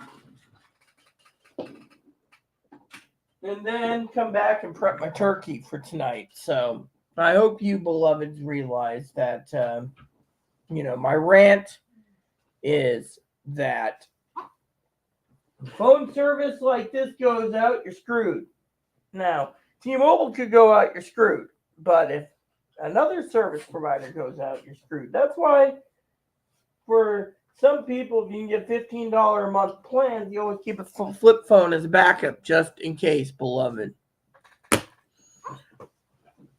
And then come back and prep my turkey for tonight. So I hope you beloveds realize that, my rant is that phone service like this goes out, you're screwed. Now, T-Mobile could go out, you're screwed. But if another service provider goes out, you're screwed. That's why for some people, if you can get $15 a month plans, you always keep a flip phone as a backup just in case, beloved.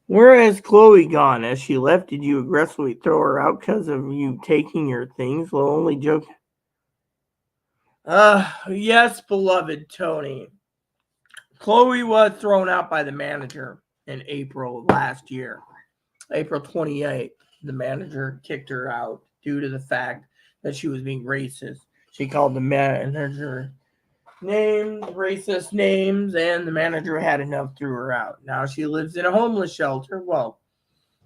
Where has Chloe gone? As she left, did you aggressively throw her out because of you taking your things? Well, only joke. Yes, beloved Tony. Chloe was thrown out by the manager in April of last year. April 28th, the manager kicked her out due to the fact that she was being racist. She called the manager names, racist names, and the manager had enough, threw her out. Now she lives in a homeless shelter. Well,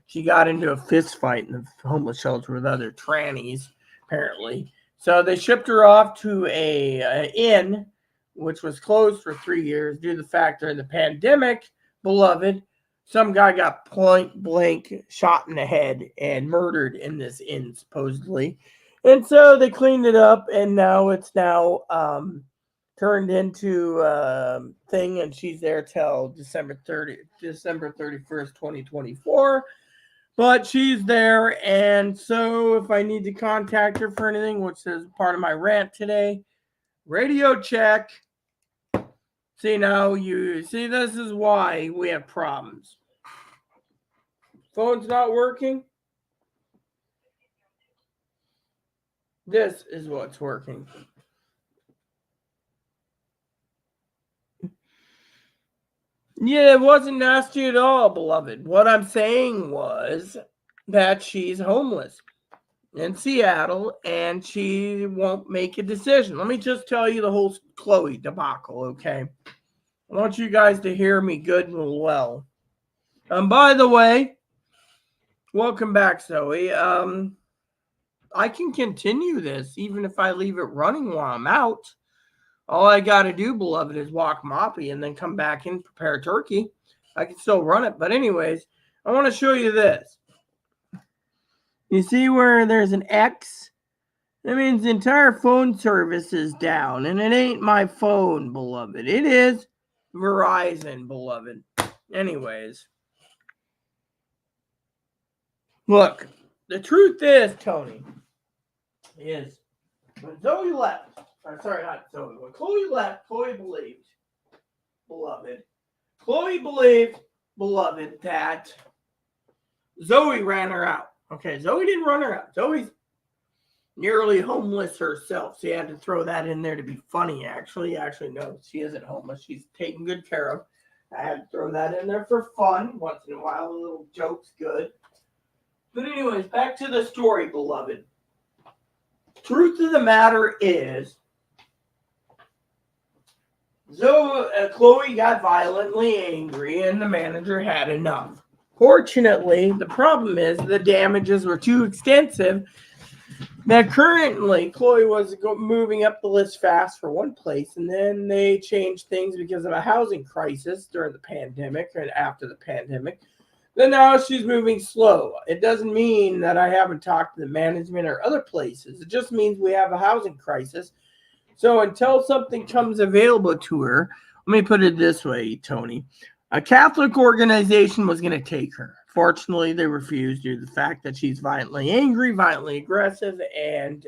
she got into a fist fight in the homeless shelter with other trannies, apparently. So they shipped her off to a inn, which was closed for 3 years due to the fact during the pandemic, beloved, some guy got point blank shot in the head and murdered in this inn, supposedly. And so they cleaned it up, and now it's turned into a thing, and she's there till December 31st, 2024. But she's there, and so if I need to contact her for anything, which is part of my rant today, radio check. See, now this is why we have problems. Phone's not working. This is what's working. Yeah, it wasn't nasty at all, beloved. What I'm saying was that she's homeless in Seattle and she won't make a decision. Let me just tell you the whole Chloe debacle, okay? I want you guys to hear me good and well. By the way, welcome back, Zoe. I can continue this even if I leave it running while I'm out. All I got to do, beloved, is walk Moppy and then come back and prepare turkey. I can still run it. But anyways, I want to show you this. You see where there's an X? That means the entire phone service is down. And it ain't my phone, beloved. It is Verizon, beloved. Anyways. Look, the truth is, Tony, is when Zoe left, or sorry, not Zoe, when Chloe left, Chloe believed, beloved, that Zoe ran her out. Okay, Zoe didn't run her out. Zoe's nearly homeless herself. So you had to throw that in there to be funny, actually. Actually, no, she isn't homeless. She's taken good care of. I had to throw that in there for fun. Once in a while, a little joke's good. But anyways, back to the story, beloved. Truth of the matter is, Chloe got violently angry and the manager had enough. Fortunately, the problem is the damages were too extensive that currently Chloe was moving up the list fast for one place, and then they changed things because of a housing crisis during the pandemic and after the pandemic. Then now she's moving slow. It doesn't mean that I haven't talked to the management or other places. It just means we have a housing crisis. So until something comes available to her, let me put it this way, Tony. A Catholic organization was going to take her. Fortunately, they refused due to the fact that she's violently angry, violently aggressive, and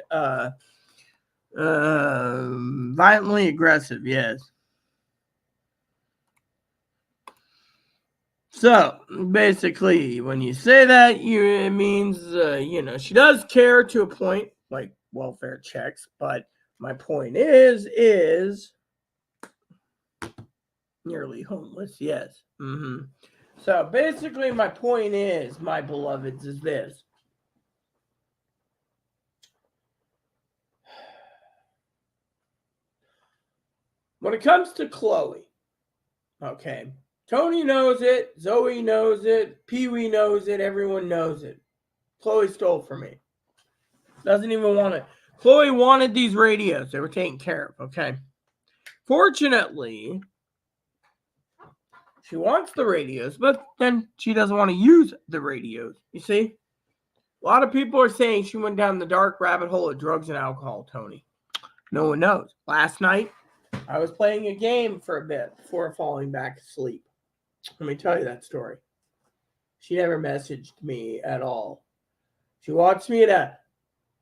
violently aggressive, yes. So basically, when you say that, it means, she does care to a point, like welfare checks, but my point is nearly homeless, yes. So basically, my point is, my beloveds, is this. When it comes to Chloe, okay, Tony knows it, Zoe knows it, Pee-wee knows it, everyone knows it. Chloe stole from me. Doesn't even want it. Chloe wanted these radios. They were taken care of, okay? Fortunately, she wants the radios, but then she doesn't want to use the radios. You see? A lot of people are saying she went down the dark rabbit hole of drugs and alcohol, Tony. No one knows. Last night, I was playing a game for a bit before falling back asleep. Let me tell you that story. She never messaged me at all. She wants me to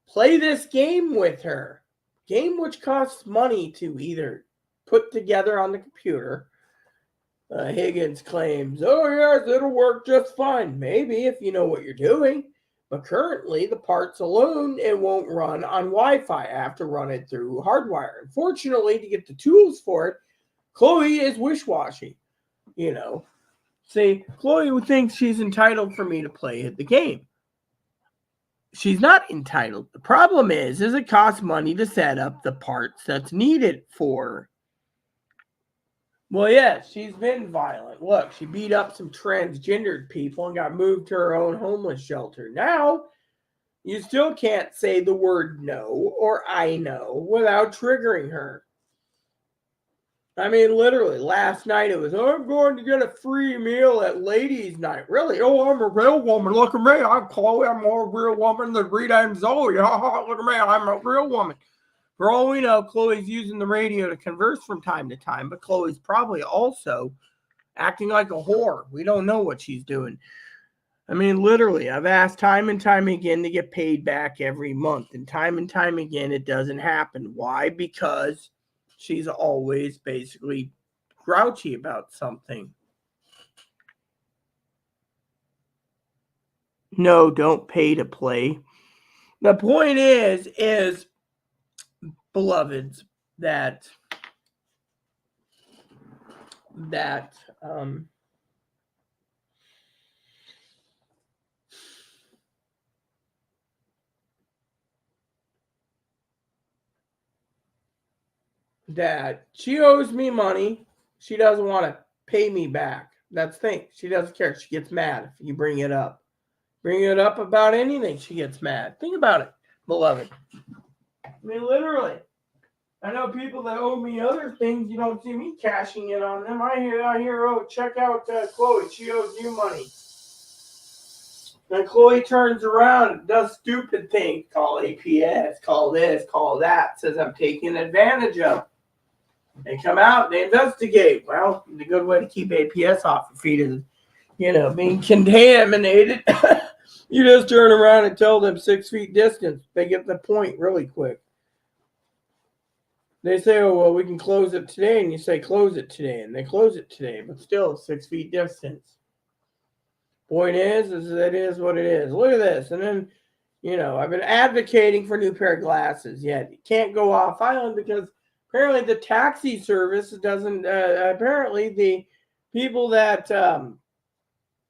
play this game with her. Game which costs money to either put together on the computer. Higgins claims, oh yes, it'll work just fine. Maybe if you know what you're doing. But currently, the parts alone, it won't run on Wi-Fi. I have to run it through hardwire. Unfortunately, to get the tools for it, Chloe is wish-washy. See, Chloe thinks she's entitled for me to play the game. She's not entitled. The problem is it costs money to set up the parts that's needed for. Well, yes, she's been violent. Look, she beat up some transgendered people and got moved to her own homeless shelter. Now, you still can't say the word no or I know without triggering her. I mean, literally, last night it was, I'm going to get a free meal at ladies' night. Really? Oh, I'm a real woman. Look at me. I'm Chloe. I'm more real woman than Rita and Zoe. Look at me. I'm a real woman. For all we know, Chloe's using the radio to converse from time to time, but Chloe's probably also acting like a whore. We don't know what she's doing. I mean, literally, I've asked time and time again to get paid back every month, and time again, it doesn't happen. Why? Because she's always basically grouchy about something. No, don't pay to play. The point is, beloveds, that she owes me money. She doesn't want to pay me back. That's the thing. She doesn't care. She gets mad if you bring it up. Bring it up about anything, she gets mad. Think about it, beloved. I mean, literally. I know people that owe me other things. You don't see me cashing in on them. I hear, oh, check out Chloe. She owes you money. Then Chloe turns around and does stupid things. Call APS, call this, call that. Says I'm taking advantage of. They come out, they investigate. Well, the good way to keep APS off your feet is, being contaminated. You just turn around and tell them 6 feet distance. They get the point really quick. They say, oh, well, we can close it today. And you say, close it today. And they close it today. But still, 6 feet distance. Point is it is what it is. Look at this. And then, I've been advocating for a new pair of glasses. Yet you can't go off island because apparently the taxi service doesn't, apparently the people that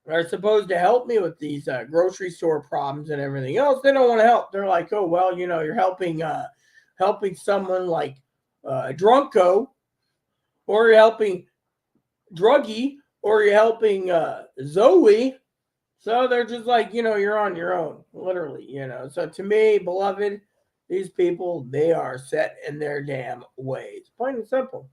are supposed to help me with these grocery store problems and everything else. They don't want to help. They're like, oh well, you're helping someone like Drunko, or you're helping Druggy, or you're helping Zoe. So they're just like, you're on your own, literally. So to me, beloved, these people, they are set in their damn ways. Plain and simple.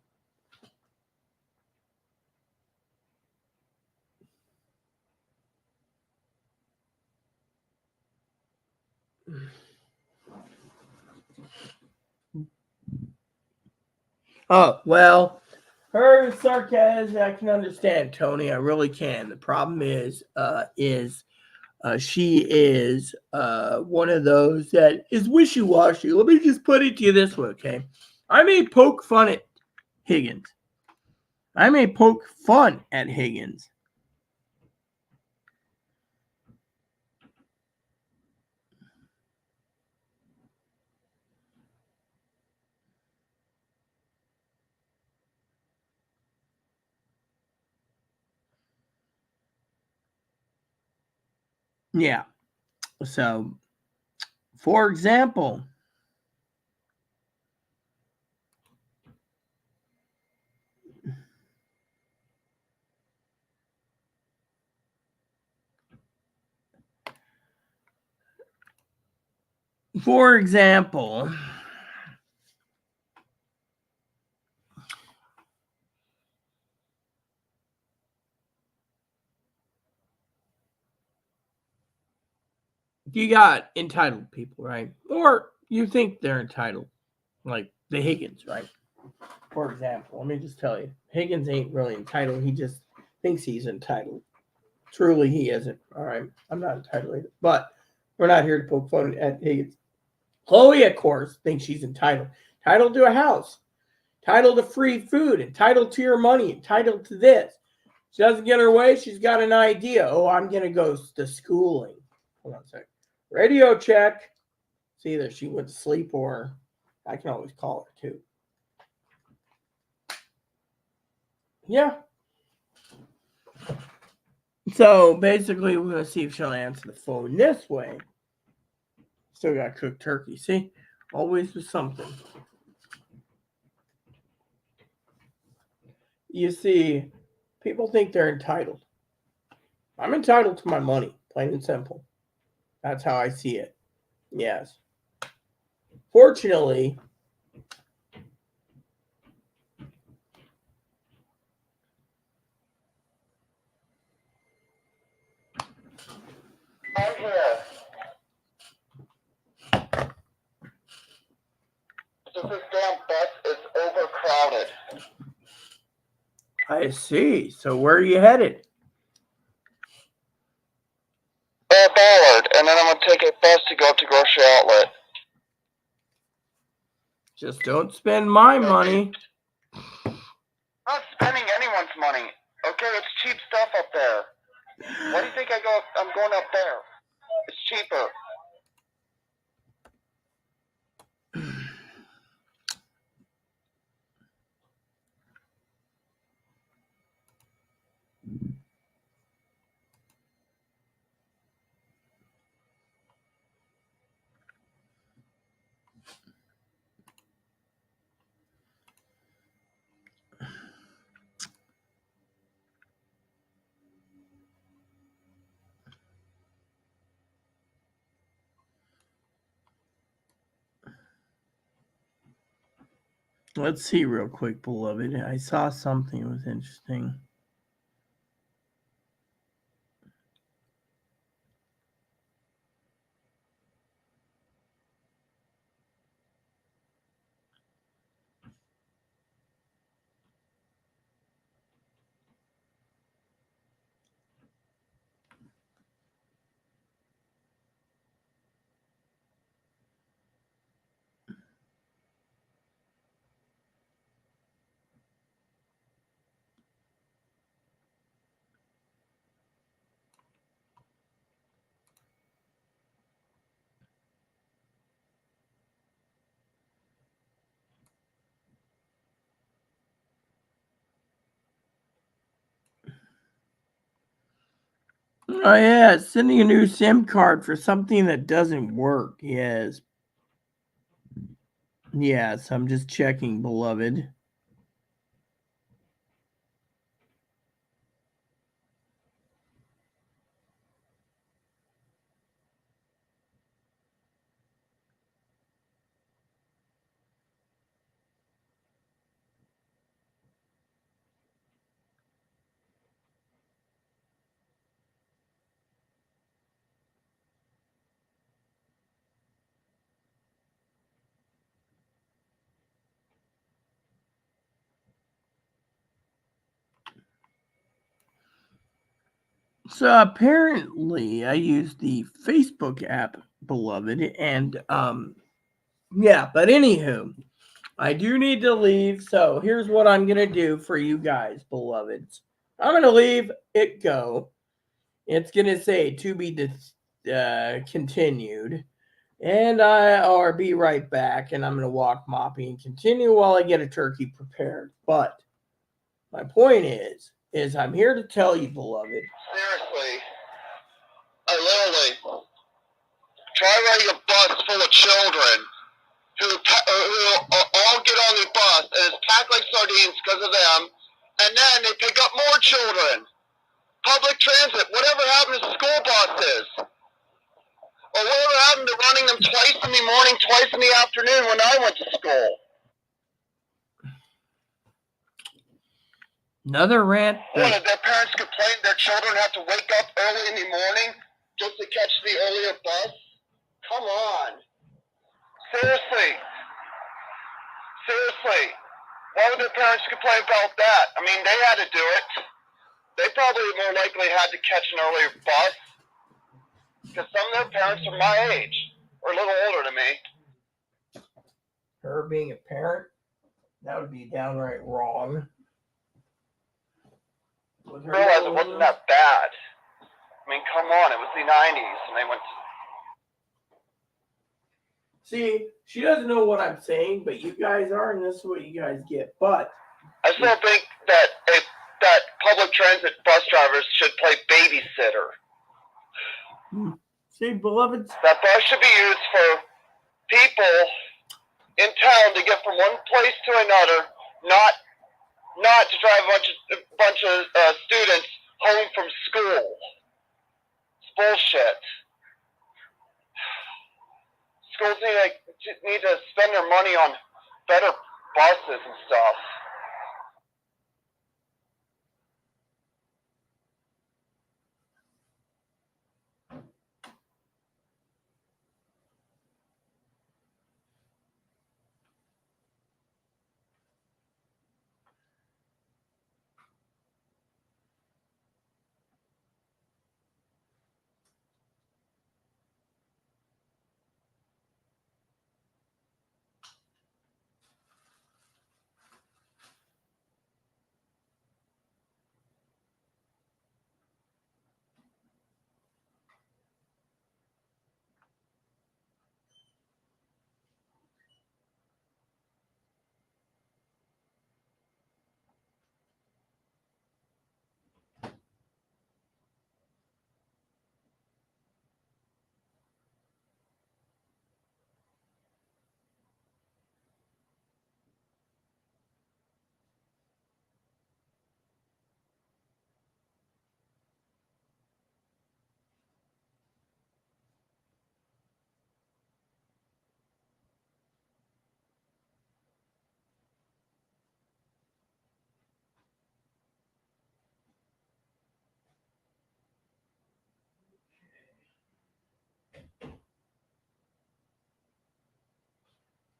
Oh, well, her sarcasm, I can understand, Tony. I really can. The problem is she is one of those that is wishy washy. Let me just put it to you this way, okay? I may poke fun at Higgins. I may poke fun at Higgins. Yeah. So, for example, for example, you got entitled people, right? Or you think they're entitled, like the Higgins, right? For example, let me just tell you, Higgins ain't really entitled. He just thinks he's entitled. Truly, he isn't. All right, I'm not entitled, but we're not here to poke fun at Higgins. Chloe, of course, thinks she's entitled. Entitled to a house, entitled to free food, entitled to your money, entitled to this. She doesn't get her way. She's got an idea. Oh, I'm gonna go to schooling. Hold on a second. Radio check. See either she went to sleep or I can always call her too. Yeah. So basically, we're gonna see if she'll answer the phone this way. Still got cooked turkey. See, always with something. You see, people think they're entitled. I'm entitled to my money, plain and simple. That's how I see it. Yes. Fortunately, I'm here. This damn bus is overcrowded. I see. So where are you headed? Ballard, and then I'm gonna take a bus to go up to grocery outlet. Just don't spend my money. I'm not spending anyone's money. Okay, it's cheap stuff up there. Why do you think I'm going up there? It's cheaper. Let's see real quick, beloved. I saw something that was interesting. Oh yeah, sending a new SIM card for something that doesn't work. Yes. Yes, I'm just checking, beloved. So apparently I use the Facebook app, beloved, and yeah, but anywho, I do need to leave, so here's what I'm gonna do for you guys, beloveds. I'm gonna leave it go. It's gonna say to be continued, and I'll be right back. And I'm gonna walk Moppy and continue while I get a turkey prepared. But my point is I'm here to tell you, beloved. Seriously, I literally try riding a bus full of children who all get on the bus and it's packed like sardines because of them, and then they pick up more children. Public transit, whatever happened to school buses? Or whatever happened to running them twice in the morning, twice in the afternoon when I went to school? Another rant. What, did their parents complain their children have to wake up early in the morning just to catch the earlier bus? Come on. Seriously. Seriously. Why would their parents complain about that? I mean, they had to do it. They probably more likely had to catch an earlier bus because some of their parents are my age or a little older than me. Her being a parent, that would be downright wrong. I realized it wasn't that bad. I mean, come on, it was the 90s and they went to... See, she doesn't know what I'm saying, but you guys are, and this is what you guys get. But I still think that that public transit bus drivers should play babysitter. See, beloved, that bus should be used for people in town to get from one place to another, not to drive a bunch of students home from school. It's bullshit. Schools need to spend their money on better buses and stuff.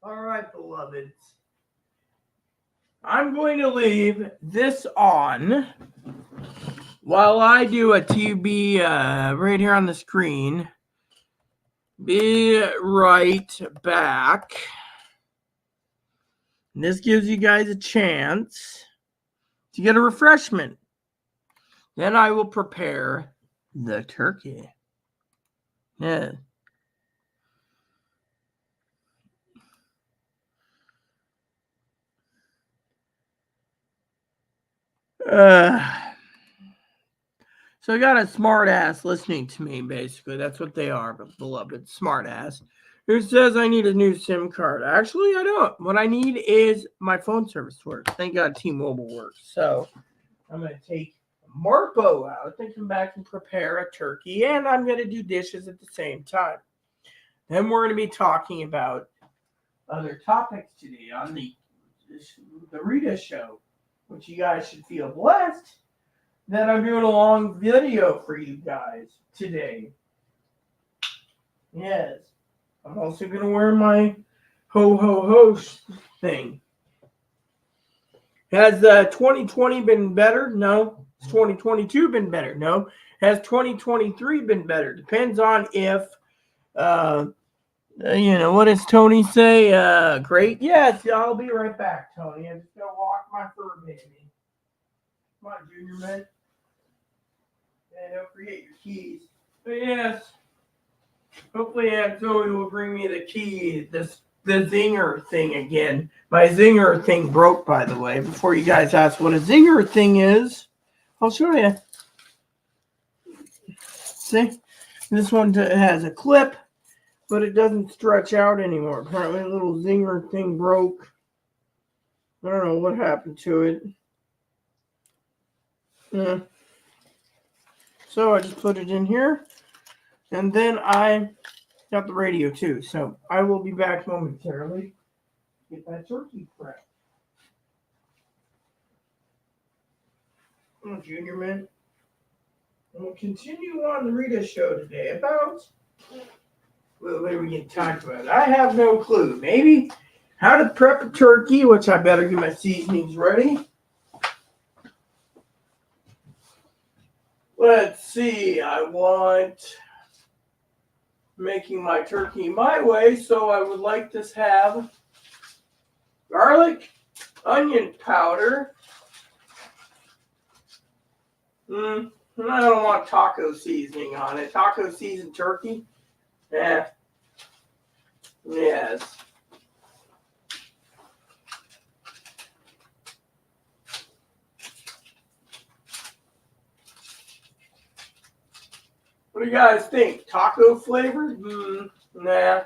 all right, beloveds. I'm going to leave this on while I do a TB right here on the screen. Be right back. And this gives you guys a chance to get a refreshment. Then I will prepare the turkey. Yeah. So I got a smart ass listening to me, basically. That's what they are, but beloved smart ass. Who says I need a new SIM card? Actually, I don't. What I need is my phone service to work. Thank God T-Mobile works. So I'm going to take Marpo out and come back and prepare a turkey, and I'm going to do dishes at the same time. Then we're going to be talking about other topics today on the Rita Show, which you guys should feel blessed that I'm doing a long video for you guys today. Yes. I'm also going to wear my ho thing. Has 2020 been better? No. Has 2022 been better? No. Has 2023 been better? Depends on if, what does Tony say? Great. Yes, I'll be right back, Tony. I'm just going to walk my fur baby. Come on, Junior man. And don't forget your keys. But yes, hopefully Aunt Zoe will bring me the key, the zinger thing again. My zinger thing broke, by the way. Before you guys ask what a zinger thing is, I'll show you. See? This one has a clip, but it doesn't stretch out anymore. Apparently a little zinger thing broke. I don't know what happened to it. Yeah. So I just put it in here. And then I got the radio too. So I will be back momentarily. Get that turkey prepped. Oh, Junior man. And we'll continue on the Rita Show today about what are we going to talk about? I have no clue. Maybe how to prep a turkey, which I better get my seasonings ready. Let's see. I want making my turkey my way, so I would like to have garlic, onion powder. I don't want taco seasoning on it. Taco seasoned turkey? Yes. What do you guys think? Taco flavored? Nah.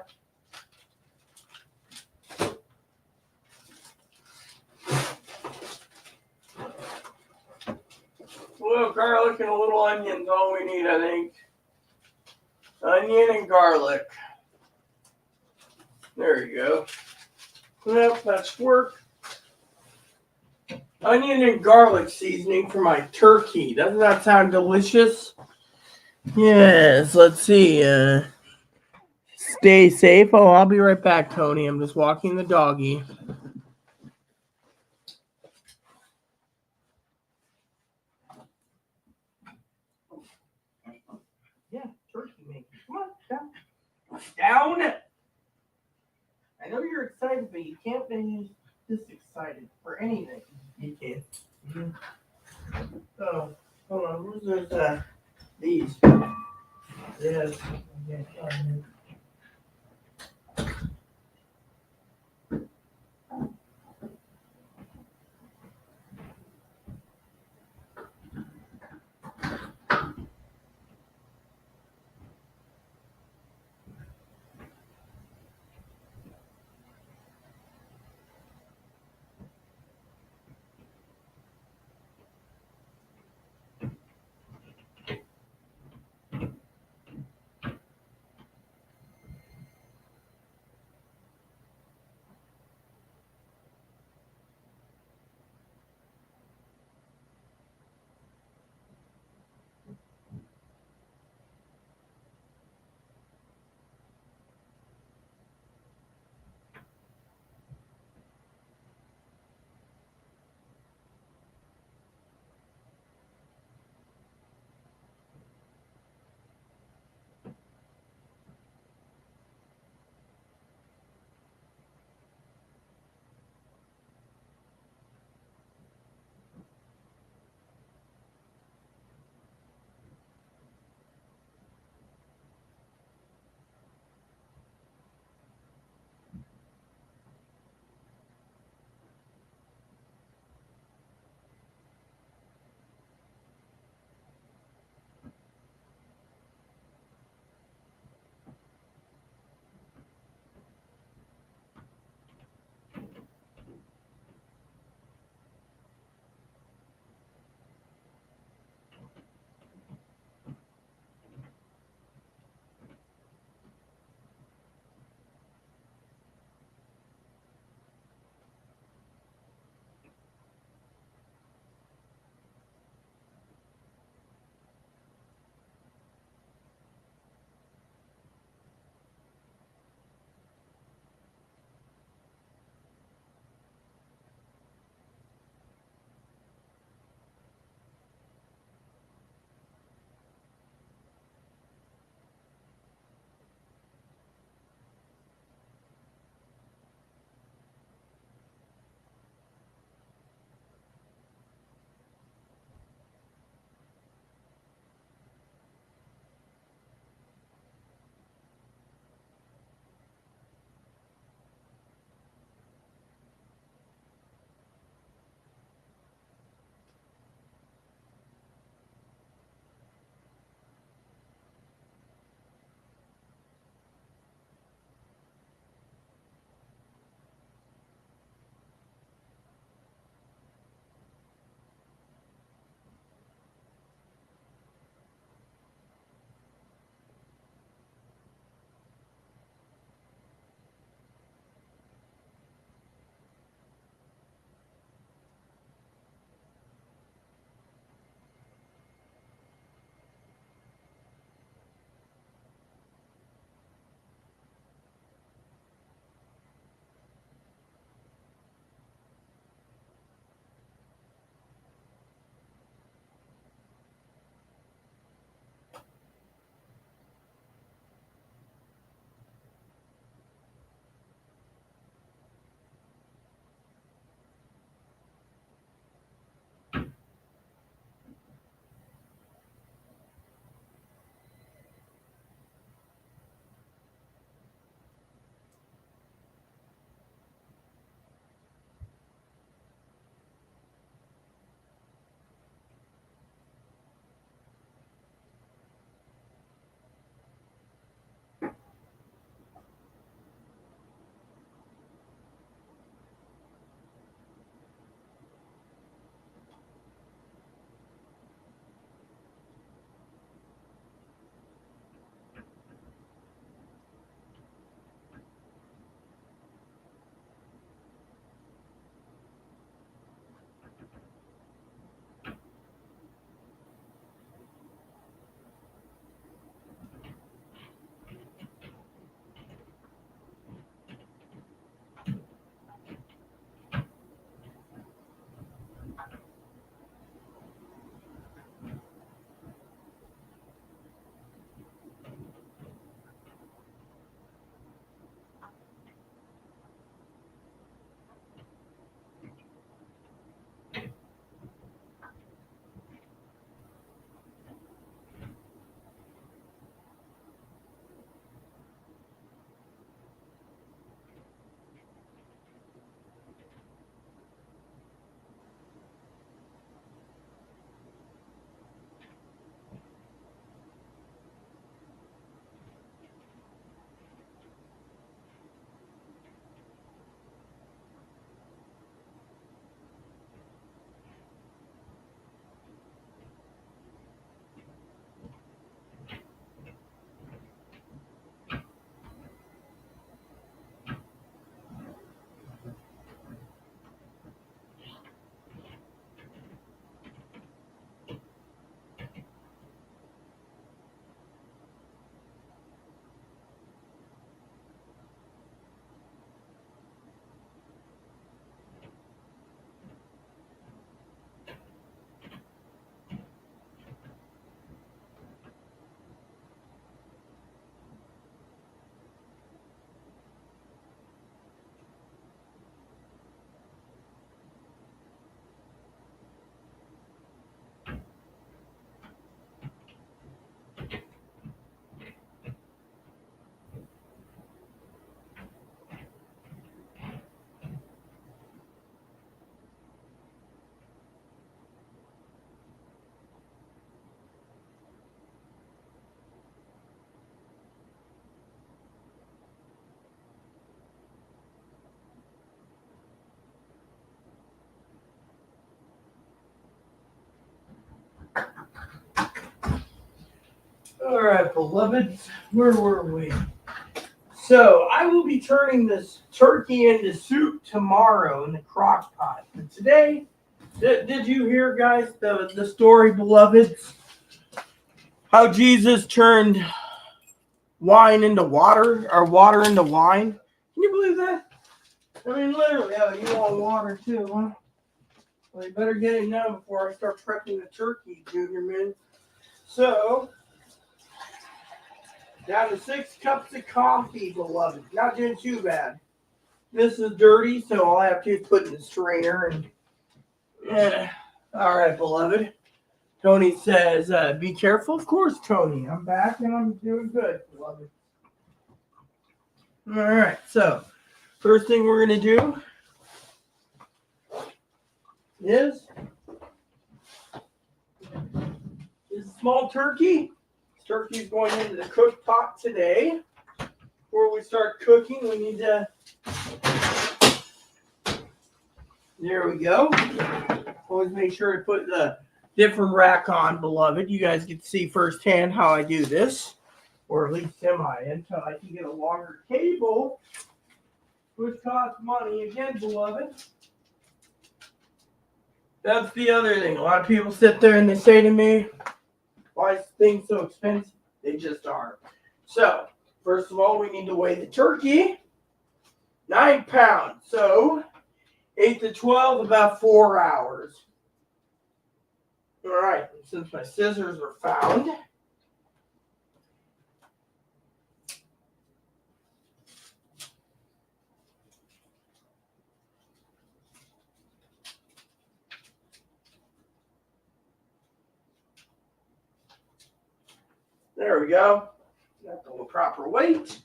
A little garlic and a little onion is all we need, I think. Onion and garlic. There you go. Yep, that's work. Onion and garlic seasoning for my turkey. Doesn't that sound delicious? Yes, let's see. Stay safe. Oh, I'll be right back, Tony. I'm just walking the doggy. Yeah, turkey making. Come on, down. Down. I know you're excited, but you can't be this excited for anything. You can't. So, hold on. Where's those, these? Yes. Okay. All right, beloveds, where were we? So I will be turning this turkey into soup tomorrow in the crock pot. But today, did you hear, guys, the story, beloveds? How Jesus turned wine into water, or water into wine? Can you believe that? I mean, literally, oh, you want water too, huh? Well, you better get it now before I start prepping the turkey, Junior Man. So, down to 6 cups of coffee, beloved. Not doing too bad. This is dirty, so all I have to do is put it in the strainer. And yeah. All right, beloved. Tony says, be careful. Of course, Tony. I'm back and I'm doing good, beloved. All right, so first thing we're going to do is this small turkey. This turkey is going into the cook pot today. Before we start cooking, we need to... There we go. Always make sure to put the different rack on, beloved. You guys get to see firsthand how I do this, or at least semi, until I can get a longer cable, which costs money again, beloved. That's the other thing. A lot of people sit there and they say to me, why is things so expensive? They just are. So, first of all, we need to weigh the turkey. 9 pounds. So, 8 to 12, about 4 hours. All right, since my scissors are found, there we go. Got the proper weight.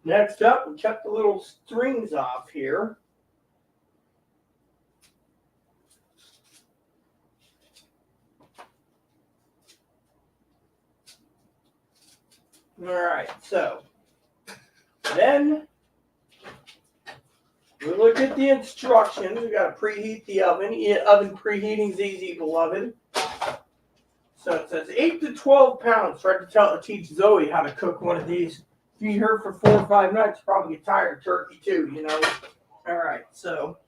Next up, we cut the little strings off here. All right, so then we look at the instructions. We got to preheat the oven. Oven preheating is easy, beloved. So it says 8 to 12 pounds. Tried to teach Zoe how to cook one of these. Feed her for 4 or 5 nights, probably get tired of turkey too, you know. All right, so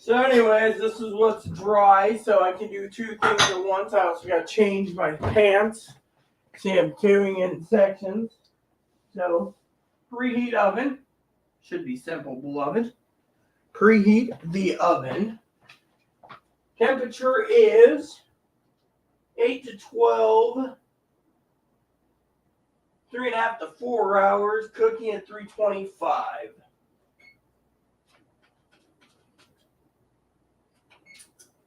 anyways, this is what's dry, so I can do 2 things at once. I also got to change my pants. See, I'm doing it in sections. So, preheat oven. Should be simple, beloved. Preheat the oven. Temperature is 8 to 12. 3.5 to 4 hours. Cooking at 325.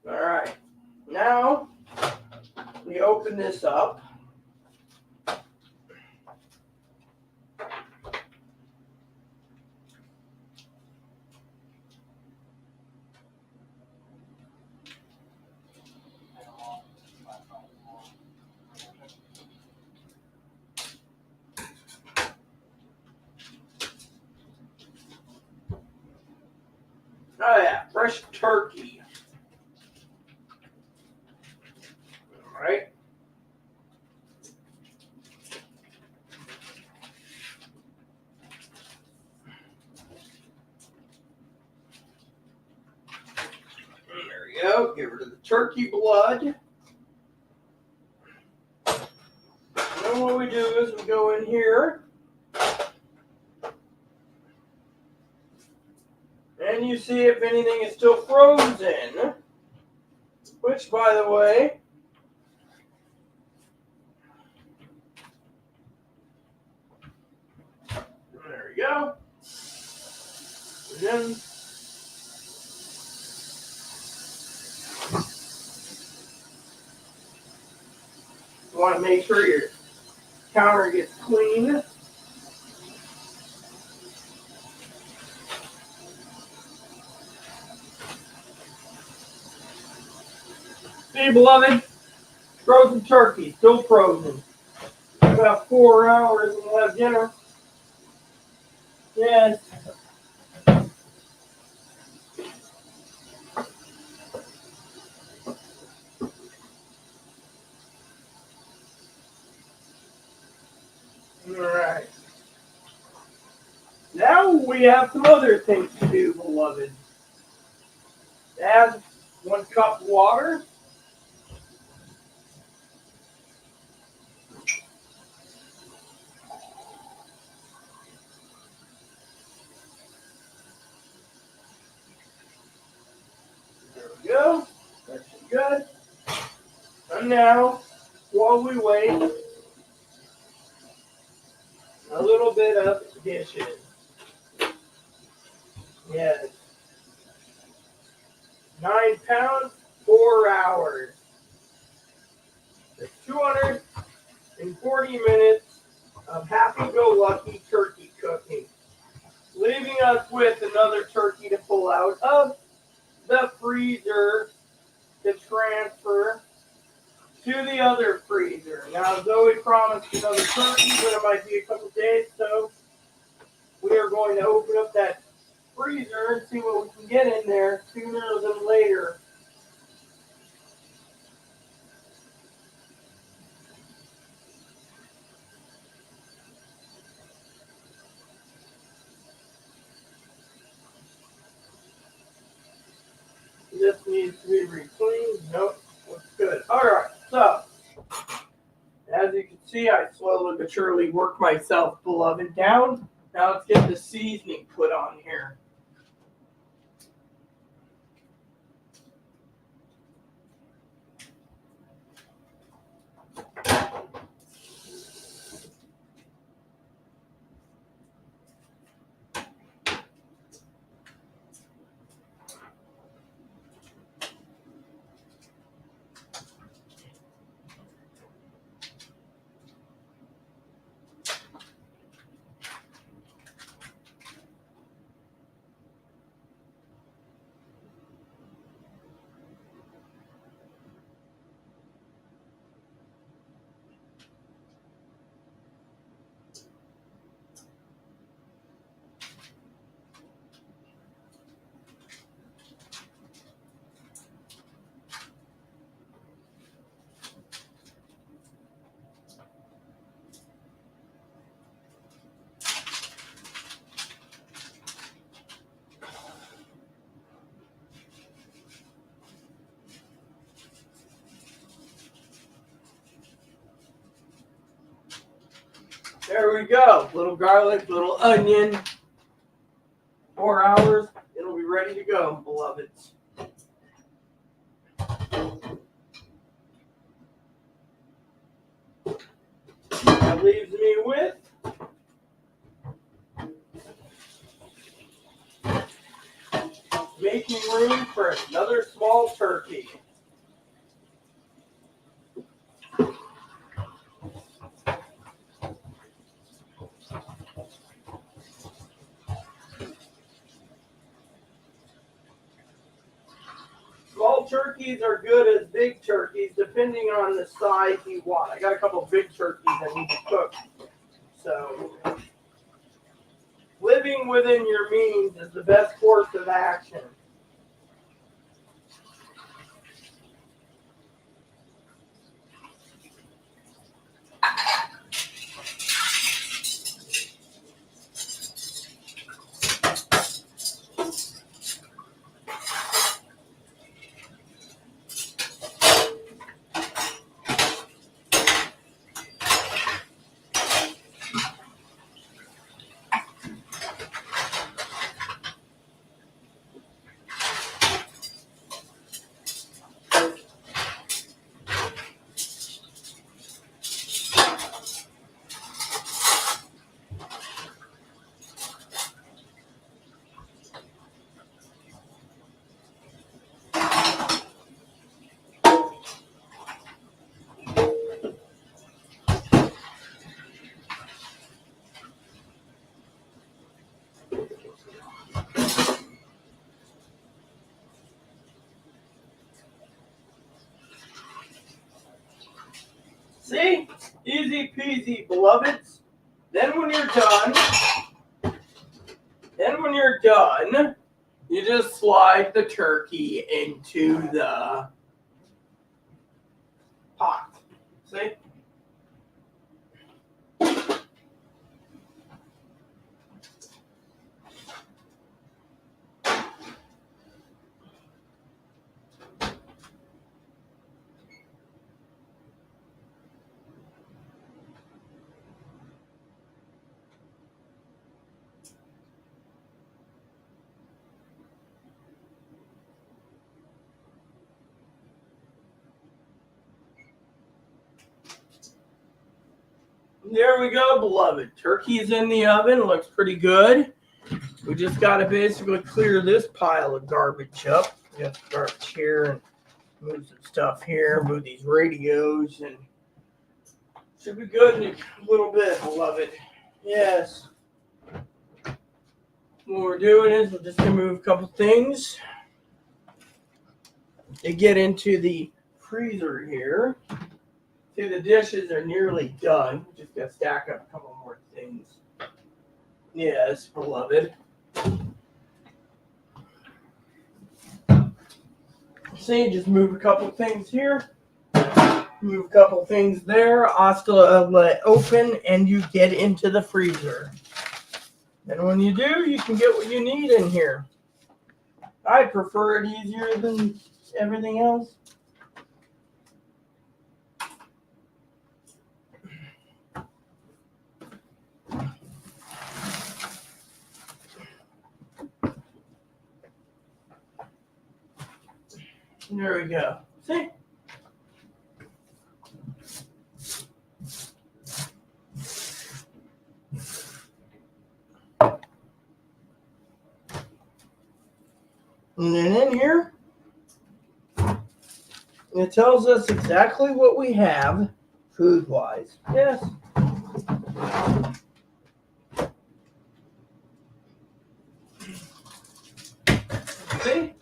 All right. Now, we open this up. Oh yeah, fresh turkey. All right. There we go. Get rid of the turkey blood. And then what we do is we go in here. And you see if anything is still frozen. Which, by the way, there we go. And then you want to make sure your counter gets clean. See, beloved, frozen turkey, still frozen. About 4 hours and we'll have dinner. Yes. Alright. Now we have some other things to do, beloved. Add 1 cup of water. There we go. That's good. And now, while we wait, a little bit of dishes. Yes. 9 pounds, 4 hours. That's 240 minutes of happy-go-lucky turkey cooking, leaving us with another turkey to pull out of the freezer to transfer to the other freezer. Now, Zoe promised another turkey, but it might be a couple days, so we are going to open up that freezer and see what we can get in there sooner than later. This needs to be re-cleaned. Nope, looks good. Alright, so as you can see, I slowly but surely work myself, beloved, down. Now let's get the seasoning put on here. There we go. Little garlic, little onion. 4 hours. It'll be ready to go, beloveds. That leaves me with making room for another small turkey. Small turkeys are good as big turkeys, depending on the size you want. I got a couple of big turkeys I need to cook. So, living within your means is the best course of action. See? Easy peasy, beloveds. Then when you're done, you just slide the turkey into the pot. See? There we go, beloved. Turkey's in the oven. Looks pretty good. We just got to basically clear this pile of garbage up. We got the garbage here and move some stuff here. Move these radios and should be good in a little bit, beloved. Yes. What we're doing is we're just going to move a couple things to get into the freezer here. See, the dishes are nearly done. Just got to stack up a couple more things. Yes, beloved. See, just move a couple things here. Move a couple things there. Hasta let open, and you get into the freezer. And when you do, you can get what you need in here. I prefer it easier than everything else. There we go. See? And then in here, it tells us exactly what we have food-wise. Yes. See?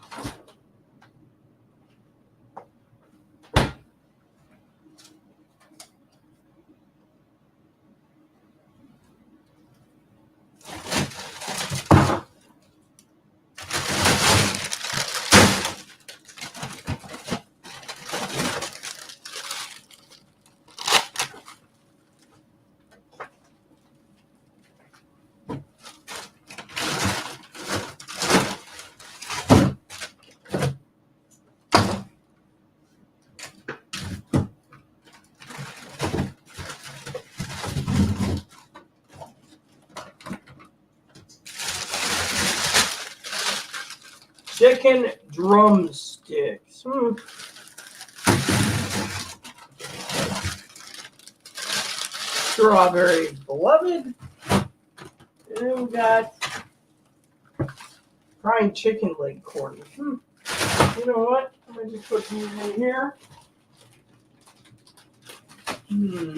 Chicken drumsticks. Strawberry beloved. And then we got frying chicken leg corners. You know what? I'm going to just put these in here. There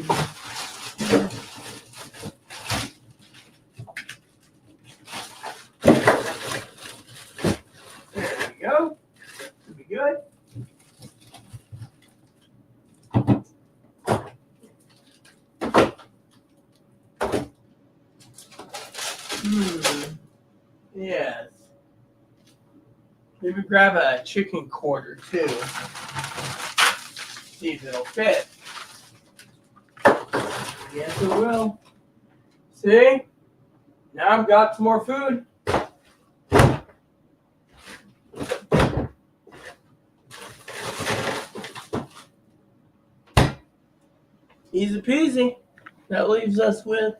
we go. Should be good. Yes. Maybe grab a chicken quarter too. See if it'll fit. Yes, it will. See? Now I've got some more food. Easy peasy. That leaves us with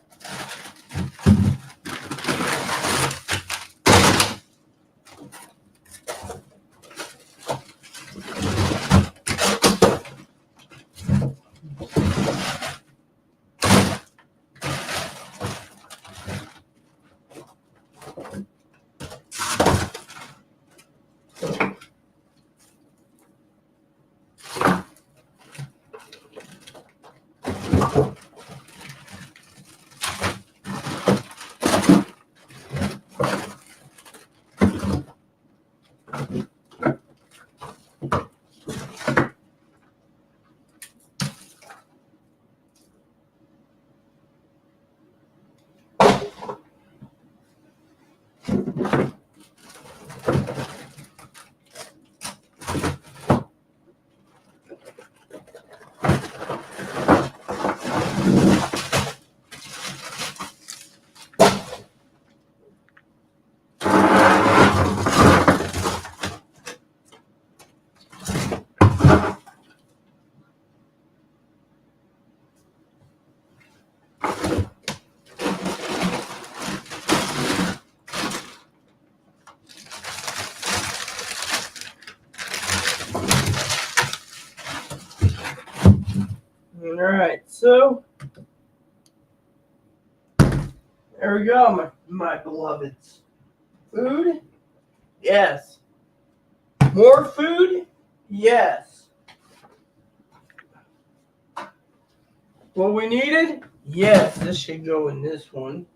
all right, so There we go, my beloveds. Food? Yes. More food? Yes. What we needed? Yes. This should go in this one.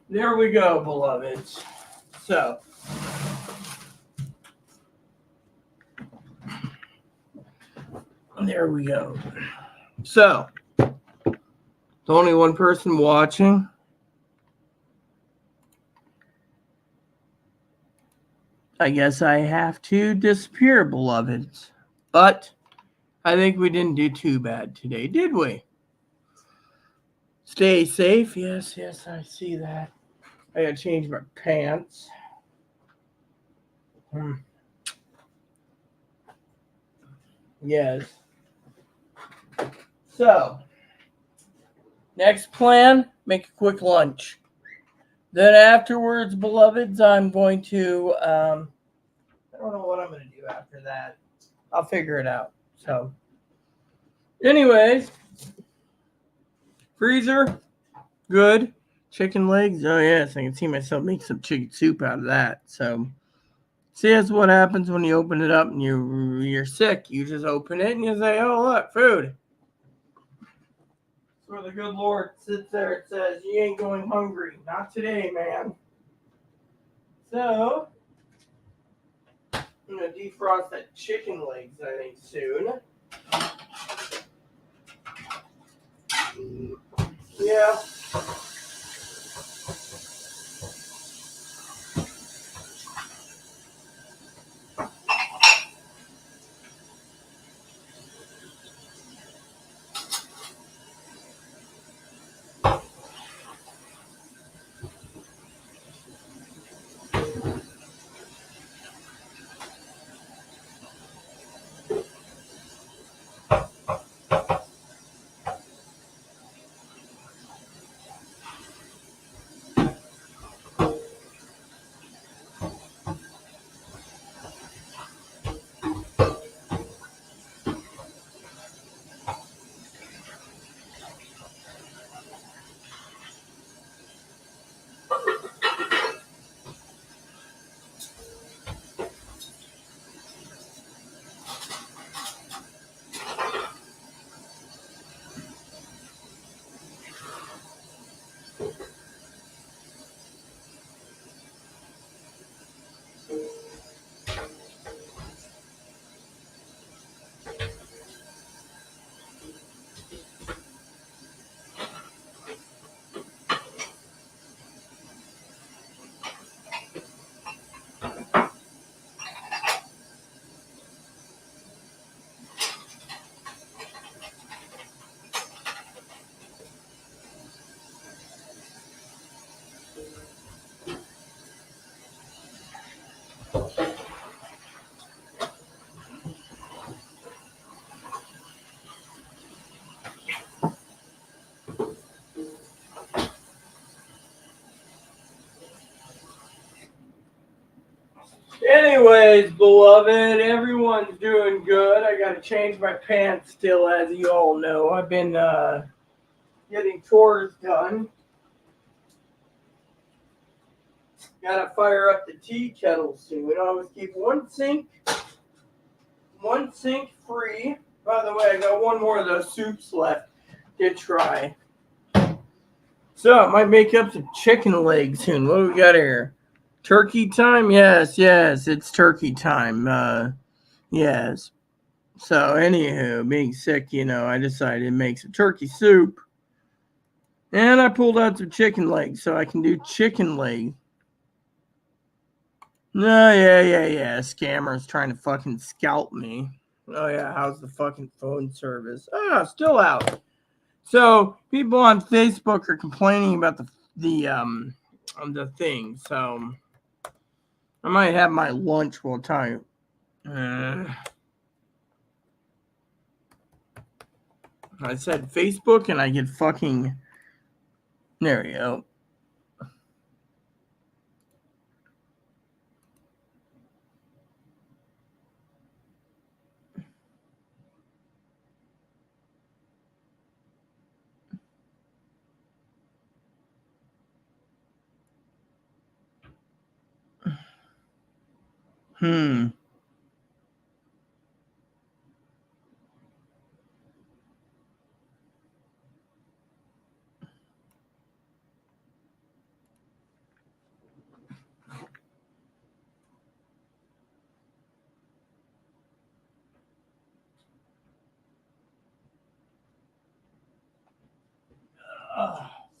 There we go, beloveds. So, there we go. So, there's only one person watching. I guess I have to disappear, beloveds. But I think we didn't do too bad today, did we? Stay safe. Yes, I see that. I gotta change my pants. Yes. So, next plan, make a quick lunch. Then afterwards, beloveds, I'm going to, I don't know what I'm going to do after that. I'll figure it out. So, anyways, freezer, good. Chicken legs, oh yes, I can see myself make some chicken soup out of that. So, see, that's what happens when you open it up and you're sick. You just open it and you say, oh, look, food. Where the good Lord sits there and says, you ain't going hungry. Not today, man. So, I'm going to defrost that chicken legs, I think, soon. Yeah. Anyways, beloved, everyone's doing good. I got to change my pants still, as you all know. I've been getting chores done. Got to fire up the tea kettle soon. I always keep one sink free. By the way, I got one more of those soups left to try. So, I might make up some chicken legs soon. What do we got here? Turkey time? Yes, it's turkey time. Yes. So, anywho, being sick, I decided to make some turkey soup. And I pulled out some chicken legs so I can do chicken leg. Oh, yeah. Scammers trying to fucking scalp me. Oh, yeah, how's the fucking phone service? Oh, still out. So, people on Facebook are complaining about the thing. So, I might have my lunch while time. I said Facebook and I get fucking. There we go.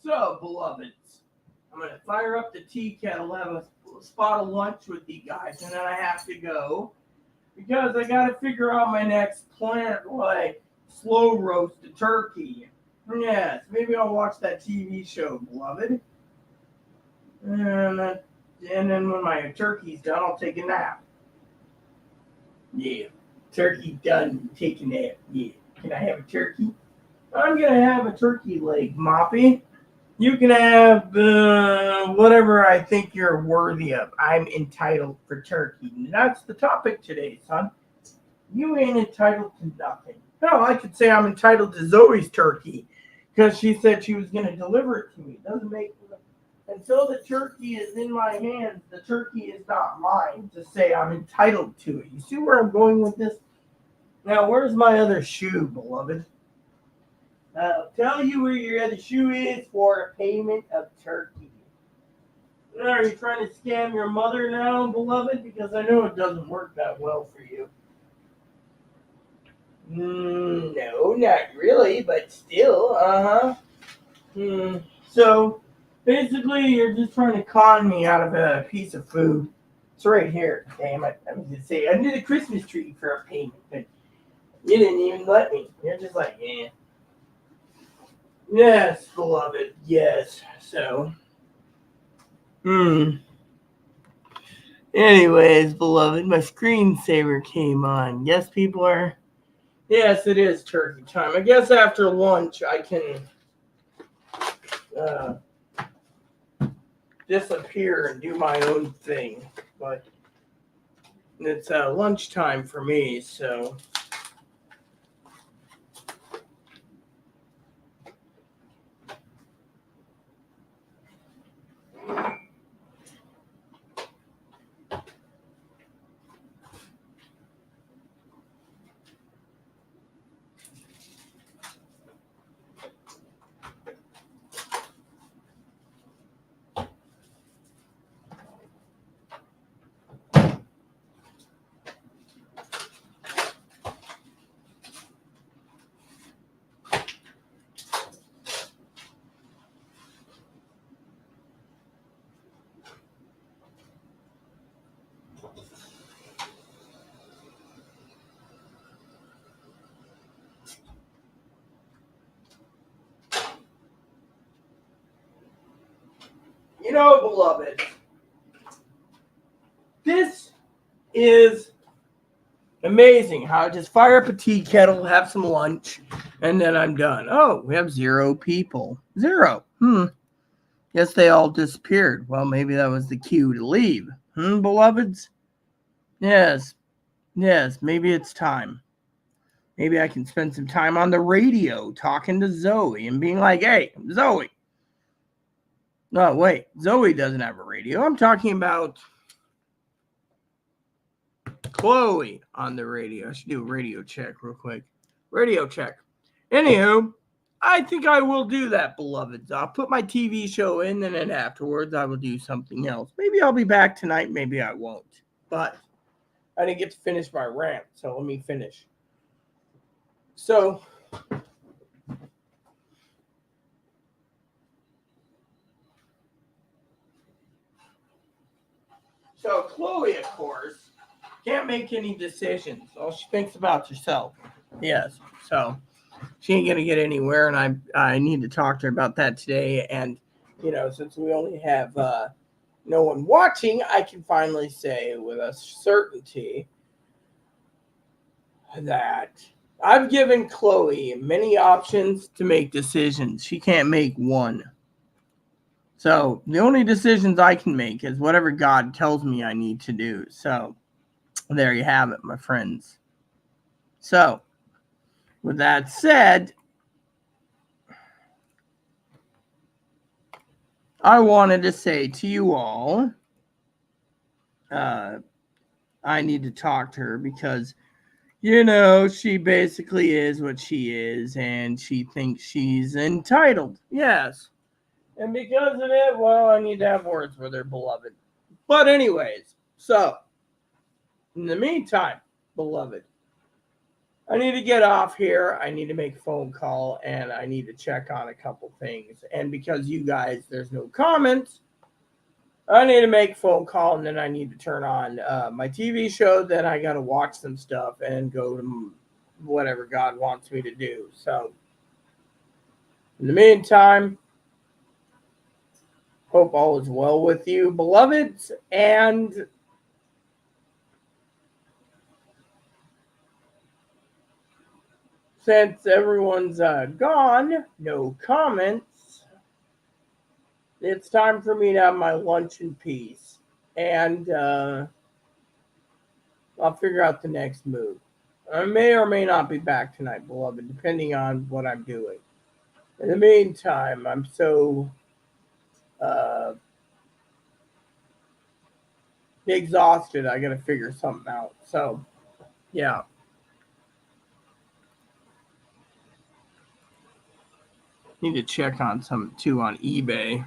So, beloveds, I'm going to fire up the tea kettle, have a spot of lunch with you guys, and then I have to go because I got to figure out my next plan, like slow roast a turkey. Yes, maybe I'll watch that TV show, beloved. And then when my turkey's done, I'll take a nap. Yeah, turkey done, take a nap. Yeah, can I have a turkey? I'm going to have a turkey leg, Moppy. You can have whatever I think you're worthy of. I'm entitled for turkey. And that's the topic today, son. You ain't entitled to nothing. Hell, I could say I'm entitled to Zoe's turkey because she said she was going to deliver it to me. It doesn't make until the turkey is in my hands, the turkey is not mine to say I'm entitled to it. You see where I'm going with this? Now, where's my other shoe, beloved? I'll tell you where your other shoe is for a payment of turkey. Are you trying to scam your mother now, beloved? Because I know it doesn't work that well for you. No, not really, but still, So, basically, you're just trying to con me out of a piece of food. It's right here. Damn it. I was going to say, under the Christmas tree for a payment, but you didn't even let me. You're just like, yeah. Yes, beloved, yes. So, anyways, beloved, my screensaver came on. Yes, people are. Yes, it is turkey time. I guess after lunch I can disappear and do my own thing. But it's lunchtime for me, so. You know, beloved, this is amazing how I just fire up a tea kettle, have some lunch, and then I'm done. Oh, we have 0 people. 0. Guess they all disappeared. Well, maybe that was the cue to leave. Beloveds? Yes. Yes, maybe it's time. Maybe I can spend some time on the radio talking to Zoe and being like, hey, Zoe. No, wait. Zoe doesn't have a radio. I'm talking about Chloe on the radio. I should do a radio check real quick. Radio check. Anywho, I think I will do that, beloveds. I'll put my TV show in, and then afterwards I will do something else. Maybe I'll be back tonight. Maybe I won't. But I didn't get to finish my rant, so let me finish. So Chloe, of course, can't make any decisions. All she thinks about herself. Yes. So she ain't gonna get anywhere, and I need to talk to her about that today. And since we only have no one watching, I can finally say with a certainty that I've given Chloe many options to make decisions. She can't make one. So the only decisions I can make is whatever God tells me I need to do. So there you have it, my friends. So with that said, I wanted to say to you all, I need to talk to her because, you know, she basically is what she is and she thinks she's entitled. Yes. And because of it, well, I need to have words with her, beloved. But, anyways, so, in the meantime, beloved, I need to get off here. I need to make a phone call and I need to check on a couple things. And because you guys, there's no comments, I need to make a phone call and then I need to turn on my TV show. Then I got to watch some stuff and go to whatever God wants me to do. So, in the meantime, hope all is well with you, beloveds. And since everyone's gone, no comments, it's time for me to have my lunch in peace. And I'll figure out the next move. I may or may not be back tonight, beloved, depending on what I'm doing. In the meantime, I'm so exhausted. I got to figure something out. So, yeah. Need to check on some too on eBay.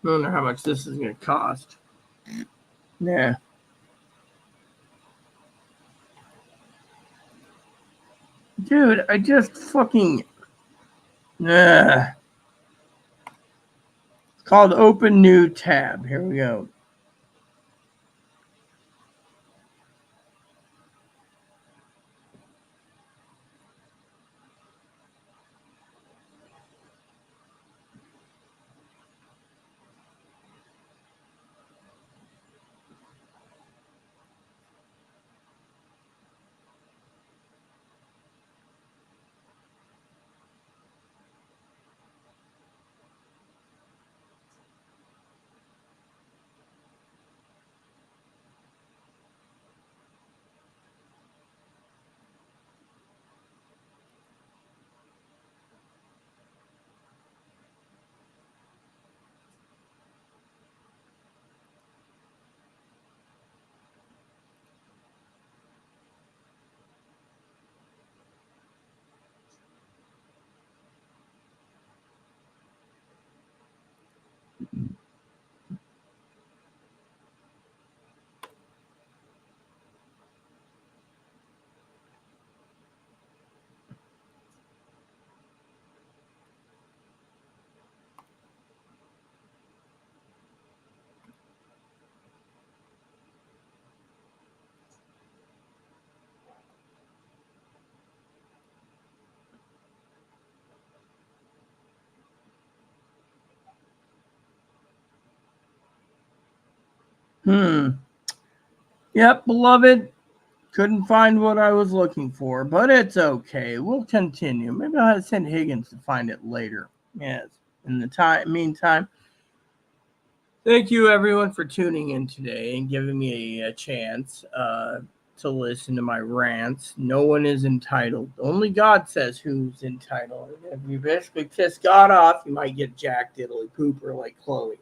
I wonder how much this is going to cost. Yeah. Dude, I just fucking... It's called Open New Tab. Here we go. Yep, beloved. Couldn't find what I was looking for, but it's okay. We'll continue. Maybe I'll have to send Higgins to find it later. Yes. In the meantime, thank you everyone for tuning in today and giving me a chance to listen to my rants. No one is entitled. Only God says who's entitled. If you basically piss God off, you might get Jack Diddley Pooper like Chloe.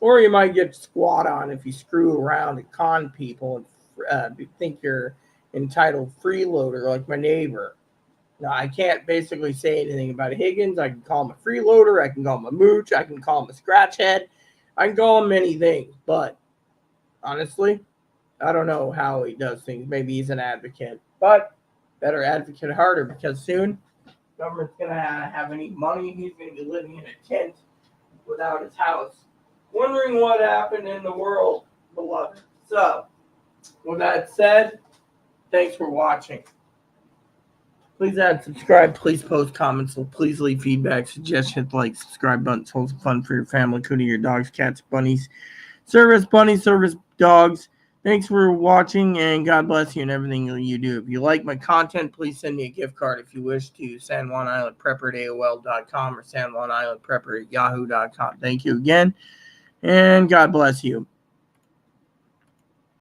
Or you might get squat on if you screw around and con people and think you're entitled freeloader like my neighbor. Now, I can't basically say anything about Higgins. I can call him a freeloader. I can call him a mooch. I can call him a scratch head. I can call him many things. But honestly, I don't know how he does things. Maybe he's an advocate. But better advocate harder because soon government's going to have any money. He's going to be living in a tent without his house. Wondering what happened in the world, beloved. So, with that said, thanks for watching. Please add and subscribe. Please post comments. Please leave feedback, suggestions, like, subscribe buttons. Hold some fun for your family, including your dogs, cats, bunnies, service dogs. Thanks for watching, and God bless you and everything you do. If you like my content, please send me a gift card if you wish to San Juan Island Prepper at AOL.com or San Juan Island Prepper at Yahoo.com. Thank you again. And God bless you.